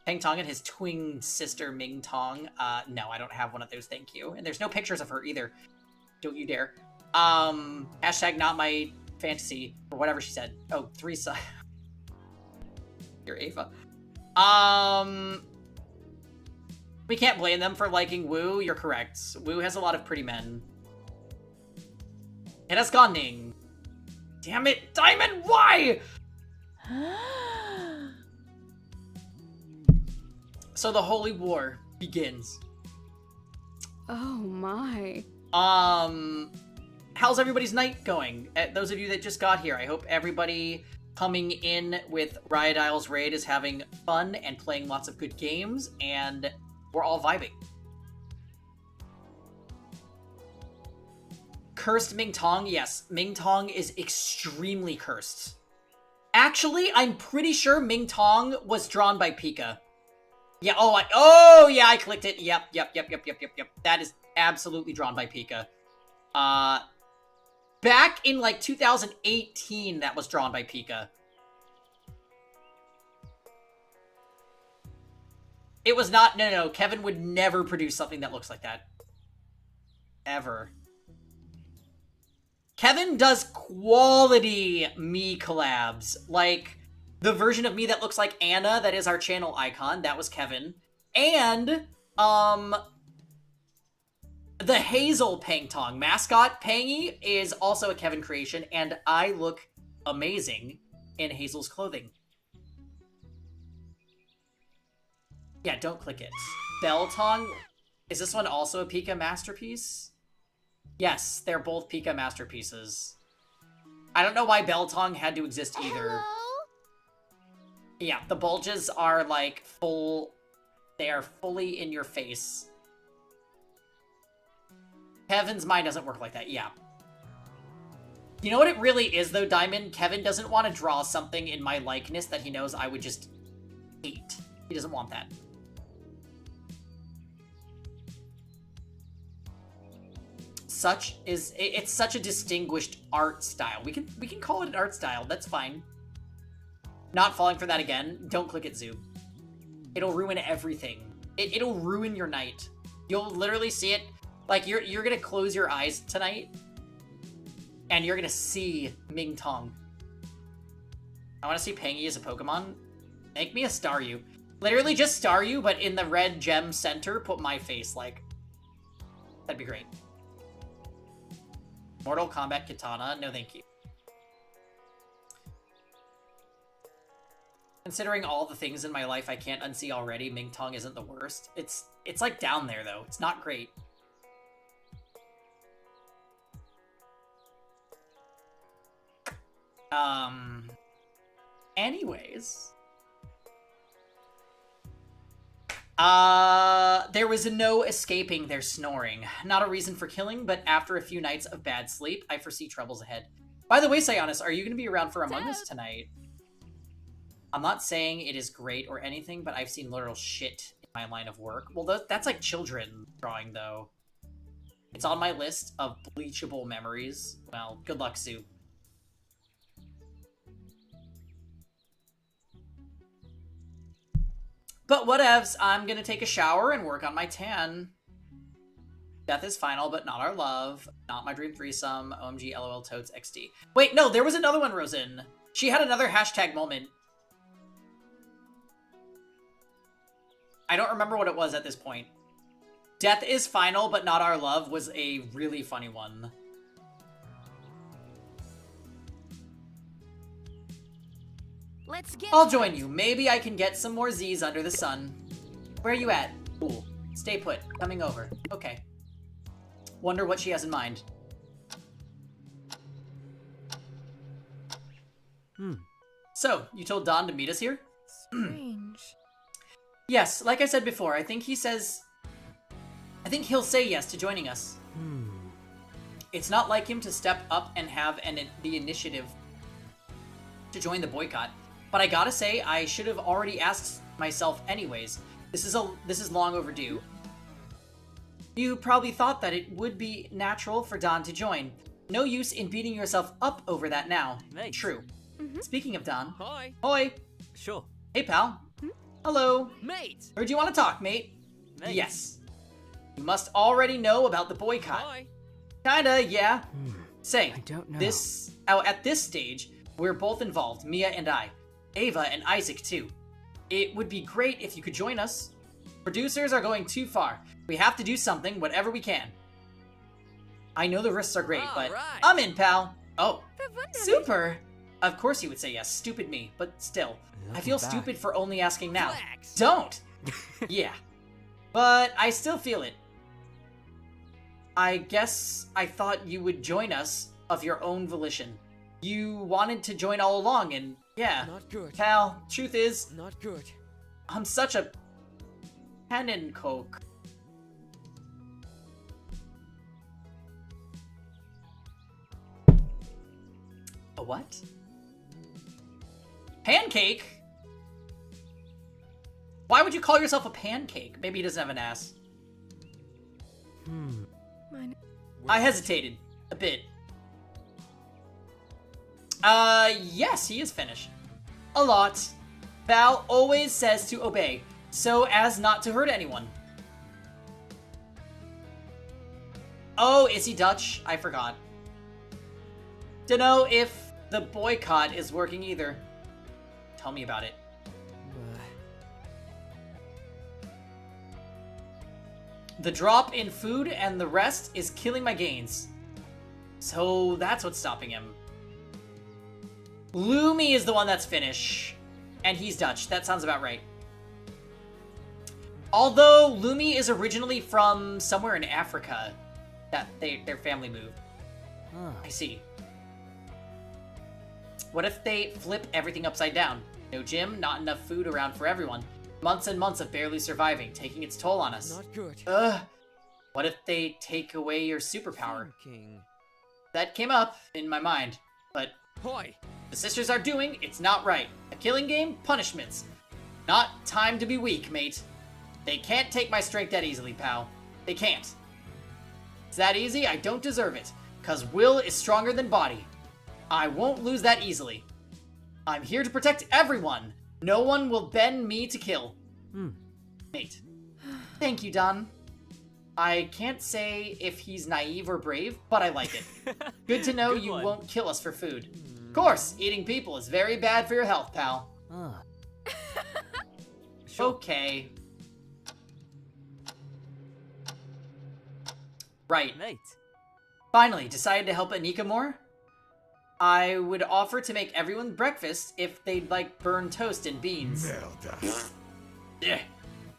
Speaker 1: Pengtong and his twin sister, Mingtong. No, I don't have one of those, thank you. And there's no pictures of her, either. Don't you dare. Hashtag not my fantasy, or whatever she said. Oh, 3 sides. You're Ava. We can't blame them for liking Wu. You're correct. Wu has a lot of pretty men. It has gone Ning. Damn it, Diamond, why? So the Holy War begins.
Speaker 10: Oh my.
Speaker 1: How's everybody's night going? Those of you that just got here, I hope everybody coming in with Riot Isle's raid is having fun and playing lots of good games, and we're all vibing. Cursed Ming Tong? Yes, Ming Tong is extremely cursed. Actually, I'm pretty sure Ming Tong was drawn by Pika. Yeah, yeah, I clicked it. Yep. That is absolutely drawn by Pika. Back in, like, 2018, that was drawn by Pika. It was not... No. Kevin would never produce something that looks like that. Ever. Kevin does quality me collabs. Like, the version of me that looks like Anna, that is our channel icon, that was Kevin. And, the Hazel Pangtong mascot, Pangy, is also a Kevin creation, and I look amazing in Hazel's clothing. Yeah, don't click it. Beltong, is this one also a Pika masterpiece? Yes, they're both Pika masterpieces. I don't know why Beltong had to exist either.
Speaker 9: Hello?
Speaker 1: Yeah, the bulges are like full, they are fully in your face. Kevin's mind doesn't work like that, yeah. You know what it really is though, Diamond? Kevin doesn't want to draw something in my likeness that he knows I would just hate. He doesn't want that. It's such a distinguished art style. We can call it an art style, that's fine. Not falling for that again. Don't click it, Zoo. It'll ruin everything. It'll ruin your night. You'll literally see it. Like, you're gonna close your eyes tonight, and you're gonna see Ming Tong. I wanna see Pangy as a Pokemon. Make me a Staryu. Literally just Staryu, but in the red gem center, put my face, like. That'd be great. Mortal Kombat Katana? No, thank you. Considering all the things in my life I can't unsee already, Ming Tong isn't the worst. It's like down there, though. It's not great. Anyways. There was no escaping their snoring. Not a reason for killing, but after a few nights of bad sleep, I foresee troubles ahead. By the way, Sionis, are you going to be around for Among Us tonight? I'm not saying it is great or anything, but I've seen literal shit in my line of work. Well, that's like children drawing, though. It's on my list of bleachable memories. Well, good luck, Sue. But whatevs, I'm gonna take a shower and work on my tan. Death is final, but not our love. Not my dream threesome. OMG, LOL, totes, XD. Wait, no, there was another one, Rosen. She had another hashtag moment. I don't remember what it was at this point. Death is final, but not our love was a really funny one.
Speaker 8: Let's get.
Speaker 1: I'll join you. Maybe I can get some more Z's under the sun. Where are you at? Cool. Stay put. Coming over. Okay. Wonder what she has in mind. So, you told Don to meet us here?
Speaker 10: Strange.
Speaker 1: Yes, like I said before, I think he'll say yes to joining us. It's not like him to step up and have the initiative to join the boycott. But I gotta say, I should have already asked myself anyways. This is long overdue. You probably thought that it would be natural for Don to join. No use in beating yourself up over that now.
Speaker 2: Thanks.
Speaker 1: True. Speaking of Don.
Speaker 13: Hi.
Speaker 1: Hoi.
Speaker 2: Sure.
Speaker 1: Hey, pal. Hello.
Speaker 13: Mate.
Speaker 1: Heard you want to talk, mate.
Speaker 2: Thanks.
Speaker 1: Yes. You must already know about the boycott.
Speaker 13: Hi.
Speaker 1: Kinda, yeah. Say,
Speaker 2: I don't know.
Speaker 1: At this stage, we're both involved, Mia and I. Ava and Isaac, too. It would be great if you could join us. Producers are going too far. We have to do something, whatever we can. I know the risks are great, but I'm in, pal. Oh, super. Of course he would say yes. Stupid me, but still. I feel stupid for only asking now. Don't! Yeah. But I still feel it. I guess I thought you would join us of your own volition. You wanted to join all along, and yeah.
Speaker 13: Not good.
Speaker 1: Pal, truth is...
Speaker 13: Not good.
Speaker 1: I'm such a... Coke. A what? Pancake? Why would you call yourself a pancake? Maybe he doesn't have an ass. I hesitated. A bit. Yes, he is finished. A lot. Val always says to obey, so as not to hurt anyone. Oh, is he Dutch? I forgot. Dunno if the boycott is working either. Tell me about it. The drop in food and the rest is killing my gains. So that's what's stopping him. Lumi is the one that's Finnish. And he's Dutch. That sounds about right. Although Lumi is originally from somewhere in Africa that their family moved. I see. What if they flip everything upside down? No gym, not enough food around for everyone. Months and months of barely surviving, taking its toll on us.
Speaker 13: Not good.
Speaker 1: What if they take away your superpower?
Speaker 13: Thinking.
Speaker 1: That came up in my mind, but
Speaker 13: Hoy.
Speaker 1: The sisters are doing, it's not right. A killing game, punishments. Not time to be weak, mate. They can't take my strength that easily, pal. They can't. It's that easy, I don't deserve it. 'Cause will is stronger than body. I won't lose that easily. I'm here to protect everyone. No one will bend me to kill. Mate. Thank you, Don. I can't say if he's naive or brave, but I like it. Good to know you won't kill us for food. Of course, eating people is very bad for your health, pal. Okay. Right. Finally, decided to help Anika more? I would offer to make everyone breakfast if they'd like burned toast and beans. Yeah.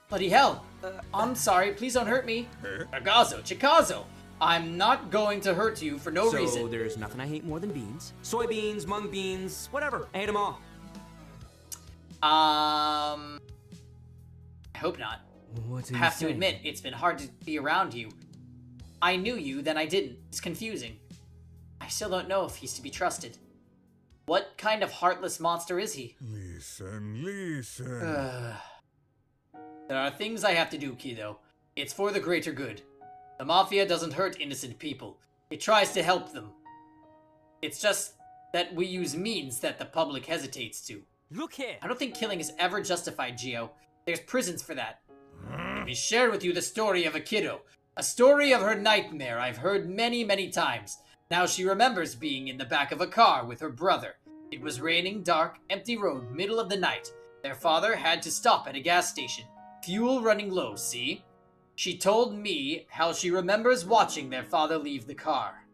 Speaker 1: Bloody hell. I'm sorry, please don't hurt me. Chicazo. I'm not going to hurt you for no reason.
Speaker 16: So there's nothing I hate more than beans. Soybeans, mung beans, whatever. I hate them all.
Speaker 1: I hope not.
Speaker 16: What's
Speaker 1: I have to admit, it's been hard to be around you. I knew you, then I didn't. It's confusing. I still don't know if he's to be trusted. What kind of heartless monster is he?
Speaker 14: Listen.
Speaker 1: There are things I have to do, kiddo. It's for the greater good. The Mafia doesn't hurt innocent people. It tries to help them. It's just that we use means that the public hesitates to.
Speaker 2: Look here!
Speaker 1: I don't think killing is ever justified, Gio. There's prisons for that. Let me share with you the story of a kiddo. A story of her nightmare I've heard many, many times. Now she remembers being in the back of a car with her brother. It was raining, dark, empty road, middle of the night. Their father had to stop at a gas station. Fuel running low, see? She told me how she remembers watching their father leave the car.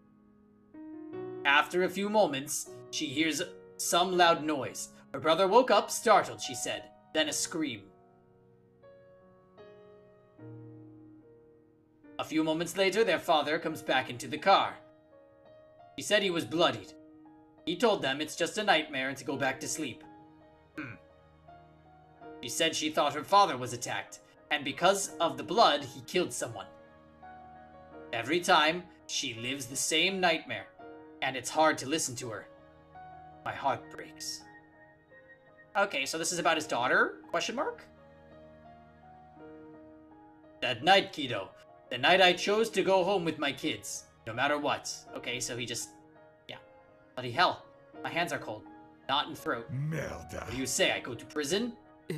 Speaker 1: After a few moments, she hears some loud noise. Her brother woke up, startled, she said. Then a scream. A few moments later, their father comes back into the car. He said he was bloodied. He told them it's just a nightmare and to go back to sleep. She said she thought her father was attacked, and because of the blood, he killed someone. Every time, she lives the same nightmare, and it's hard to listen to her. My heart breaks. Okay, so this is about his daughter? Question mark? That night, kiddo. The night I chose to go home with my kids. No matter what. Okay, so he just... Yeah. Bloody hell. My hands are cold. Knot and throat.
Speaker 14: Merda.
Speaker 1: What do you say? I go to prison?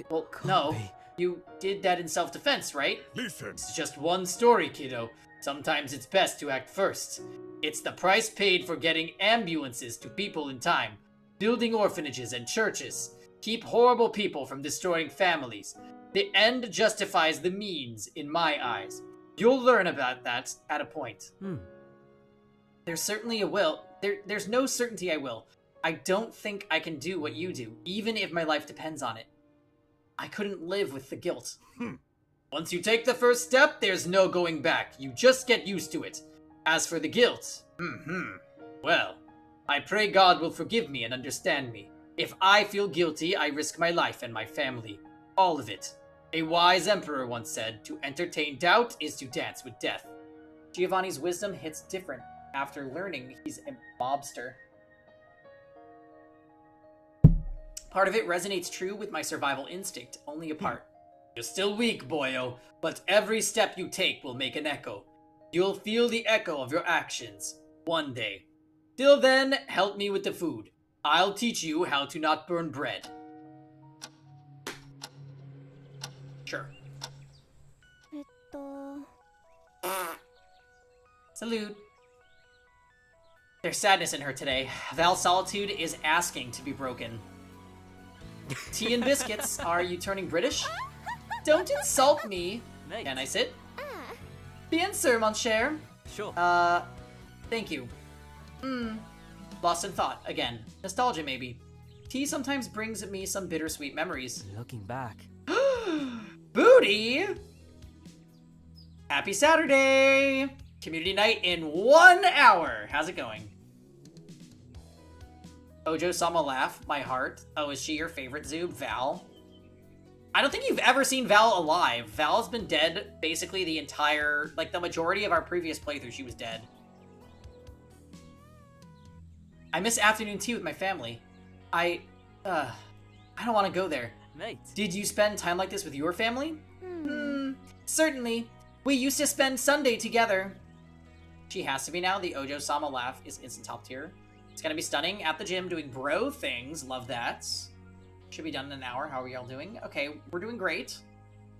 Speaker 1: Well, no. You did that in self-defense, right?
Speaker 14: Listen.
Speaker 1: It's just one story, kiddo. Sometimes it's best to act first. It's the price paid for getting ambulances to people in time. Building orphanages and churches. Keep horrible people from destroying families. The end justifies the means, in my eyes. You'll learn about that at a point. There's certainly a will. There's no certainty I will. I don't think I can do what you do, even if my life depends on it. I couldn't live with the guilt. Once you take the first step, there's no going back. You just get used to it. As for the guilt, well, I pray God will forgive me and understand me. If I feel guilty, I risk my life and my family. All of it. A wise emperor once said, to entertain doubt is to dance with death. Giovanni's wisdom hits different after learning he's a mobster. Part of it resonates true with my survival instinct, only a part. You're still weak, boyo, but every step you take will make an echo. You'll feel the echo of your actions, one day. Till then, help me with the food. I'll teach you how to not burn bread. Sure. Salute. There's sadness in her today. Val's solitude is asking to be broken. Tea and biscuits. Are you turning British? Don't insult me. Can I sit? Bien sûr, mon cher.
Speaker 2: Sure.
Speaker 1: Thank you. Lost in thought, again. Nostalgia, maybe. Tea sometimes brings me some bittersweet memories.
Speaker 2: Looking back.
Speaker 1: Booty! Happy Saturday! Community night in 1 hour. How's it going? Ojo Sama laugh, my heart. Oh, is she your favorite Zoob? Val? I don't think you've ever seen Val alive. Val's been dead basically the entire, like the majority of our previous playthrough, she was dead. I miss afternoon tea with my family. I don't want to go there.
Speaker 2: Mate.
Speaker 1: Did you spend time like this with your family? Certainly. We used to spend Sunday together. She has to be now. The Ojo Sama laugh is instant top tier. It's gonna be stunning at the gym doing bro things. Love that. Should be done in an hour. How are y'all doing? Okay, we're doing great.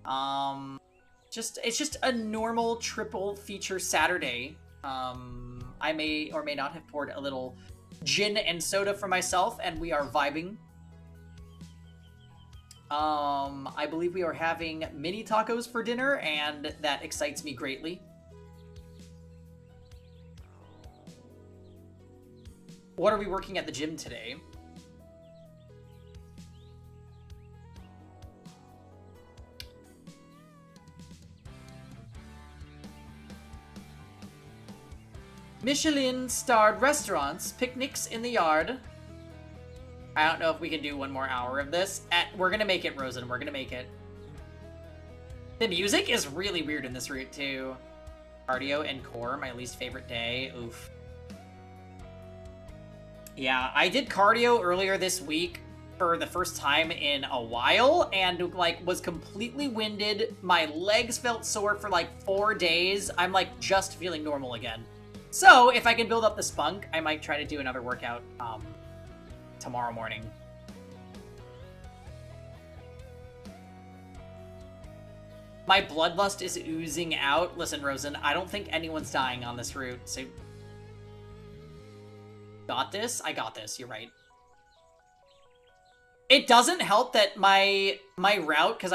Speaker 1: It's just a normal triple feature Saturday. I may or may not have poured a little gin and soda for myself, and we are vibing. I believe we are having mini tacos for dinner, and that excites me greatly. What are we working at the gym today? Michelin-starred restaurants, picnics in the yard. I don't know if we can do 1 more hour of this. We're gonna make it, Rosen. We're gonna make it. The music is really weird in this route, too. Cardio and core, my least favorite day. Oof. Yeah, I did cardio earlier this week for the first time in a while, and, like, was completely winded. My legs felt sore for, like, 4 days. I'm, like, just feeling normal again. So, if I can build up the spunk, I might try to do another workout, tomorrow morning. My bloodlust is oozing out. Listen, Rosen, I don't think anyone's dying on this route, so... Got this? I got this, you're right. It doesn't help that my route, because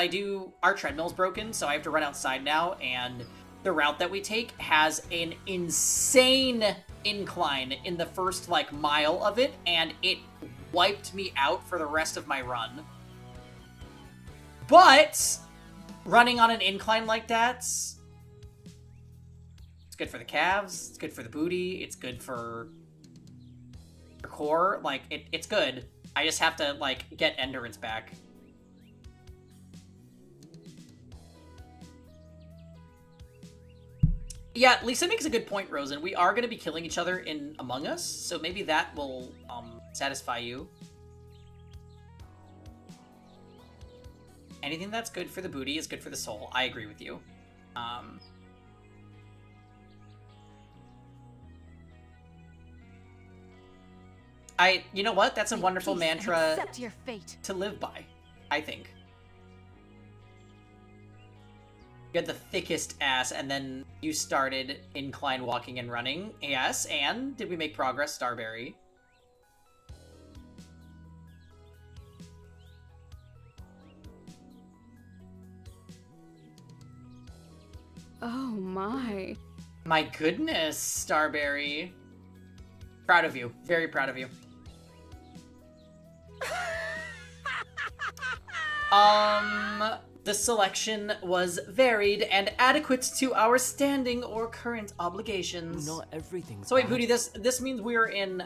Speaker 1: our treadmill's broken, so I have to run outside now, and the route that we take has an insane incline in the first, like, mile of it, and it wiped me out for the rest of my run. But running on an incline like that, it's good for the calves, it's good for the booty, it's good for the core. Like, it's good. I just have to, like, get endurance back. Yeah, Lisa makes a good point, Rosen. We are going to be killing each other in Among Us, so maybe that will satisfy you. Anything that's good for the booty is good for the soul. I agree with you. You know what? That's a wonderful mantra
Speaker 11: Accept your fate.
Speaker 1: to live by, I think. You had the thickest ass, and then you started incline walking and running. Yes, and did we make progress, Starberry?
Speaker 10: Oh my.
Speaker 1: My goodness, Starberry. Proud of you. Very proud of you. The selection was varied and adequate to our standing or current obligations.
Speaker 16: Not everything's
Speaker 1: So wait,
Speaker 16: bad.
Speaker 1: Pooty, this means we're in,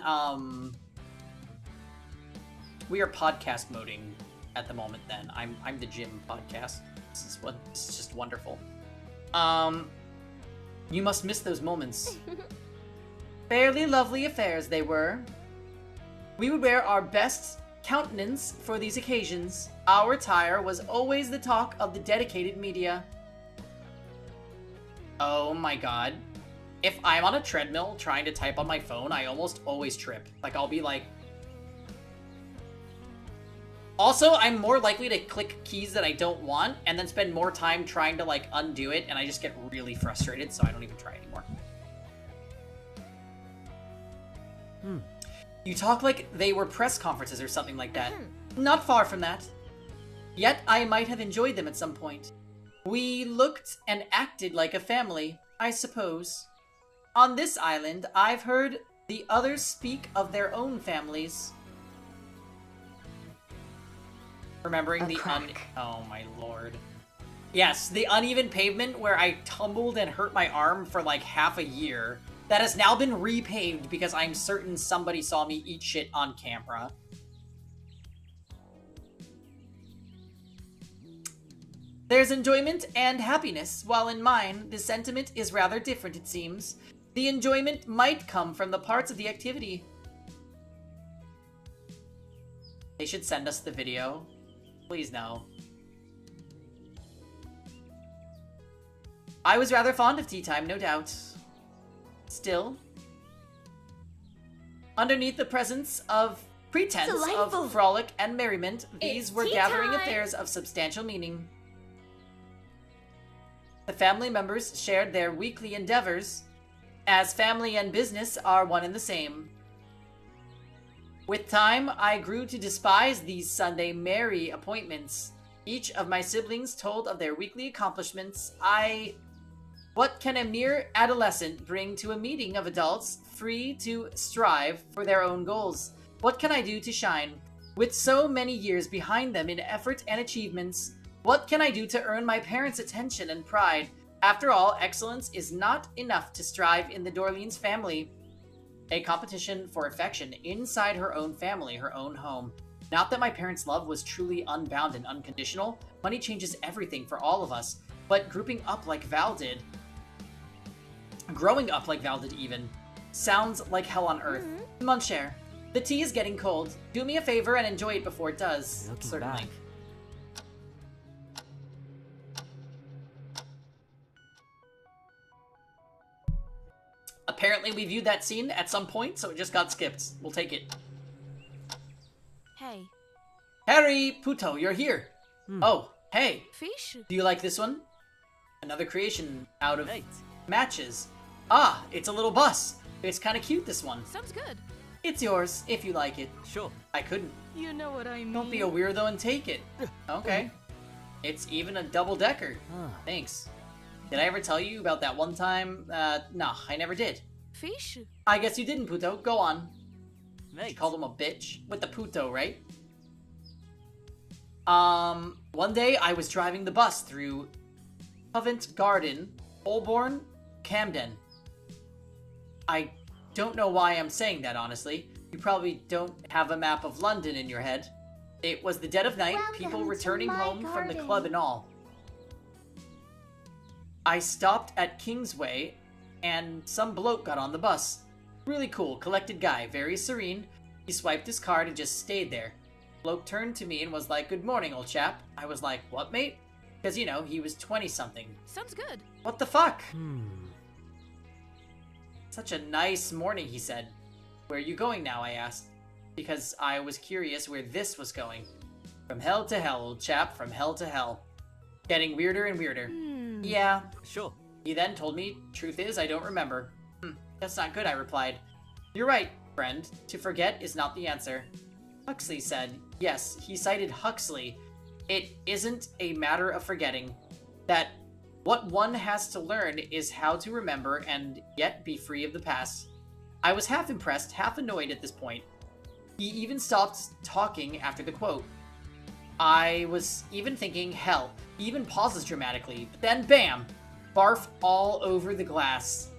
Speaker 1: we are podcast moding at the moment then. I'm the gym podcast. This is just wonderful. You must miss those moments. Fairly lovely affairs they were. We would wear our best countenance for these occasions. Our attire was always the talk of the dedicated media. Oh my god. If I'm on a treadmill trying to type on my phone, I almost always trip. Like, I'll be like... Also, I'm more likely to click keys that I don't want, and then spend more time trying to, like, undo it, and I just get really frustrated, so I don't even try anymore. You talk like they were press conferences or something like that. Not far from that. Yet I might have enjoyed them at some point. We looked and acted like a family, I suppose. On this island, I've heard the others speak of their own families. Remembering the oh my lord. Yes, the uneven pavement where I tumbled and hurt my arm for like half a year. That has now been repaved because I'm certain somebody saw me eat shit on camera. There's enjoyment and happiness, while in mine, the sentiment is rather different, it seems. The enjoyment might come from the parts of the activity. They should send us the video. Please no. I was rather fond of tea time, no doubt. Still, underneath the presence of pretense of frolic and merriment, these were gathering affairs of substantial meaning. The family members shared their weekly endeavors, as family and business are one and the same. With time, I grew to despise these Sunday merry appointments. Each of my siblings told of their weekly accomplishments. What can a mere adolescent bring to a meeting of adults free to strive for their own goals? What can I do to shine? With so many years behind them in effort and achievements, what can I do to earn my parents' attention and pride? After all, excellence is not enough to strive in the Dorleans family. A competition for affection inside her own family, her own home. Not that my parents' love was truly unbound and unconditional. Money changes everything for all of us. But growing up like Val did even, sounds like hell on earth. Mon cher, the tea is getting cold. Do me a favor and enjoy it before it does. Certainly.
Speaker 16: Back.
Speaker 1: Apparently we viewed that scene at some point, so it just got skipped. We'll take it.
Speaker 11: Hey.
Speaker 1: Harry Puto, you're here. Oh, hey.
Speaker 11: Fish?
Speaker 1: Do you like this one? Another creation out of matches. Ah, it's a little bus. It's kind of cute, this one.
Speaker 8: Sounds good.
Speaker 1: It's yours, if you like it.
Speaker 16: Sure.
Speaker 1: I couldn't.
Speaker 8: You know what I mean.
Speaker 1: Don't be a weirdo and take it. Okay. It's even a double-decker. Thanks. Did I ever tell you about that one time? No, I never did.
Speaker 11: Fish?
Speaker 1: I guess you didn't, Puto. Go on.
Speaker 16: Mate.
Speaker 1: You called him a bitch. With the Puto, right? One day I was driving the bus through Covent Garden, Holborn, Camden. I don't know why I'm saying that, honestly. You probably don't have a map of London in your head. It was the dead of night, people returning home from the club and all. I stopped at Kingsway, and some bloke got on the bus. Really cool, collected guy, very serene. He swiped his card and just stayed there. Bloke turned to me and was like, "Good morning, old chap." I was like, "What, mate?" Because, you know, he was 20-something.
Speaker 8: Sounds good.
Speaker 1: What the fuck? Such a nice morning, he said. Where are you going now, I asked. Because I was curious where this was going. From hell to hell, old chap, from hell to hell. Getting weirder and weirder. Yeah.
Speaker 16: Sure.
Speaker 1: He then told me, truth is, I don't remember. That's not good, I replied. You're right, friend. To forget is not the answer. Huxley said, yes, he cited Huxley. It isn't a matter of forgetting. That What one has to learn is how to remember and yet be free of the past. I was half impressed, half annoyed at this point. He even stopped talking after the quote. I was even thinking, hell, he even pauses dramatically, but then bam! Barf all over the glass.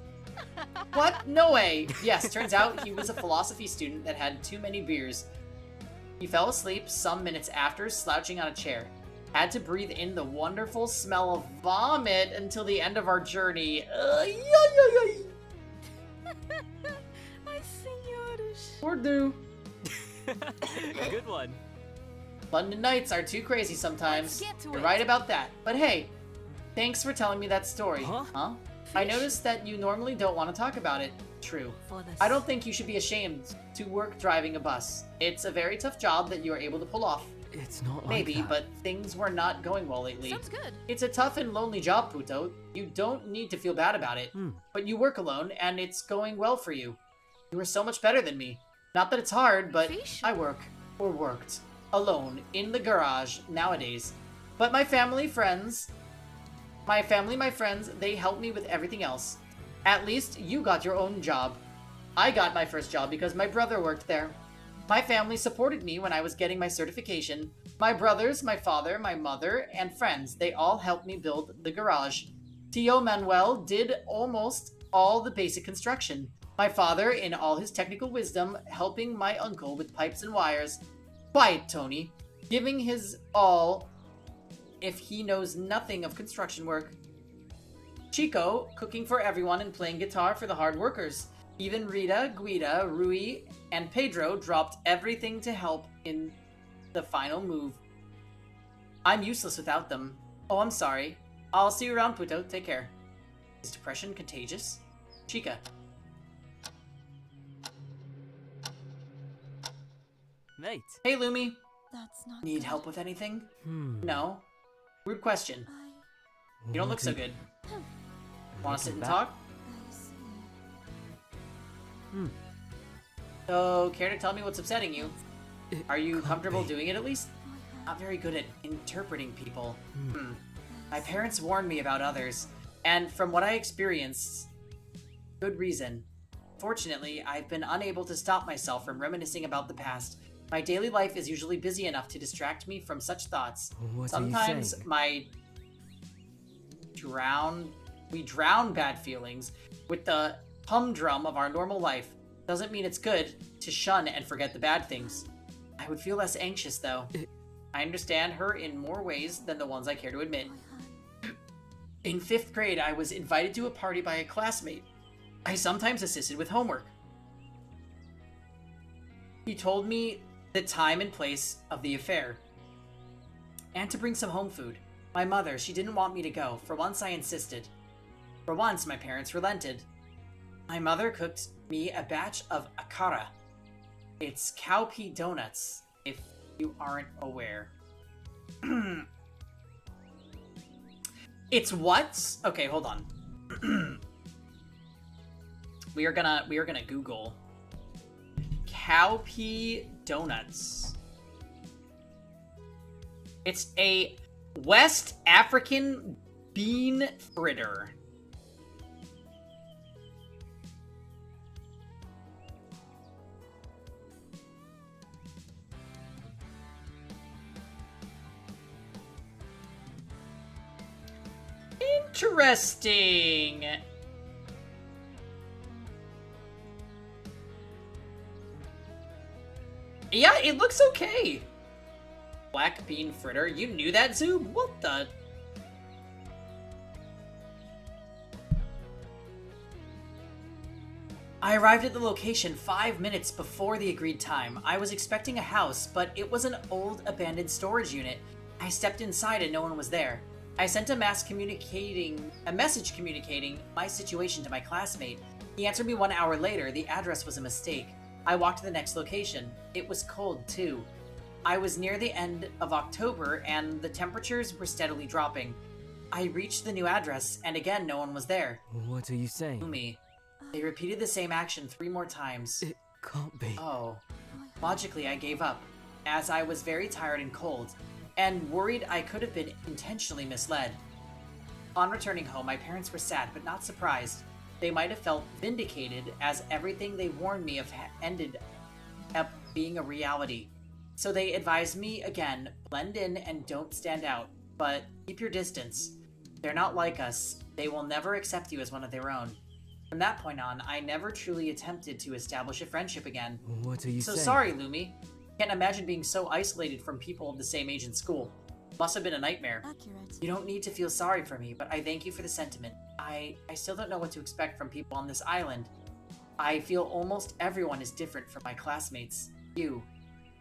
Speaker 1: What? No way! Yes, turns out he was a philosophy student that had too many beers. He fell asleep some minutes after, slouching on a chair. Had to breathe in the wonderful smell of vomit until the end of our journey.
Speaker 11: Ai, senhores.
Speaker 1: Poor do.
Speaker 2: Good one.
Speaker 1: London nights are too crazy sometimes. You're right about that. But hey, thanks for telling me that story. Huh? I noticed that you normally don't want to talk about it. True. I don't think you should be ashamed to work driving a bus. It's a very tough job that you are able to pull off.
Speaker 2: It's not like
Speaker 1: Maybe,
Speaker 2: that.
Speaker 1: but things were not going well lately.
Speaker 4: Sounds good.
Speaker 1: It's a tough and lonely job, Puto. You don't need to feel bad about it. But you work alone, and it's going well for you. You are so much better than me. Not that it's hard, but I work, or worked, alone, in the garage, nowadays. But my family, my friends, they help me with everything else. At least you got your own job. I got my first job because my brother worked there. My family supported me when I was getting my certification. My brothers, my father, my mother, and friends, they all helped me build the garage. Tio Manuel did almost all the basic construction. My father, in all his technical wisdom, helping my uncle with pipes and wires. Quiet, Tony. Giving his all if he knows nothing of construction work. Chico, cooking for everyone and playing guitar for the hard workers. Even Rita, Guida, Rui, and Pedro dropped everything to help in the final move. I'm useless without them. Oh, I'm sorry. I'll see you around, Puto. Take care. Is depression contagious? Chica.
Speaker 2: Mate.
Speaker 1: Hey, Lumi.
Speaker 3: That's not
Speaker 1: Need
Speaker 3: good.
Speaker 1: help with anything? No. Rude question. You don't look so good. Want to sit and talk? So, care to tell me what's upsetting you? Are you comfortable doing it at least? Not very good at interpreting people. My parents warned me about others, and from what I experienced, good reason. Fortunately, I've been unable to stop myself from reminiscing about the past. My daily life is usually busy enough to distract me from such thoughts.
Speaker 2: What
Speaker 1: Sometimes
Speaker 2: are you saying? We drown bad feelings with the humdrum of our normal life. Doesn't mean it's good to shun and forget the bad things. I would feel less anxious, though. I understand her in more ways than the ones I care to admit. In 5th grade, I was invited to a party by a classmate. I sometimes assisted with homework. He told me the time and place of the affair, and to bring some home food. My mother, she didn't want me to go. For once, I insisted. For once, my parents relented. My mother cooked me a batch of akara. It's cowpea donuts, if you aren't aware. It's what? Okay, hold on. We are gonna Google cowpea donuts. It's a West African bean fritter. Interesting. Yeah, it looks okay. Black bean fritter. You knew that, Zoob? What the? I arrived at the location 5 minutes before the agreed time. I was expecting a house, but it was an old abandoned storage unit. I stepped inside and no one was there. I sent a message communicating my situation to my classmate. He answered me 1 hour later. The address was a mistake. I walked to the next location. It was cold, too. I was near the end of October, and the temperatures were steadily dropping. I reached the new address, and again, no one was there. What are you saying?
Speaker 1: Lumi. They repeated the same action 3 more times.
Speaker 2: It can't be.
Speaker 1: Oh. Logically, I gave up, as I was very tired and cold, and worried I could have been intentionally misled.
Speaker 2: Upon returning home, my parents were sad but not surprised. They might have felt vindicated, as everything they warned me of ended up being a reality. So they advised me again, blend in and don't stand out, but keep your distance. They're not like us. They will never accept you as one of their own. From that point on, I never truly attempted to establish a friendship again.
Speaker 16: What are you
Speaker 2: So
Speaker 16: saying?
Speaker 2: sorry, Lumi. Can't imagine being so isolated from people of the same age in school. Must have been a nightmare.
Speaker 3: Accurate.
Speaker 2: You don't need to feel sorry for me, but I thank you for the sentiment. I still don't know what to expect from people on this island. I feel almost everyone is different from my classmates. You,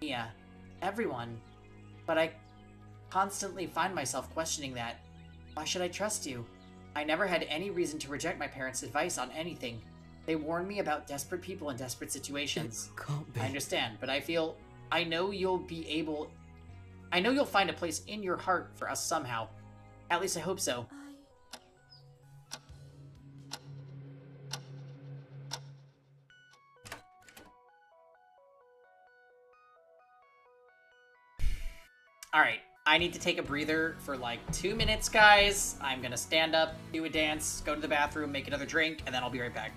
Speaker 2: Mia, everyone. But I constantly find myself questioning that. Why should I trust you? I never had any reason to reject my parents' advice on anything. They warned me about desperate people in desperate situations.
Speaker 16: It can't be.
Speaker 2: I understand, but I know you'll find a place in your heart for us somehow. At least I hope so. Alright, I need to take a breather for like 2 minutes, guys. I'm gonna stand up, do a dance, go to the bathroom, make another drink, and then I'll be right back.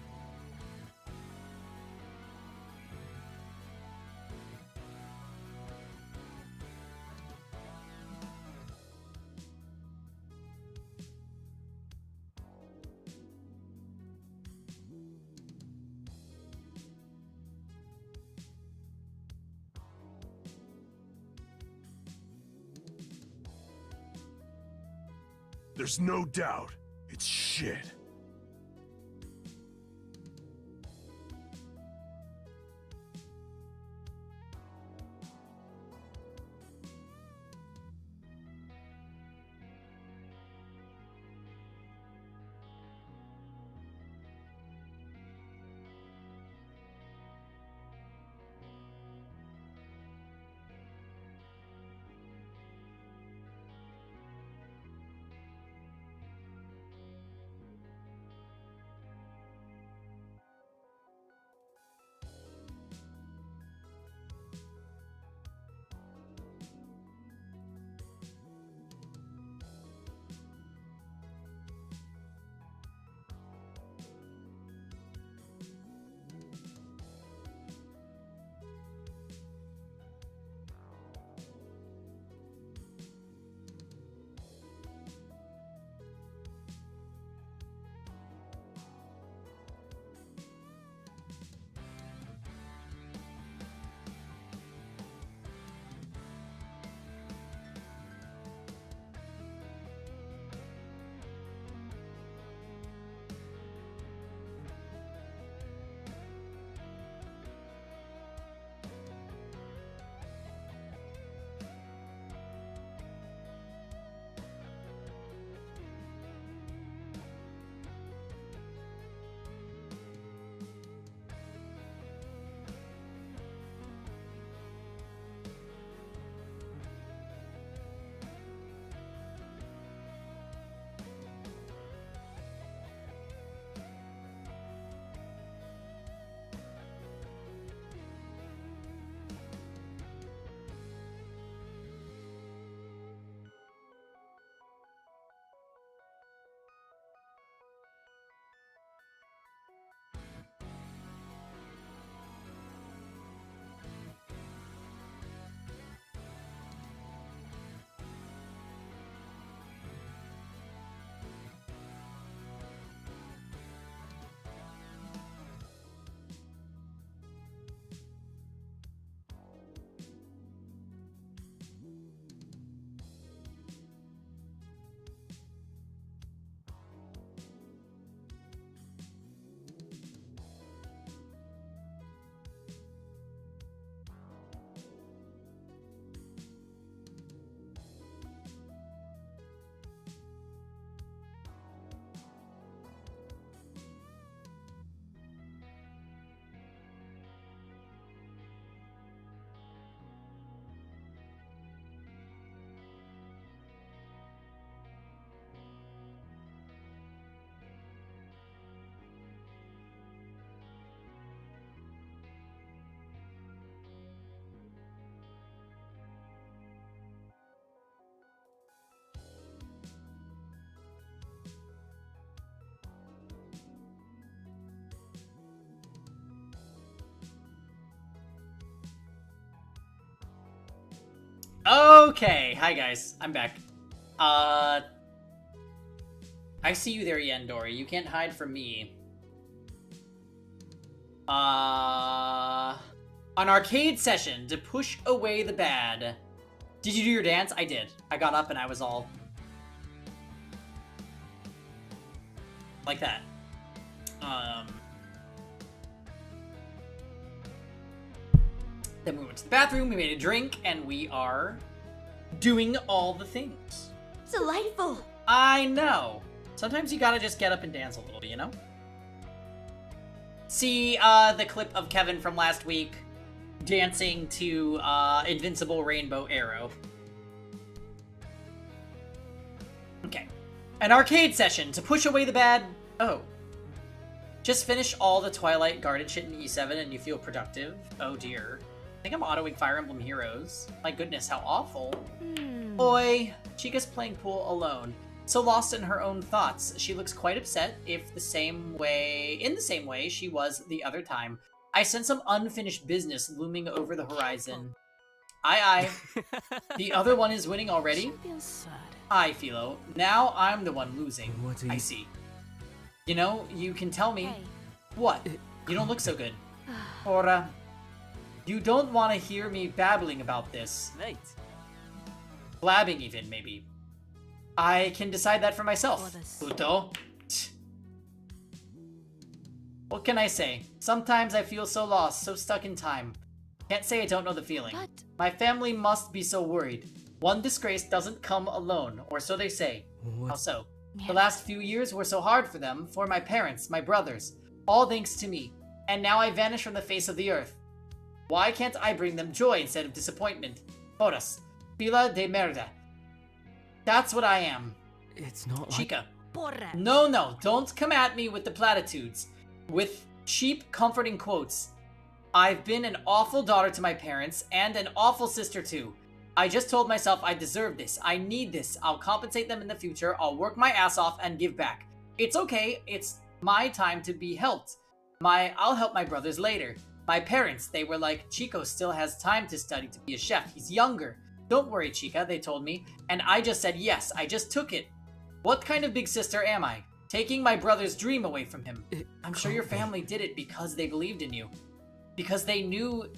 Speaker 17: There's no doubt. It's shit.
Speaker 1: Okay, hi guys, I'm back. I see you there, Yandori. You can't hide from me. An arcade session to push away the bad. Did you do your dance? I did. I got up and I was all... like that. Then we went to the bathroom, we made a drink, and we are doing all the things.
Speaker 15: Delightful.
Speaker 1: I know. Sometimes you gotta just get up and dance a little, you know? See the clip of Kevin from last week dancing to Invincible Rainbow Arrow. Okay. An arcade session to push away the bad... Oh. Just finish all the Twilight Garden shit in E7 and you feel productive? Oh dear. I think I'm autoing Fire Emblem Heroes. My goodness, how awful. Oi. Chica's playing pool alone. So lost in her own thoughts. She looks quite upset in the same way she was the other time. I sense some unfinished business looming over the horizon. Aye. The other one is winning already? Aye, Philo. Now I'm the one losing. I see. You know, you can tell me.
Speaker 15: Hey.
Speaker 1: What? You don't look so good. Or, you don't want to hear me babbling about this.
Speaker 13: Mate.
Speaker 1: Blabbing even, maybe. I can decide that for myself. Puto. What can I say? Sometimes I feel so lost, so stuck in time. Can't say I don't know the feeling.
Speaker 15: But...
Speaker 1: my family must be so worried. One disgrace doesn't come alone, or so they say. How so? The last few years were so hard for them, for my parents, my brothers, all thanks to me. And now I vanish from the face of the earth. Why can't I bring them joy instead of disappointment? Horas. Fila de merda. That's what I am.
Speaker 13: It's not
Speaker 1: Chica. No, don't come at me with the platitudes. With cheap, comforting quotes. I've been an awful daughter to my parents, and an awful sister too. I just told myself I deserve this, I need this, I'll compensate them in the future, I'll work my ass off and give back. It's okay, it's my time to be helped. I'll help my brothers later. My parents, they were like, Chico still has time to study to be a chef, he's younger. Don't worry, Chica, they told me, and I just said yes, I just took it. What kind of big sister am I? Taking my brother's dream away from him. I'm sure your family did it because they believed in you. Because they knew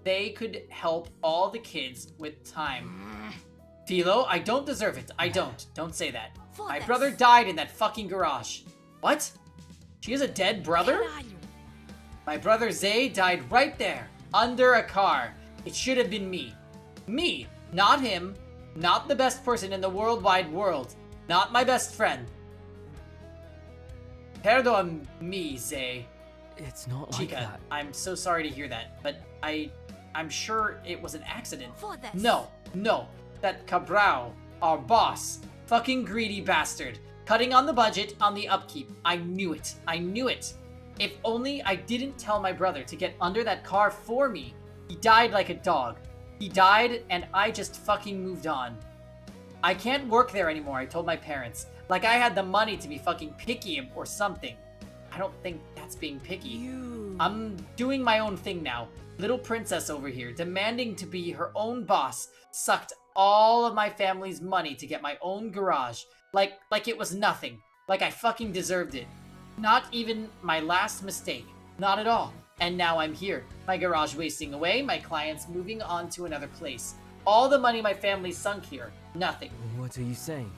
Speaker 1: they could help all the kids with time. Philo, I don't deserve it. I don't. Don't say that. My brother died in that fucking garage. What? She has a dead brother? My brother Zay died right there, under a car. It should have been me. Me, not him. Not the best person in the worldwide world. Not my best friend. Perdon me, Zay.
Speaker 13: It's not like
Speaker 1: Chica,
Speaker 13: that.
Speaker 1: I'm so sorry to hear that, but I'm sure it was an accident.
Speaker 15: Foda-se.
Speaker 1: No. That Cabral, our boss, fucking greedy bastard, cutting on the budget, on the upkeep. I knew it. If only I didn't tell my brother to get under that car for me. He died like a dog. He died and I just fucking moved on. I can't work there anymore, I told my parents. Like I had the money to be fucking picky or something. I don't think that's being picky. I'm doing my own thing now. Little princess over here, demanding to be her own boss, sucked all of my family's money to get my own garage. Like it was nothing. Like I fucking deserved it. Not even my last mistake. Not at all. And now I'm here. My garage wasting away, my clients moving on to another place. All the money my family sunk here. Nothing.
Speaker 13: What are you saying?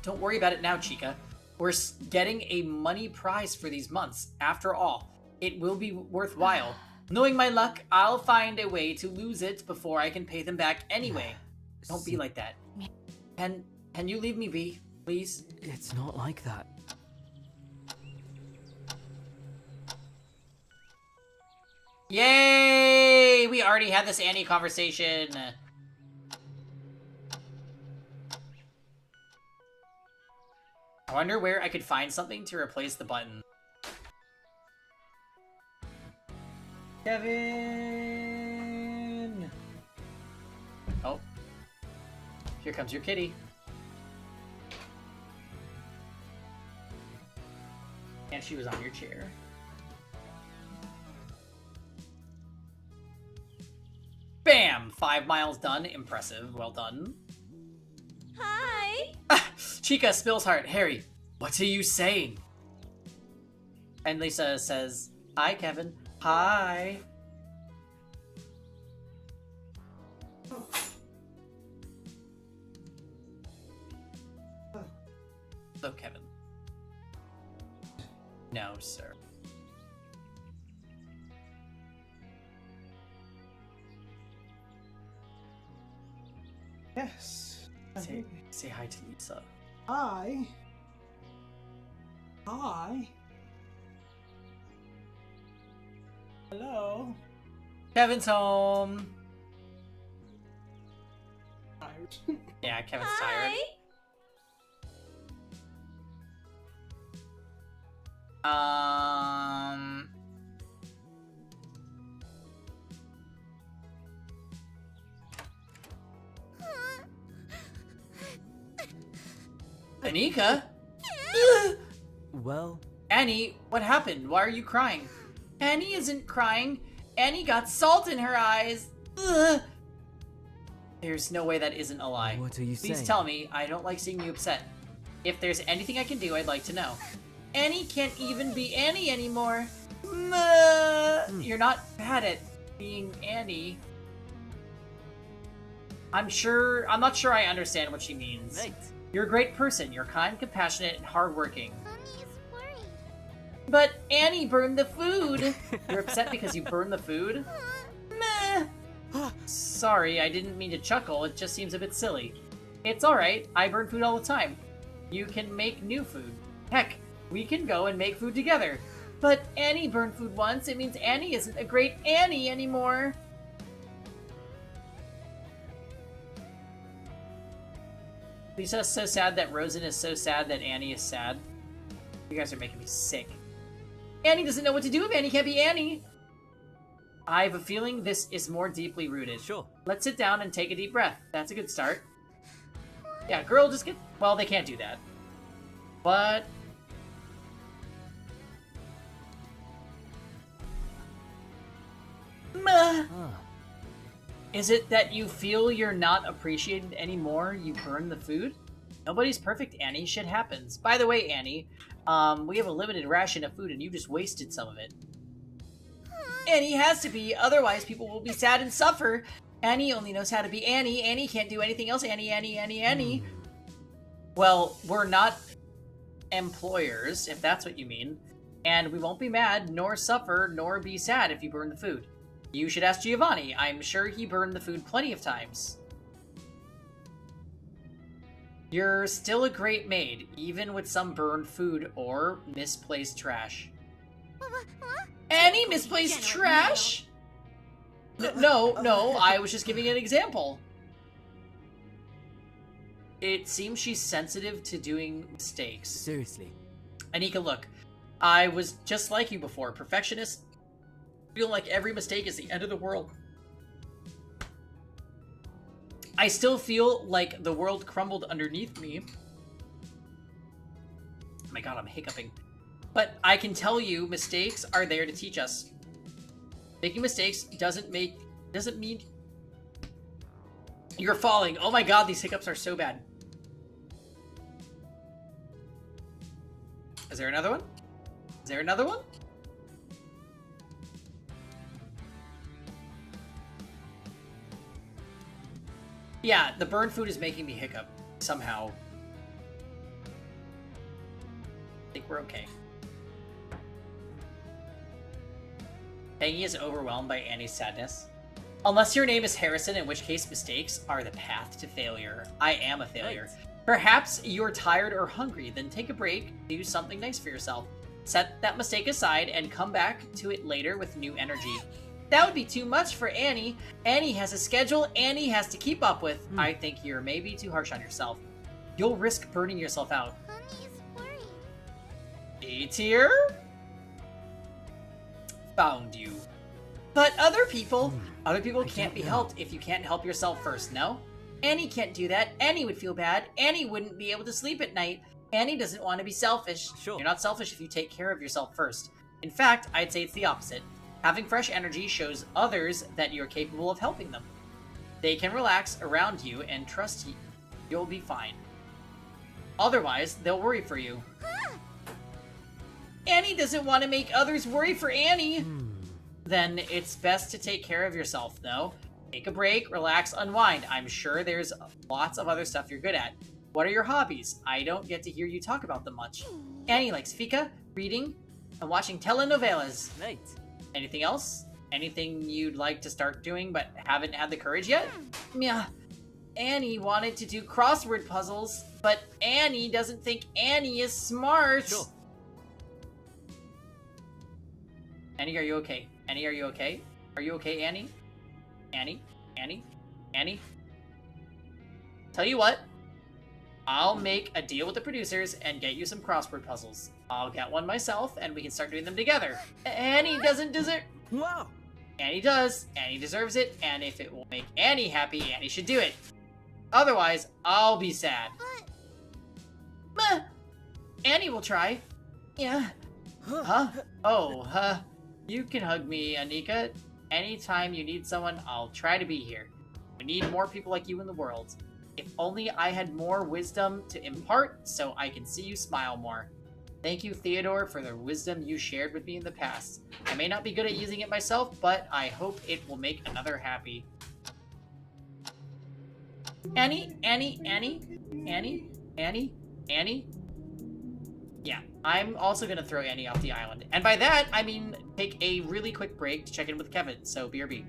Speaker 1: Don't worry about it now, Chica. We're getting a money prize for these months. After all, it will be worthwhile. Knowing my luck, I'll find a way to lose it before I can pay them back anyway. Don't be like that. Can you leave me be, please?
Speaker 13: It's not like that.
Speaker 1: Yay! We already had this Annie conversation. I wonder where I could find something to replace the button. Kevin! Oh. Here comes your kitty. And she was on your chair. 5 miles done. Impressive. Well done.
Speaker 15: Hi!
Speaker 1: Chica spills heart. Harry, what are you saying? And Lisa says, hi, Kevin. Hi. Hello, Kevin. No, sir.
Speaker 18: Yes.
Speaker 1: Say hi to Lisa.
Speaker 18: Hi. Hi. Hello.
Speaker 1: Kevin's home.
Speaker 18: Tired.
Speaker 1: Yeah, Kevin's tired. Anika?
Speaker 16: Well,
Speaker 1: Annie, what happened? Why are you crying? Annie isn't crying. Annie got salt in her eyes. Ugh. There's no way that isn't a lie.
Speaker 16: What are you saying?
Speaker 1: Please tell me. I don't like seeing you upset. If there's anything I can do, I'd like to know. Annie can't even be Annie anymore. You're not bad at being Annie. I'm not sure I understand what she means.
Speaker 16: Right.
Speaker 1: You're a great person. You're kind, compassionate, and hardworking.
Speaker 9: Honey is worried.
Speaker 1: But Annie burned the food. You're upset because you burned the food? Meh. Sorry, I didn't mean to chuckle. It just seems a bit silly. It's alright. I burn food all the time. You can make new food. Heck, we can go and make food together. But Annie burned food once. It means Annie isn't a great Annie anymore. Lisa's so sad that Rosen is so sad that Annie is sad. You guys are making me sick. Annie doesn't know what to do if Annie can't be Annie. I have a feeling this is more deeply rooted.
Speaker 16: Sure.
Speaker 1: Let's sit down and take a deep breath. That's a good start. Yeah, girl, just get... Well, they can't do that. But... Is it that you feel you're not appreciated anymore? You burn the food? Nobody's perfect, Annie. Shit happens. By the way, Annie, we have a limited ration of food and you just wasted some of it. Annie has to be, otherwise people will be sad and suffer. Annie only knows how to be Annie. Annie can't do anything else. Annie. Well, we're not employers, if that's what you mean. And we won't be mad, nor suffer, nor be sad if you burn the food. You should ask Giovanni. I'm sure he burned the food plenty of times. You're still a great maid, even with some burned food or misplaced trash. Any misplaced trash? No, I was just giving an example. It seems she's sensitive to doing mistakes.
Speaker 16: Seriously.
Speaker 1: Anika, look. I was just like you before. Perfectionist. Feel like every mistake is the end of the world. I still feel like the world crumbled underneath me. Oh my god, I'm hiccuping. But I can tell you, mistakes are there to teach us. Making mistakes doesn't mean you're falling. Oh my god, these hiccups are so bad. Is there another one? Is there another one? Yeah, the burned food is making me hiccup somehow. I think we're okay. Peggy is overwhelmed by Annie's sadness. Unless your name is Harrison, in which case mistakes are the path to failure. I am a failure. Right. Perhaps you're tired or hungry, then take a break, do something nice for yourself. Set that mistake aside and come back to it later with new energy. That would be too much for Annie. Annie has a schedule Annie has to keep up with. I think you're maybe too harsh on yourself. You'll risk burning yourself out.
Speaker 9: Honey's worried.
Speaker 1: A tier? Found you. But other people can't be helped if you can't help yourself first, no? Annie can't do that. Annie would feel bad. Annie wouldn't be able to sleep at night. Annie doesn't want to be selfish. Sure. You're not selfish if you take care of yourself first. In fact, I'd say it's the opposite. Having fresh energy shows others that you're capable of helping them. They can relax around you and trust you. You'll be fine. Otherwise, they'll worry for you. Annie doesn't want to make others worry for Annie. Then it's best to take care of yourself, though. Take a break, relax, unwind. I'm sure there's lots of other stuff you're good at. What are your hobbies? I don't get to hear you talk about them much. Annie likes fika, reading, and watching telenovelas.
Speaker 13: Right.
Speaker 1: Anything else? Anything you'd like to start doing but haven't had the courage yet? Yeah. Annie wanted to do crossword puzzles, but Annie doesn't think Annie is smart.
Speaker 13: Sure.
Speaker 1: Annie, are you okay? Annie, are you okay? Are you okay, Annie? Annie? Annie? Annie? Tell you what. I'll make a deal with the producers and get you some crossword puzzles. I'll get one myself, and we can start doing them together. Annie doesn't deserve...
Speaker 13: Wow!
Speaker 1: Annie does. Annie deserves it, and if it will make Annie happy, Annie should do it. Otherwise, I'll be sad. Meh. Annie will try. Yeah. Huh? Oh, you can hug me, Anika. Anytime you need someone, I'll try to be here. We need more people like you in the world. If only I had more wisdom to impart, so I can see you smile more. Thank you, Theodore, for the wisdom you shared with me in the past. I may not be good at using it myself, but I hope it will make another happy. Annie? Annie? Annie? Annie? Annie? Annie? Yeah, I'm also gonna throw Annie off the island. And by that, I mean take a really quick break to check in with Kevin, so BRB.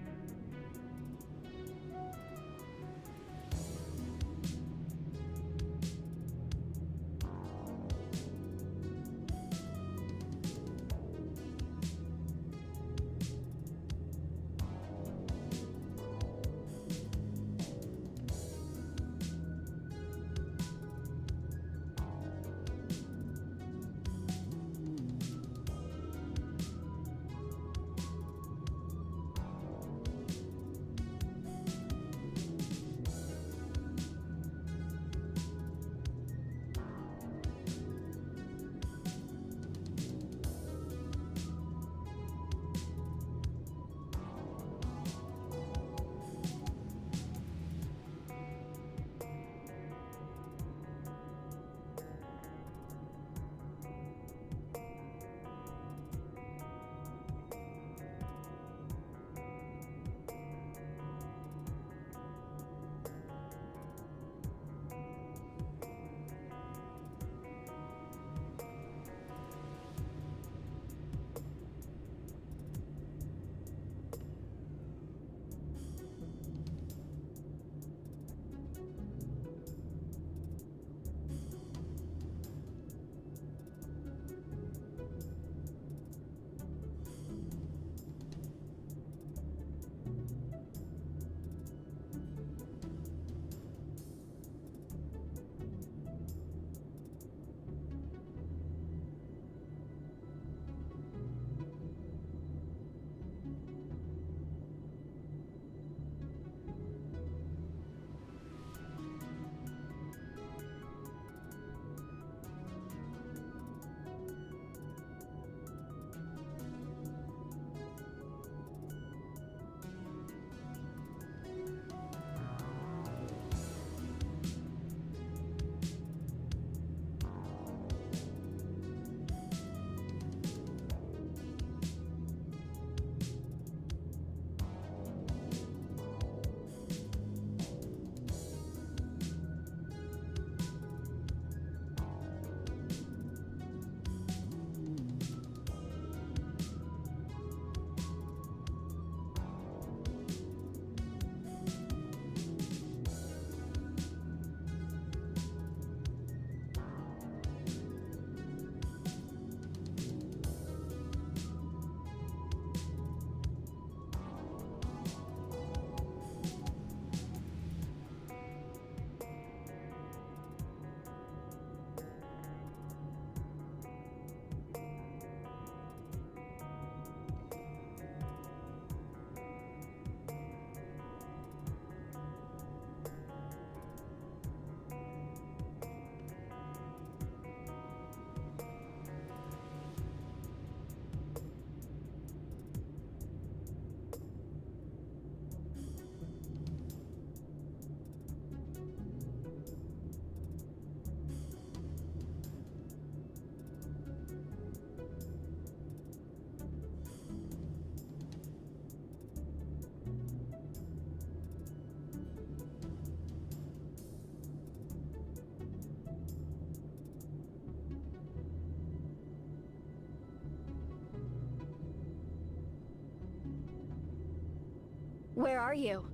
Speaker 19: are you?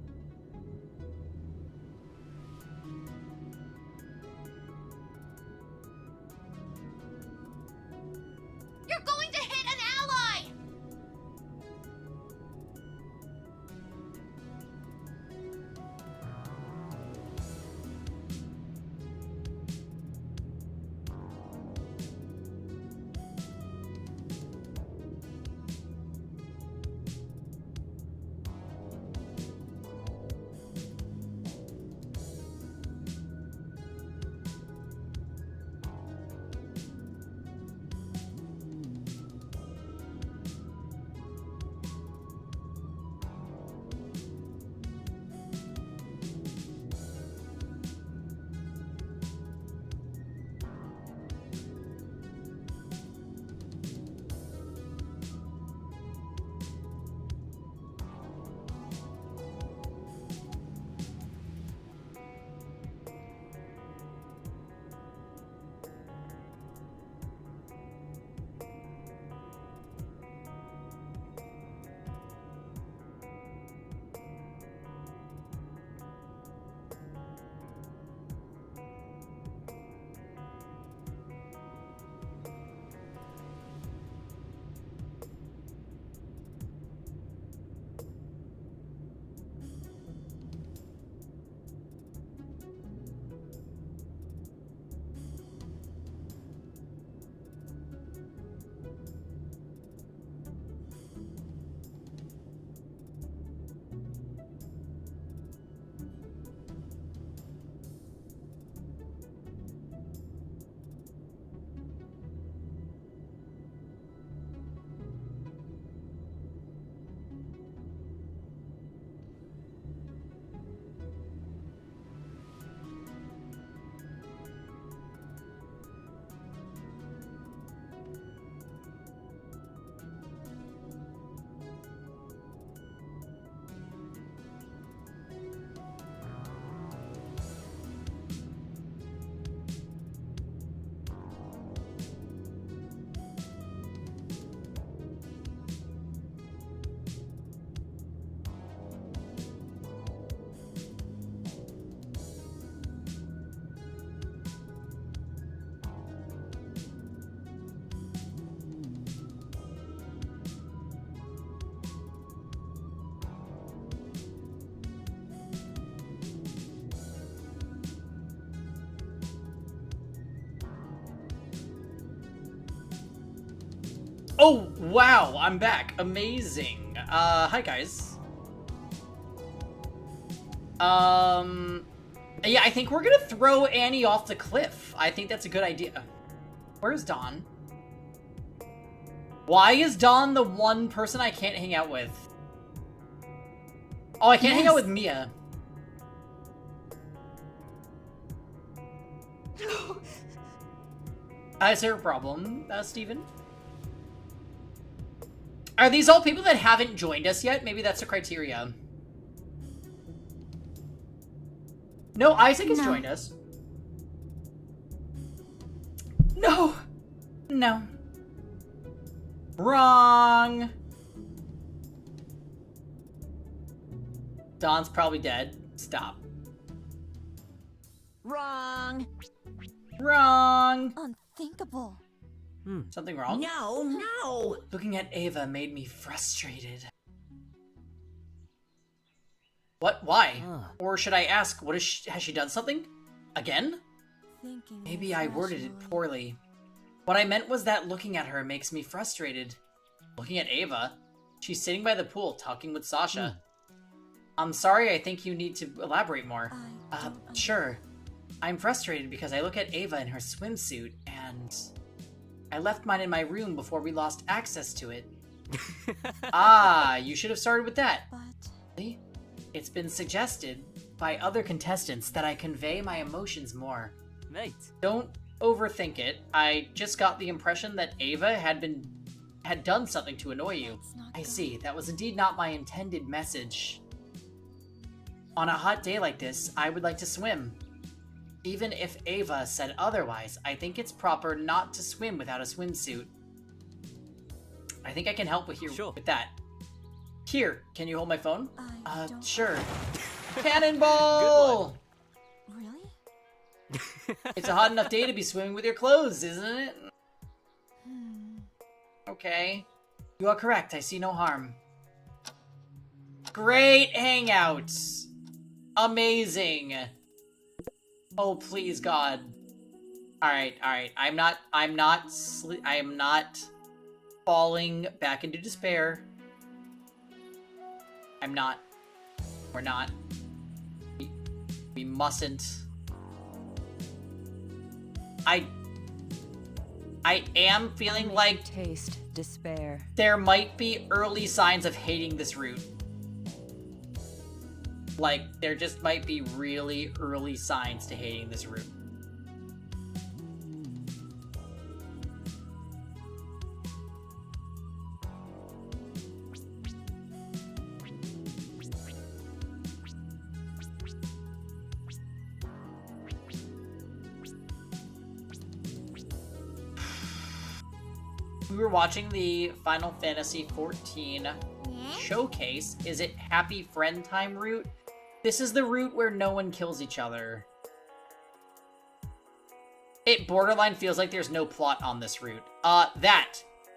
Speaker 4: You're going to hit an ally!
Speaker 1: Oh, wow, I'm back. Amazing. Hi guys. Yeah, I think we're gonna throw Annie off the cliff. I think that's a good idea. Where's Dawn? Why is Dawn the one person I can't hang out with? Oh, I can't hang out with Mia. Is there a problem, Steven? Are these all people that haven't joined us yet? Maybe that's a criteria. No, Isaac has joined us. No! No. Wrong! Dawn's probably dead. Stop.
Speaker 2: Wrong.
Speaker 1: Wrong!
Speaker 3: Unthinkable.
Speaker 1: Something wrong?
Speaker 2: No.
Speaker 1: Looking at Ava made me frustrated. What? Why? Or should I ask, what is has she done something? Again? Maybe I worded it poorly. What I meant was that looking at her makes me frustrated. Looking at Ava, she's sitting by the pool talking with Sasha. I'm sorry, I think you need to elaborate more. Sure. I'm frustrated because I look at Ava in her swimsuit and I left mine in my room before we lost access to it. You should have started with that. It's been suggested by other contestants that I convey my emotions more.
Speaker 16: Mate.
Speaker 1: Don't overthink it. I just got the impression that Ava had done something to annoy you. I see. That was indeed not my intended message. On a hot day like this, I would like to swim. Even if Ava said otherwise, I think it's proper not to swim without a swimsuit. I think I can help with that. Here, can you hold my phone?
Speaker 3: don't...
Speaker 1: Sure. Cannonball!
Speaker 3: Really?
Speaker 1: It's a hot enough day to be swimming with your clothes, isn't it? Okay. You are correct, I see no harm. Great hangouts! Amazing! Oh, please, God. Alright. I am not falling back into despair. I'm not. We're not. We mustn't. I am feeling like
Speaker 19: taste despair.
Speaker 1: There might be early signs of hating this route. Like, there just might be really early signs to hating this route. We were watching the Final Fantasy XIV showcase. Is it Happy Friend Time route? This is the route where no one kills each other. It borderline feels like there's no plot on this route.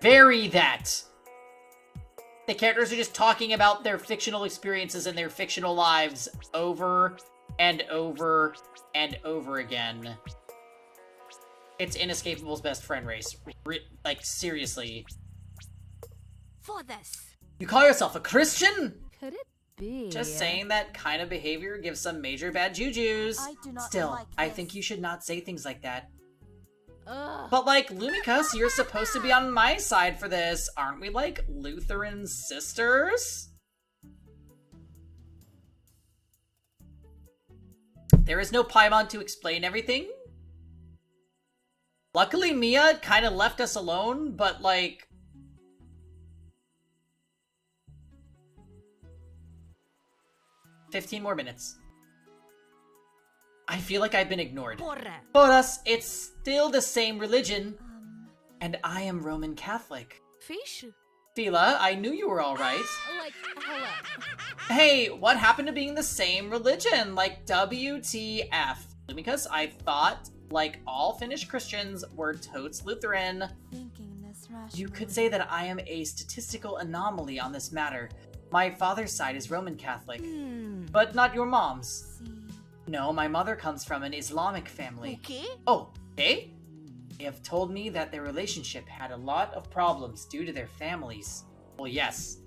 Speaker 1: Very that. The characters are just talking about their fictional experiences and their fictional lives over and over and over again. It's Inescapable's best friend race. Like, seriously.
Speaker 4: For this.
Speaker 1: You call yourself a Christian?
Speaker 4: Could it be?
Speaker 1: Just saying that kind of behavior gives some major bad jujus. Still, I think you should not say things like that.
Speaker 4: Ugh.
Speaker 1: But like, Lumicus, you're supposed to be on my side for this. Aren't we like Lutheran sisters? There is no Paimon to explain everything. Luckily, Mia kind of left us alone, but like... "15 more minutes. I feel like I've been ignored. For us, it's still the same religion. And I am Roman Catholic.
Speaker 8: Fish?
Speaker 1: Fila, I knew you were alright.
Speaker 4: Like, hello.
Speaker 1: Hey, what happened to being the same religion? Like, WTF. Because I thought, like, all Finnish Christians were totes Lutheran. You could say that I am a statistical anomaly on this matter. My father's side is Roman Catholic, but not your mom's. No, my mother comes from an Islamic family.
Speaker 8: Okay.
Speaker 1: Oh, okay? They have told me that their relationship had a lot of problems due to their families. Well, yes.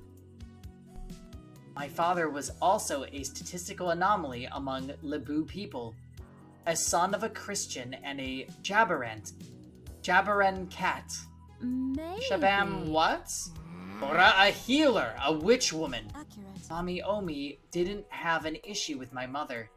Speaker 1: My father was also a statistical anomaly among Lebu people. A son of a Christian and a Jabberan cat.
Speaker 4: Maybe.
Speaker 1: Shabam what? Ora, a healer, a witch woman.
Speaker 3: Accurate.
Speaker 1: Mami Omi didn't have an issue with my mother.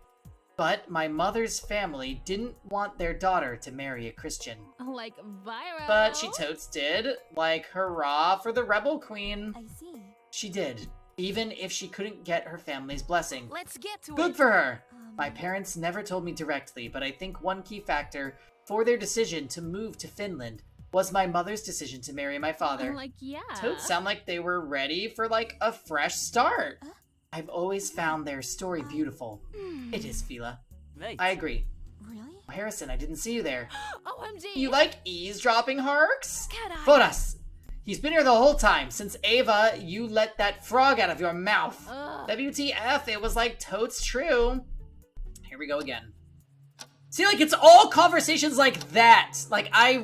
Speaker 1: But my mother's family didn't want their daughter to marry a Christian.
Speaker 4: Like viral.
Speaker 1: But she totes did. Like, hurrah for the rebel queen.
Speaker 3: I see.
Speaker 1: She did. Even if she couldn't get her family's blessing.
Speaker 8: Let's get to
Speaker 1: Good
Speaker 8: it.
Speaker 1: for her! My parents never told me directly, but I think one key factor for their decision to move to Finland was my mother's decision to marry my father.
Speaker 4: Like, yeah.
Speaker 1: Totes sound like they were ready for, like, a fresh start. I've always found their story beautiful. It is, Fila.
Speaker 13: Right.
Speaker 1: I agree.
Speaker 3: Really?
Speaker 1: Harrison, I didn't see you there.
Speaker 4: OMG.
Speaker 1: You like eavesdropping, Harks?
Speaker 4: Can I?
Speaker 1: Foras! He's been here the whole time. Since Ava, you let that frog out of your mouth.
Speaker 4: Ugh.
Speaker 1: WTF, it was like totes true. Here we go again. See, like, it's all conversations like that. Like, I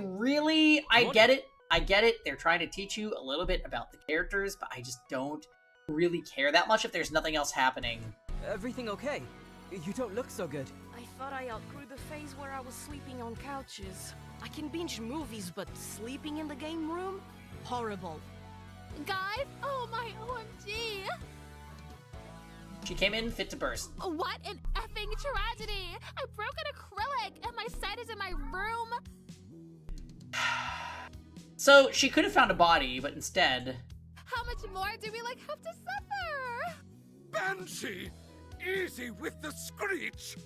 Speaker 1: get it. I get it. They're trying to teach you a little bit about the characters, but I just don't really care that much if there's nothing else happening.
Speaker 13: Everything okay? You don't look so good.
Speaker 8: I thought I outgrew the phase where I was sleeping on couches. I can binge movies, but sleeping in the game room? Horrible.
Speaker 4: Guys, oh my OMG.
Speaker 1: She came in fit to burst.
Speaker 4: What an effing tragedy. I broke an acrylic and my sight is in my room.
Speaker 1: So, she could have found a body, but instead...
Speaker 4: How much more do we, like, have to suffer?
Speaker 5: Banshee! Easy with the screech!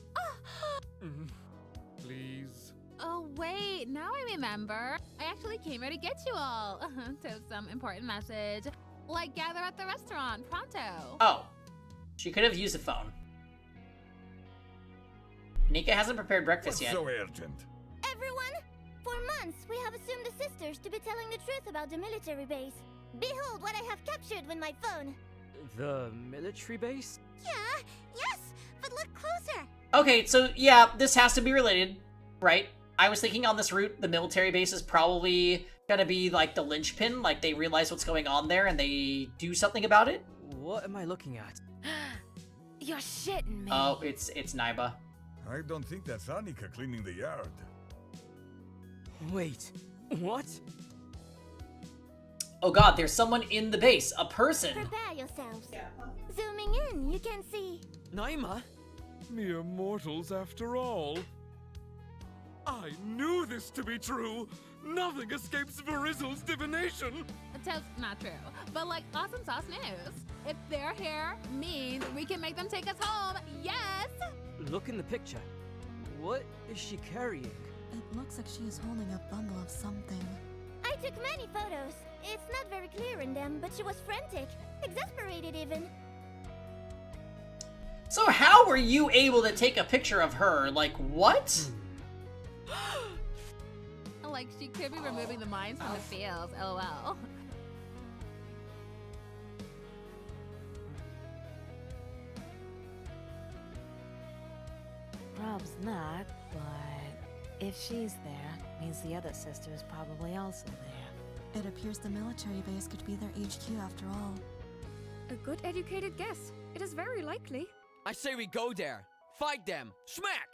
Speaker 5: Please.
Speaker 4: Oh, wait, now I remember. I actually came here to get you all. To some important message. Like gather at the restaurant, pronto.
Speaker 1: Oh. She could have used a phone. Nika hasn't prepared breakfast yet.
Speaker 14: So urgent?
Speaker 9: Everyone, for months we have assumed the sisters to be telling the truth about the military base. Behold what I have captured with my phone.
Speaker 16: The military base?
Speaker 9: Yeah, yes, but look closer.
Speaker 1: Okay, so yeah, this has to be related, right? I was thinking on this route, the military base is probably gonna be like the linchpin, like they realize what's going on there and they do something about it.
Speaker 16: What am I looking at?
Speaker 11: You're shitting me.
Speaker 1: Oh, it's Naiba.
Speaker 14: I don't think that's Annika cleaning the yard.
Speaker 16: Wait, what?
Speaker 1: Oh god, there's someone in the base, a person.
Speaker 9: Prepare yourselves. Zooming in, you can see...
Speaker 13: Naima?
Speaker 5: Mere mortals after all. I knew this to be true. Nothing escapes Varizel's divination.
Speaker 4: Toast, not true. But like awesome sauce news. If they're here, means we can make them take us home. Yes!
Speaker 16: Look in the picture. What is she carrying?
Speaker 3: It looks like she is holding a bundle of something.
Speaker 9: I took many photos. It's not very clear in them, but she was frantic. Exasperated even.
Speaker 1: So how were you able to take a picture of her? Like, what?
Speaker 4: Like she could be removing the mines from the fields, lol.
Speaker 11: Rob's not, but if she's there, means the other sister is probably also there.
Speaker 3: It appears the military base could be their HQ after all.
Speaker 10: A good educated guess. It is very likely.
Speaker 13: I say we go there. Fight them. Smack!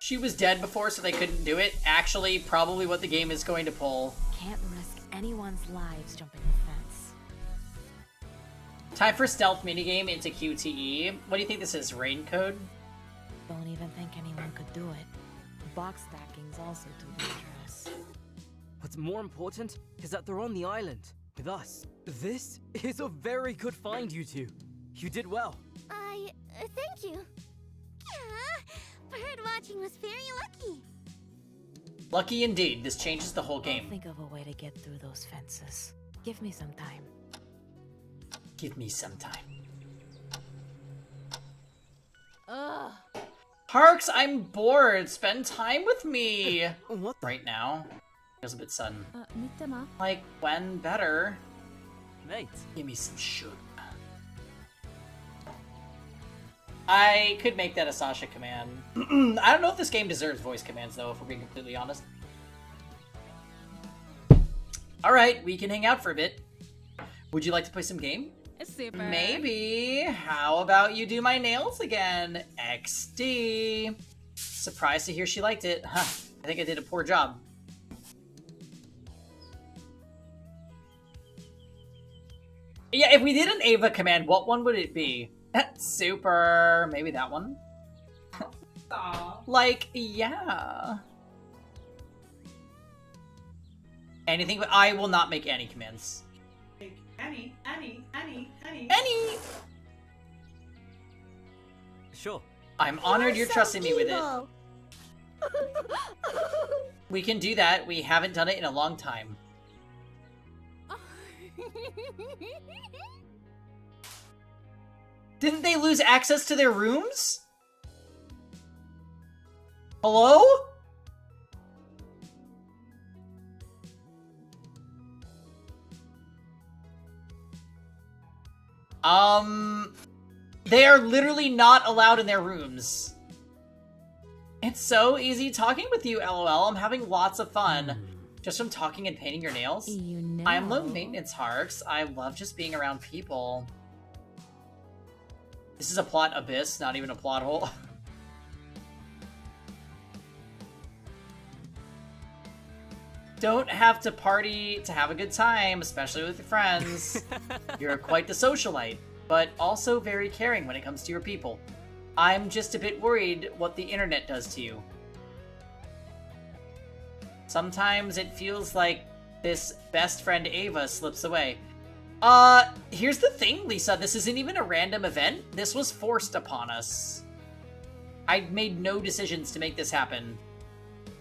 Speaker 1: She was dead before, so they couldn't do it. Actually, probably what the game is going to pull.
Speaker 11: Can't risk anyone's lives jumping the fence.
Speaker 1: Time for stealth minigame into QTE. What do you think this is, rain code?
Speaker 11: Don't even think anyone could do it. Box stacking's also too dangerous.
Speaker 16: What's more important is that they're on the island with us. This is a very good find, you two. You did well.
Speaker 9: Thank you. Yeah, bird watching was very lucky.
Speaker 1: Lucky indeed. This changes the whole game.
Speaker 11: I'll think of a way to get through those fences. Give me some time.
Speaker 1: Give me some time.
Speaker 4: Ugh.
Speaker 1: Parks, I'm bored. Spend time with me.
Speaker 16: What?
Speaker 1: Right now. Feels a bit sudden.
Speaker 4: Mitama.
Speaker 1: Like, when better.
Speaker 16: Mate.
Speaker 1: Give me some sugar. I could make that a Sasha command. I don't know if this game deserves voice commands, though, if we're being completely honest. Alright, we can hang out for a bit. Would you like to play some game?
Speaker 4: Super.
Speaker 1: Maybe. How about you do my nails again? XD. Surprised to hear she liked it. Huh. I think I did a poor job. Yeah, if we did an Ava command, what one would it be? Super. Maybe that one. Like, yeah. Anything, but I will not make any commands.
Speaker 18: Annie.
Speaker 1: Any!
Speaker 16: Sure.
Speaker 1: I'm honored you're
Speaker 9: so
Speaker 1: trusting me with it.
Speaker 9: evil.
Speaker 1: We can do that. We haven't done it in a long time. Didn't they lose access to their rooms? Hello? They are literally not allowed in their rooms. It's so easy talking with you, LOL. I'm having lots of fun. Just from talking and painting your nails.
Speaker 4: You know.
Speaker 1: I'm low maintenance, Harks. I love just being around people. This is a plot abyss, not even a plot hole. Don't have to party to have a good time, especially with your friends. You're quite the socialite, but also very caring when it comes to your people. I'm just a bit worried what the internet does to you. Sometimes it feels like this best friend Ava slips away. Here's the thing, Lisa. This isn't even a random event. This was forced upon us. I made no decisions to make this happen.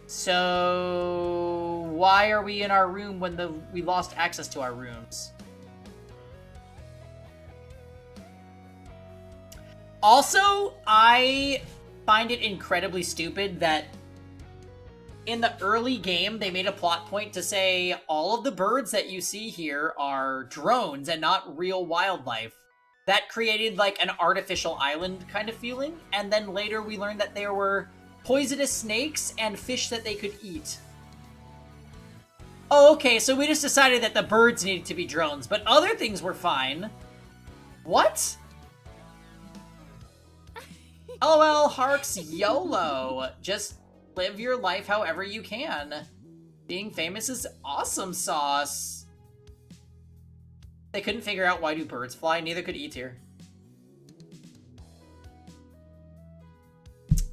Speaker 1: So why are we in our room when we lost access to our rooms? Also, I find it incredibly stupid that in the early game, they made a plot point to say all of the birds that you see here are drones and not real wildlife. That created like an artificial island kind of feeling, and then later we learned that there were poisonous snakes and fish that they could eat. Oh, okay, so we just decided that the birds needed to be drones, but other things were fine. What? LOL, Harks, YOLO. Just live your life however you can. Being famous is awesome sauce. They couldn't figure out why do birds fly, neither could E-tier.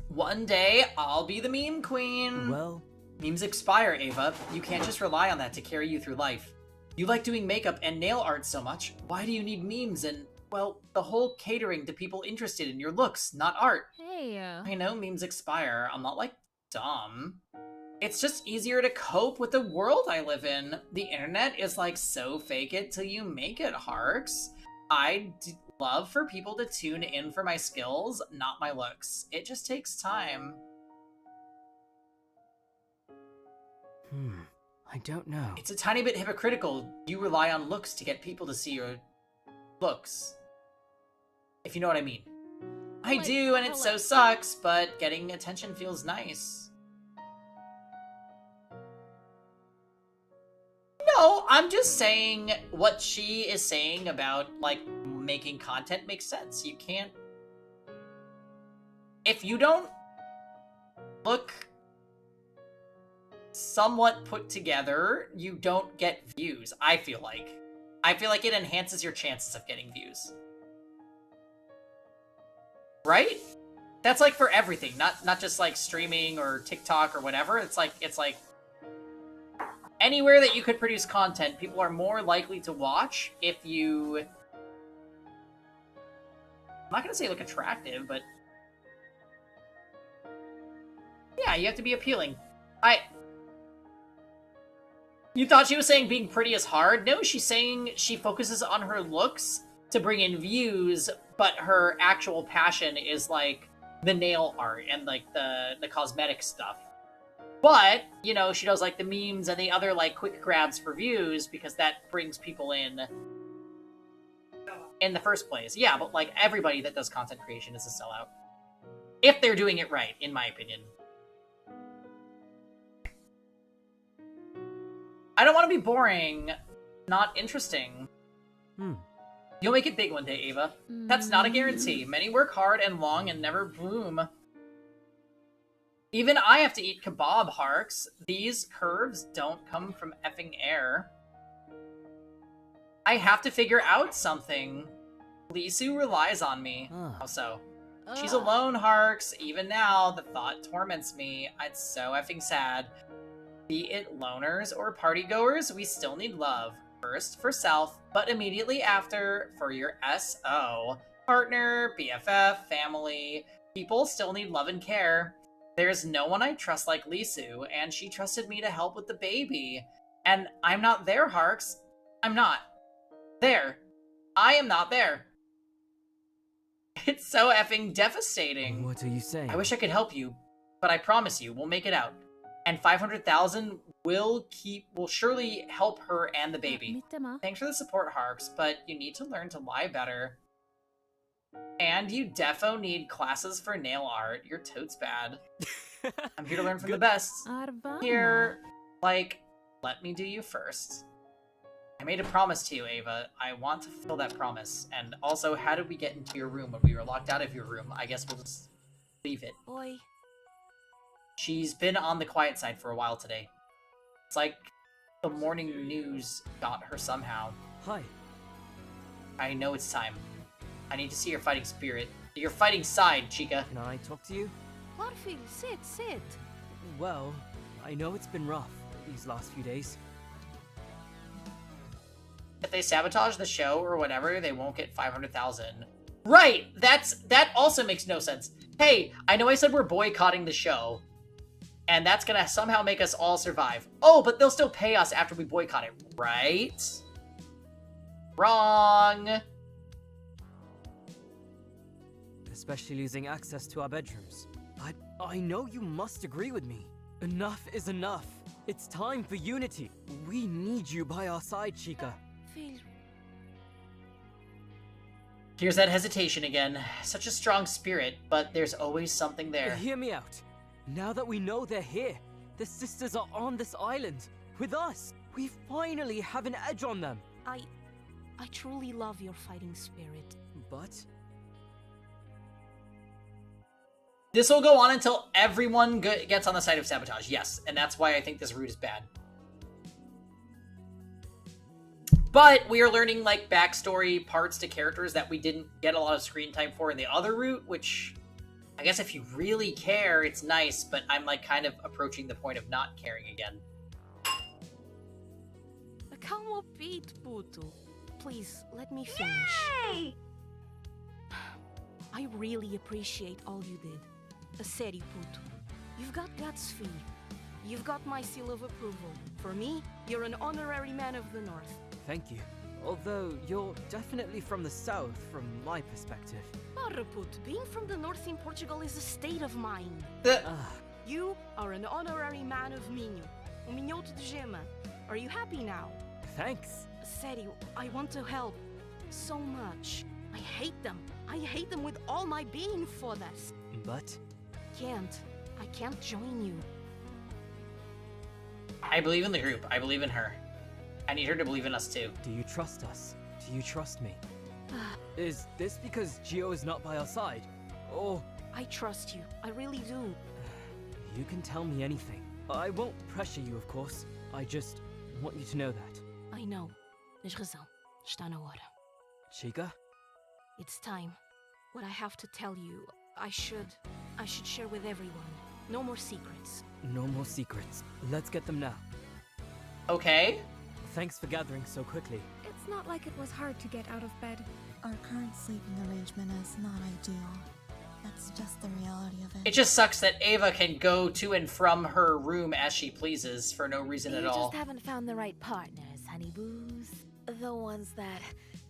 Speaker 1: One day, I'll be the meme queen.
Speaker 16: Well...
Speaker 1: Memes expire, Ava. You can't just rely on that to carry you through life. You like doing makeup and nail art so much. Why do you need memes and, well, the whole catering to people interested in your looks, not art?
Speaker 4: Hey.
Speaker 1: I know memes expire. I'm not, like, dumb. It's just easier to cope with the world I live in. The internet is like so fake it till you make it, Harks. I'd love for people to tune in for my skills, not my looks. It just takes time.
Speaker 16: I don't know.
Speaker 1: It's a tiny bit hypocritical. You rely on looks to get people to see your looks. If you know what I mean. I do, and it so sucks, but getting attention feels nice. No, I'm just saying what she is saying about, like, making content makes sense. You can't... If you don't look somewhat put together, you don't get views, I feel like. I feel like it enhances your chances of getting views. Right? That's like for everything, not just like streaming or TikTok or whatever. It's like anywhere that you could produce content, people are more likely to watch if you... I'm not gonna say look attractive, but... Yeah, you have to be appealing. You thought she was saying being pretty is hard? No, she's saying she focuses on her looks to bring in views, but her actual passion is, like, the nail art and, like, the cosmetic stuff. But, you know, she does, like, the memes and the other, like, quick grabs for views because that brings people in the first place. Yeah, but, like, everybody that does content creation is a sellout. If they're doing it right, in my opinion. I don't want to be boring, not interesting. You'll make it big one day, Ava. That's not a guarantee. Many work hard and long and never bloom. Even I have to eat kebab, Harks. These curves don't come from effing air. I have to figure out something. Lisu relies on me. How so? She's alone, Harks. Even now, the thought torments me. It's so effing sad. Be it loners or partygoers, we still need love. First for self, but immediately after for your SO. Partner, BFF, family. People still need love and care. There's no one I trust like Lisu, and she trusted me to help with the baby. And I'm not there, Harks. I'm not. There. I am not there. It's so effing devastating.
Speaker 16: What are you saying?
Speaker 1: I wish I could help you, but I promise you, we'll make it out. And 500,000 will surely help her and the baby. Thanks for the support, Harks, but you need to learn to lie better. And you defo need classes for nail art. You're totes bad. I'm here to learn from the best. Here, like, let me do you first. I made a promise to you, Ava. I want to fulfill that promise. And also, how did we get into your room when we were locked out of your room? I guess we'll just leave it.
Speaker 8: Boy.
Speaker 1: She's been on the quiet side for a while today. It's like the morning news got her somehow.
Speaker 16: Hi.
Speaker 1: I know it's time. I need to see your fighting spirit. Your fighting side, Chica.
Speaker 16: Can I talk to you?
Speaker 8: Garfield, sit.
Speaker 16: Well, I know it's been rough these last few days.
Speaker 1: If they sabotage the show or whatever, they won't get 500,000. Right! That also makes no sense. Hey, I know I said we're boycotting the show, and that's gonna somehow make us all survive. Oh, but they'll still pay us after we boycott it, right? Wrong!
Speaker 16: especially losing access to our bedrooms. I know you must agree with me. Enough is enough. It's time for unity. We need you by our side, Chica.
Speaker 8: Filho.
Speaker 1: Here's that hesitation again. Such a strong spirit, but there's always something there.
Speaker 16: Hear me out. Now that we know they're here, the sisters are on this island, with us. We finally have an edge on them.
Speaker 8: I truly love your fighting spirit.
Speaker 16: But
Speaker 1: this will go on until everyone gets on the side of sabotage, yes. And that's why I think this route is bad. But we are learning, like, backstory parts to characters that we didn't get a lot of screen time for in the other route, which I guess if you really care, it's nice, but I'm, like, kind of approaching the point of not caring again.
Speaker 8: Calma, Pete, puto. Please, let me finish.
Speaker 15: Yay!
Speaker 8: I really appreciate all you did. A sério, puto. You've got guts, filho. You've got my seal of approval. For me, you're an honorary man of the North.
Speaker 16: thank you. Although you're definitely from the south, from my perspective.
Speaker 8: Ora, puto, being from the North in Portugal is a state of mind. You are an honorary man of Minho. Minhoto de Gema. Are you happy now?
Speaker 16: Thanks.
Speaker 8: Sério, I want to help. So much. I hate them. I hate them with all my being for this.
Speaker 16: But
Speaker 8: I can't join you.
Speaker 1: I believe in the group. I believe in her. I need her to believe in us too.
Speaker 16: do you trust us? Do you trust me? Is this because Gio is not by our side? Or
Speaker 8: I trust you. I really do.
Speaker 16: you can tell me anything. I won't pressure you, of course. I just want you to know that.
Speaker 8: I know. Tens razão. Está na hora.
Speaker 16: Chica?
Speaker 8: It's time. What I have to tell you, I should share with everyone. No more secrets.
Speaker 16: No more secrets. Let's get them now.
Speaker 1: Okay.
Speaker 16: Thanks for gathering so quickly.
Speaker 10: It's not like it was hard to get out of bed.
Speaker 3: Our current sleeping arrangement is not ideal. That's just the reality of it.
Speaker 1: It just sucks that Ava can go to and from her room as she pleases for no reason at
Speaker 11: You
Speaker 1: all.
Speaker 11: just haven't found the right partners, honey boos. The ones that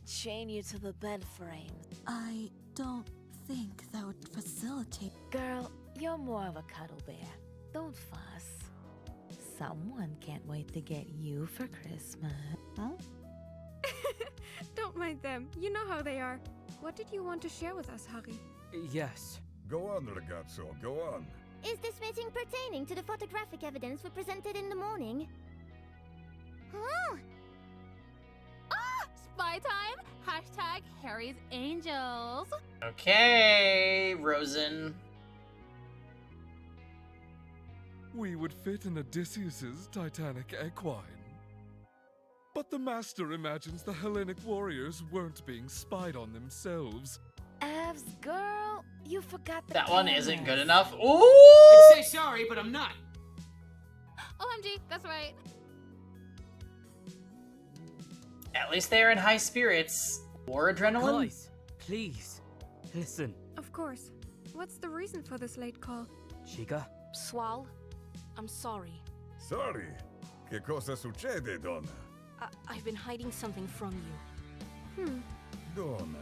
Speaker 11: chain you to the bed frame.
Speaker 3: I don't think that would facilitate.
Speaker 11: Girl, you're more of a cuddle bear. Don't fuss. Someone can't wait to get you for Christmas. Huh?
Speaker 10: Don't mind them. You know how they are. What did you want to share with us, Harry?
Speaker 16: Yes.
Speaker 14: Go on, ragazzo, go on.
Speaker 9: Is this meeting pertaining to the photographic evidence we presented in the morning? Huh?
Speaker 4: Spy time! Hashtag Harry's Angels.
Speaker 1: Okay, Rosen.
Speaker 5: We would fit in Odysseus's Titanic equine. But the Master imagines the Hellenic warriors weren't being spied on themselves.
Speaker 11: Evs, girl, you forgot the
Speaker 1: That one isn't
Speaker 11: cameras.
Speaker 1: good enough. Ooh!
Speaker 19: I'd say sorry, but I'm not.
Speaker 4: OMG, that's right.
Speaker 1: At least they're in high spirits. More adrenaline?
Speaker 16: Guys, please, listen.
Speaker 10: Of course. What's the reason for this late call?
Speaker 16: Chica?
Speaker 8: Swal, I'm sorry.
Speaker 14: Sorry? Che cosa succede, donna?
Speaker 8: I've been hiding something from you.
Speaker 14: Donna.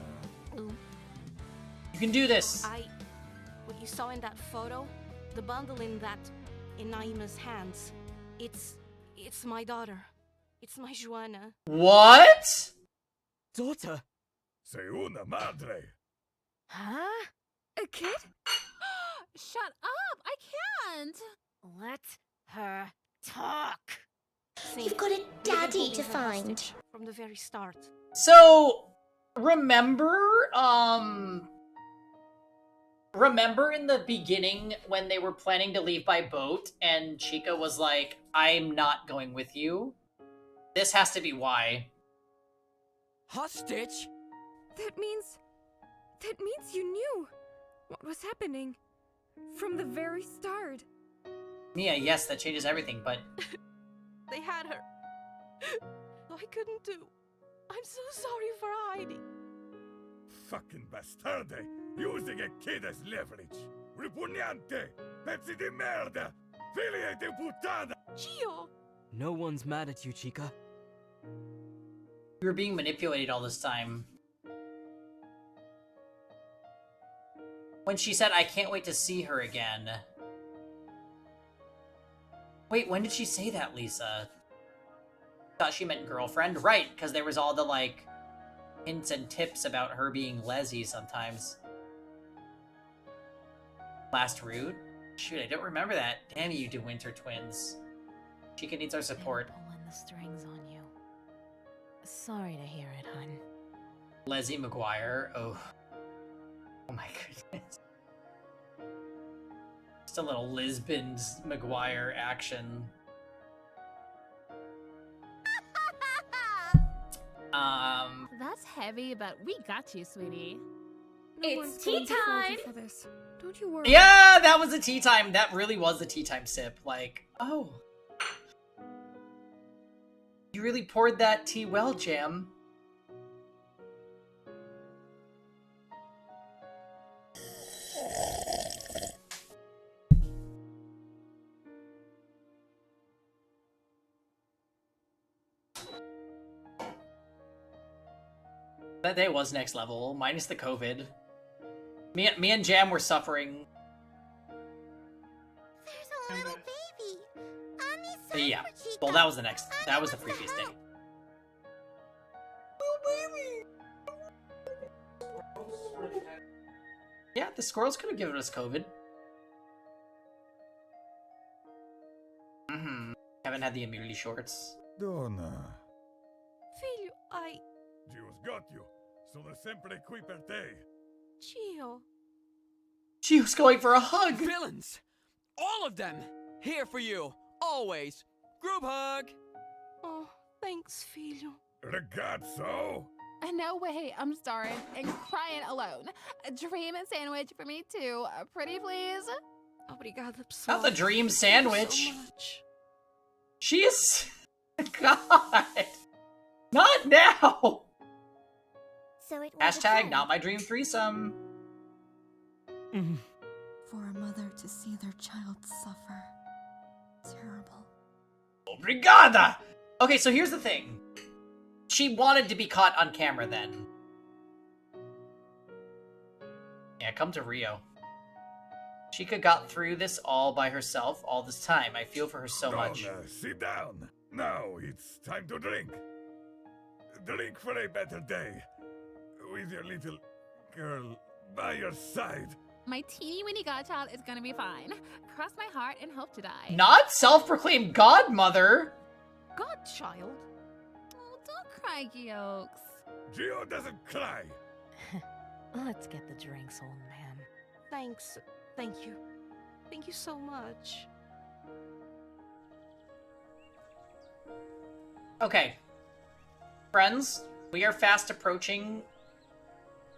Speaker 1: You can do this.
Speaker 8: What you saw in that photo, the bundle in Naima's hands, it's my daughter. It's my Joanna.
Speaker 1: What?
Speaker 16: Daughter?
Speaker 14: Sei una madre.
Speaker 11: Huh?
Speaker 10: A kid?
Speaker 4: Shut up! I can't!
Speaker 11: Let her talk.
Speaker 9: You've got a daddy to find.
Speaker 8: From the very start.
Speaker 1: So, remember in the beginning when they were planning to leave by boat and Chica was like, I'm not going with you? This has to be why.
Speaker 16: Hostage?
Speaker 10: That means you knew what was happening from the very start.
Speaker 1: Mia, yes, that changes everything, but
Speaker 8: They had her. I couldn't do. I'm so sorry for hiding.
Speaker 14: Fucking bastarde! Using a kid as leverage! Ripugnante! Pezzi di merda! Figli di puttana!
Speaker 8: Gio!
Speaker 16: No one's mad at you, Chica.
Speaker 1: you were being manipulated all this time.
Speaker 2: When she said, I can't wait to see her again. Wait, when did she say that, Lisa? Thought she meant girlfriend. Right, because there was all the, like, hints and tips about her being Leslie sometimes. Last route? Shoot, I don't remember that. Damn you, De Winter twins. Chica needs our support.
Speaker 11: Pulling the strings on you. Sorry to hear it, hun.
Speaker 2: Leslie McGuire. Oh. Oh my goodness. Just a little Lisbon's McGuire action.
Speaker 4: That's heavy, but we got you, sweetie.
Speaker 10: It's
Speaker 15: tea time!
Speaker 10: For this. Don't you worry.
Speaker 2: Yeah, that was a tea time. That really was the tea time sip. Like, oh. You really poured that tea well, Jam. That day was next level, minus the COVID. Me and Jam were suffering.
Speaker 9: There's a little baby.
Speaker 2: Yeah. Well, that was the previous day. Yeah, the squirrels could have given us COVID. Haven't had the immunity shorts.
Speaker 14: Donna.
Speaker 8: Filho,
Speaker 14: Gio's got you. Sono sempre qui per te.
Speaker 8: Gio.
Speaker 2: Gio's going for a hug.
Speaker 13: Villains! All of them! Here for you, always. Group hug!
Speaker 8: Oh, thanks, filho.
Speaker 14: Ragazzo!
Speaker 4: No way, I'm starving and crying alone. A dream sandwich for me too. Pretty please?
Speaker 8: Obrigada, pessoal.
Speaker 2: Not the dream sandwich.
Speaker 8: So much.
Speaker 2: She is... God! Not now!
Speaker 9: So it was
Speaker 2: Hashtag not my dream threesome.
Speaker 3: For a mother to see their child suffer. Terrible.
Speaker 2: Obrigada! Okay, so here's the thing. She wanted to be caught on camera then. Yeah, come to Rio. Chica got through this all by herself all this time. I feel for her so much.
Speaker 14: Donna, sit down. Now it's time to drink. Drink for a better day. With your little girl by your side.
Speaker 4: My teeny weeny godchild is gonna be fine. Cross my heart and hope to die.
Speaker 2: Not self-proclaimed godmother!
Speaker 4: Godchild? Oh, don't cry, Geokes.
Speaker 14: Gio doesn't cry.
Speaker 11: Let's get the drinks, old man.
Speaker 8: Thanks. Thank you. Thank you so much.
Speaker 2: Okay. Friends, we are fast approaching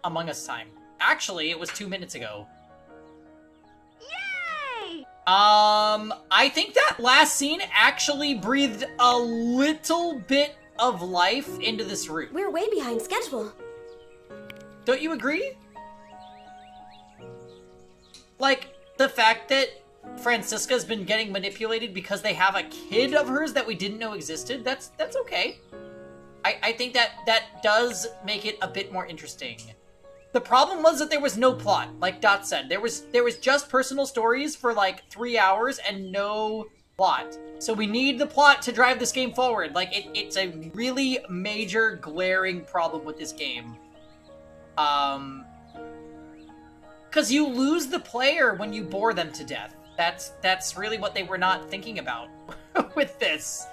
Speaker 2: Among Us time. Actually, it was 2 minutes ago.
Speaker 15: Yay!
Speaker 2: I think that last scene actually breathed a little bit of life into this route.
Speaker 15: We're way behind schedule.
Speaker 2: Don't you agree? Like, the fact that Francisca's been getting manipulated because they have a kid of hers that we didn't know existed, that's okay. I think that does make it a bit more interesting. The problem was that there was no plot, like Dot said. There was just personal stories for like 3 hours and no plot. So we need the plot to drive this game forward. Like, it's a really major, glaring problem with this game. Because you lose the player when you bore them to death. That's really what they were not thinking about with this.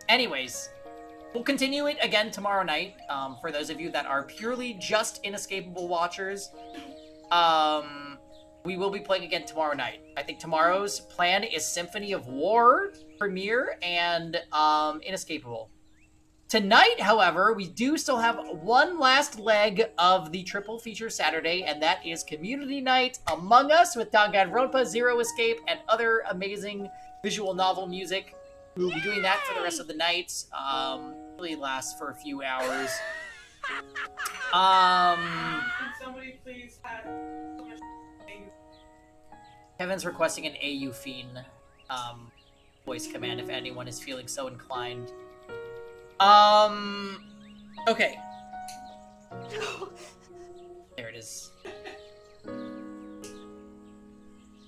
Speaker 2: Anyways, we'll continue it again tomorrow night. For those of you that are purely just Inescapable watchers, we will be playing again tomorrow night. I think tomorrow's plan is Symphony of War premiere and Inescapable. Tonight, however, we do still have one last leg of the triple feature Saturday, and that is Community Night Among Us with Danganronpa, Zero Escape, and other amazing visual novel music. We will be doing that for the rest of the night. Really lasts for a few hours.
Speaker 18: Can somebody please have so much
Speaker 2: Kevin's requesting an AU Fiend voice command if anyone is feeling so inclined. Okay.
Speaker 1: There it is.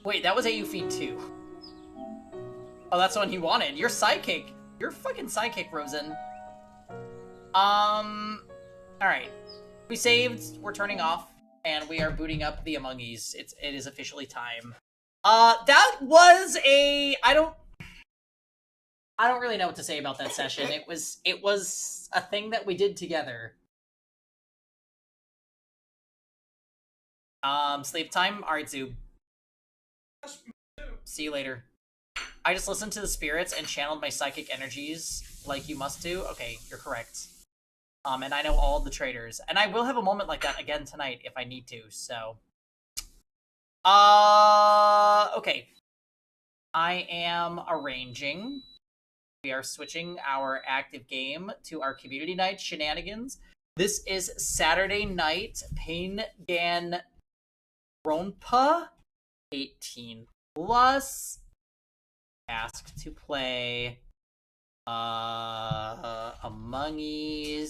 Speaker 1: Wait, that was AU feed 2. Oh, that's the one he wanted. You're psychic. You're fucking psychic, Rosen. Alright. We saved, we're turning off, and we are booting up the Among Us. It is officially time. That was a... I don't really know what to say about that session. It was a thing that we did together. Sleep time? Alright, Zoob. See you later. I just listened to the spirits and channeled my psychic energies like you must do. Okay, you're correct. And I know all the traders. And I will have a moment like that again tonight if I need to, so... okay. I am arranging. We are switching our active game to our community night shenanigans. This is Saturday night, Pain Gan Ronpa, 18 plus. Asked to play Among Us.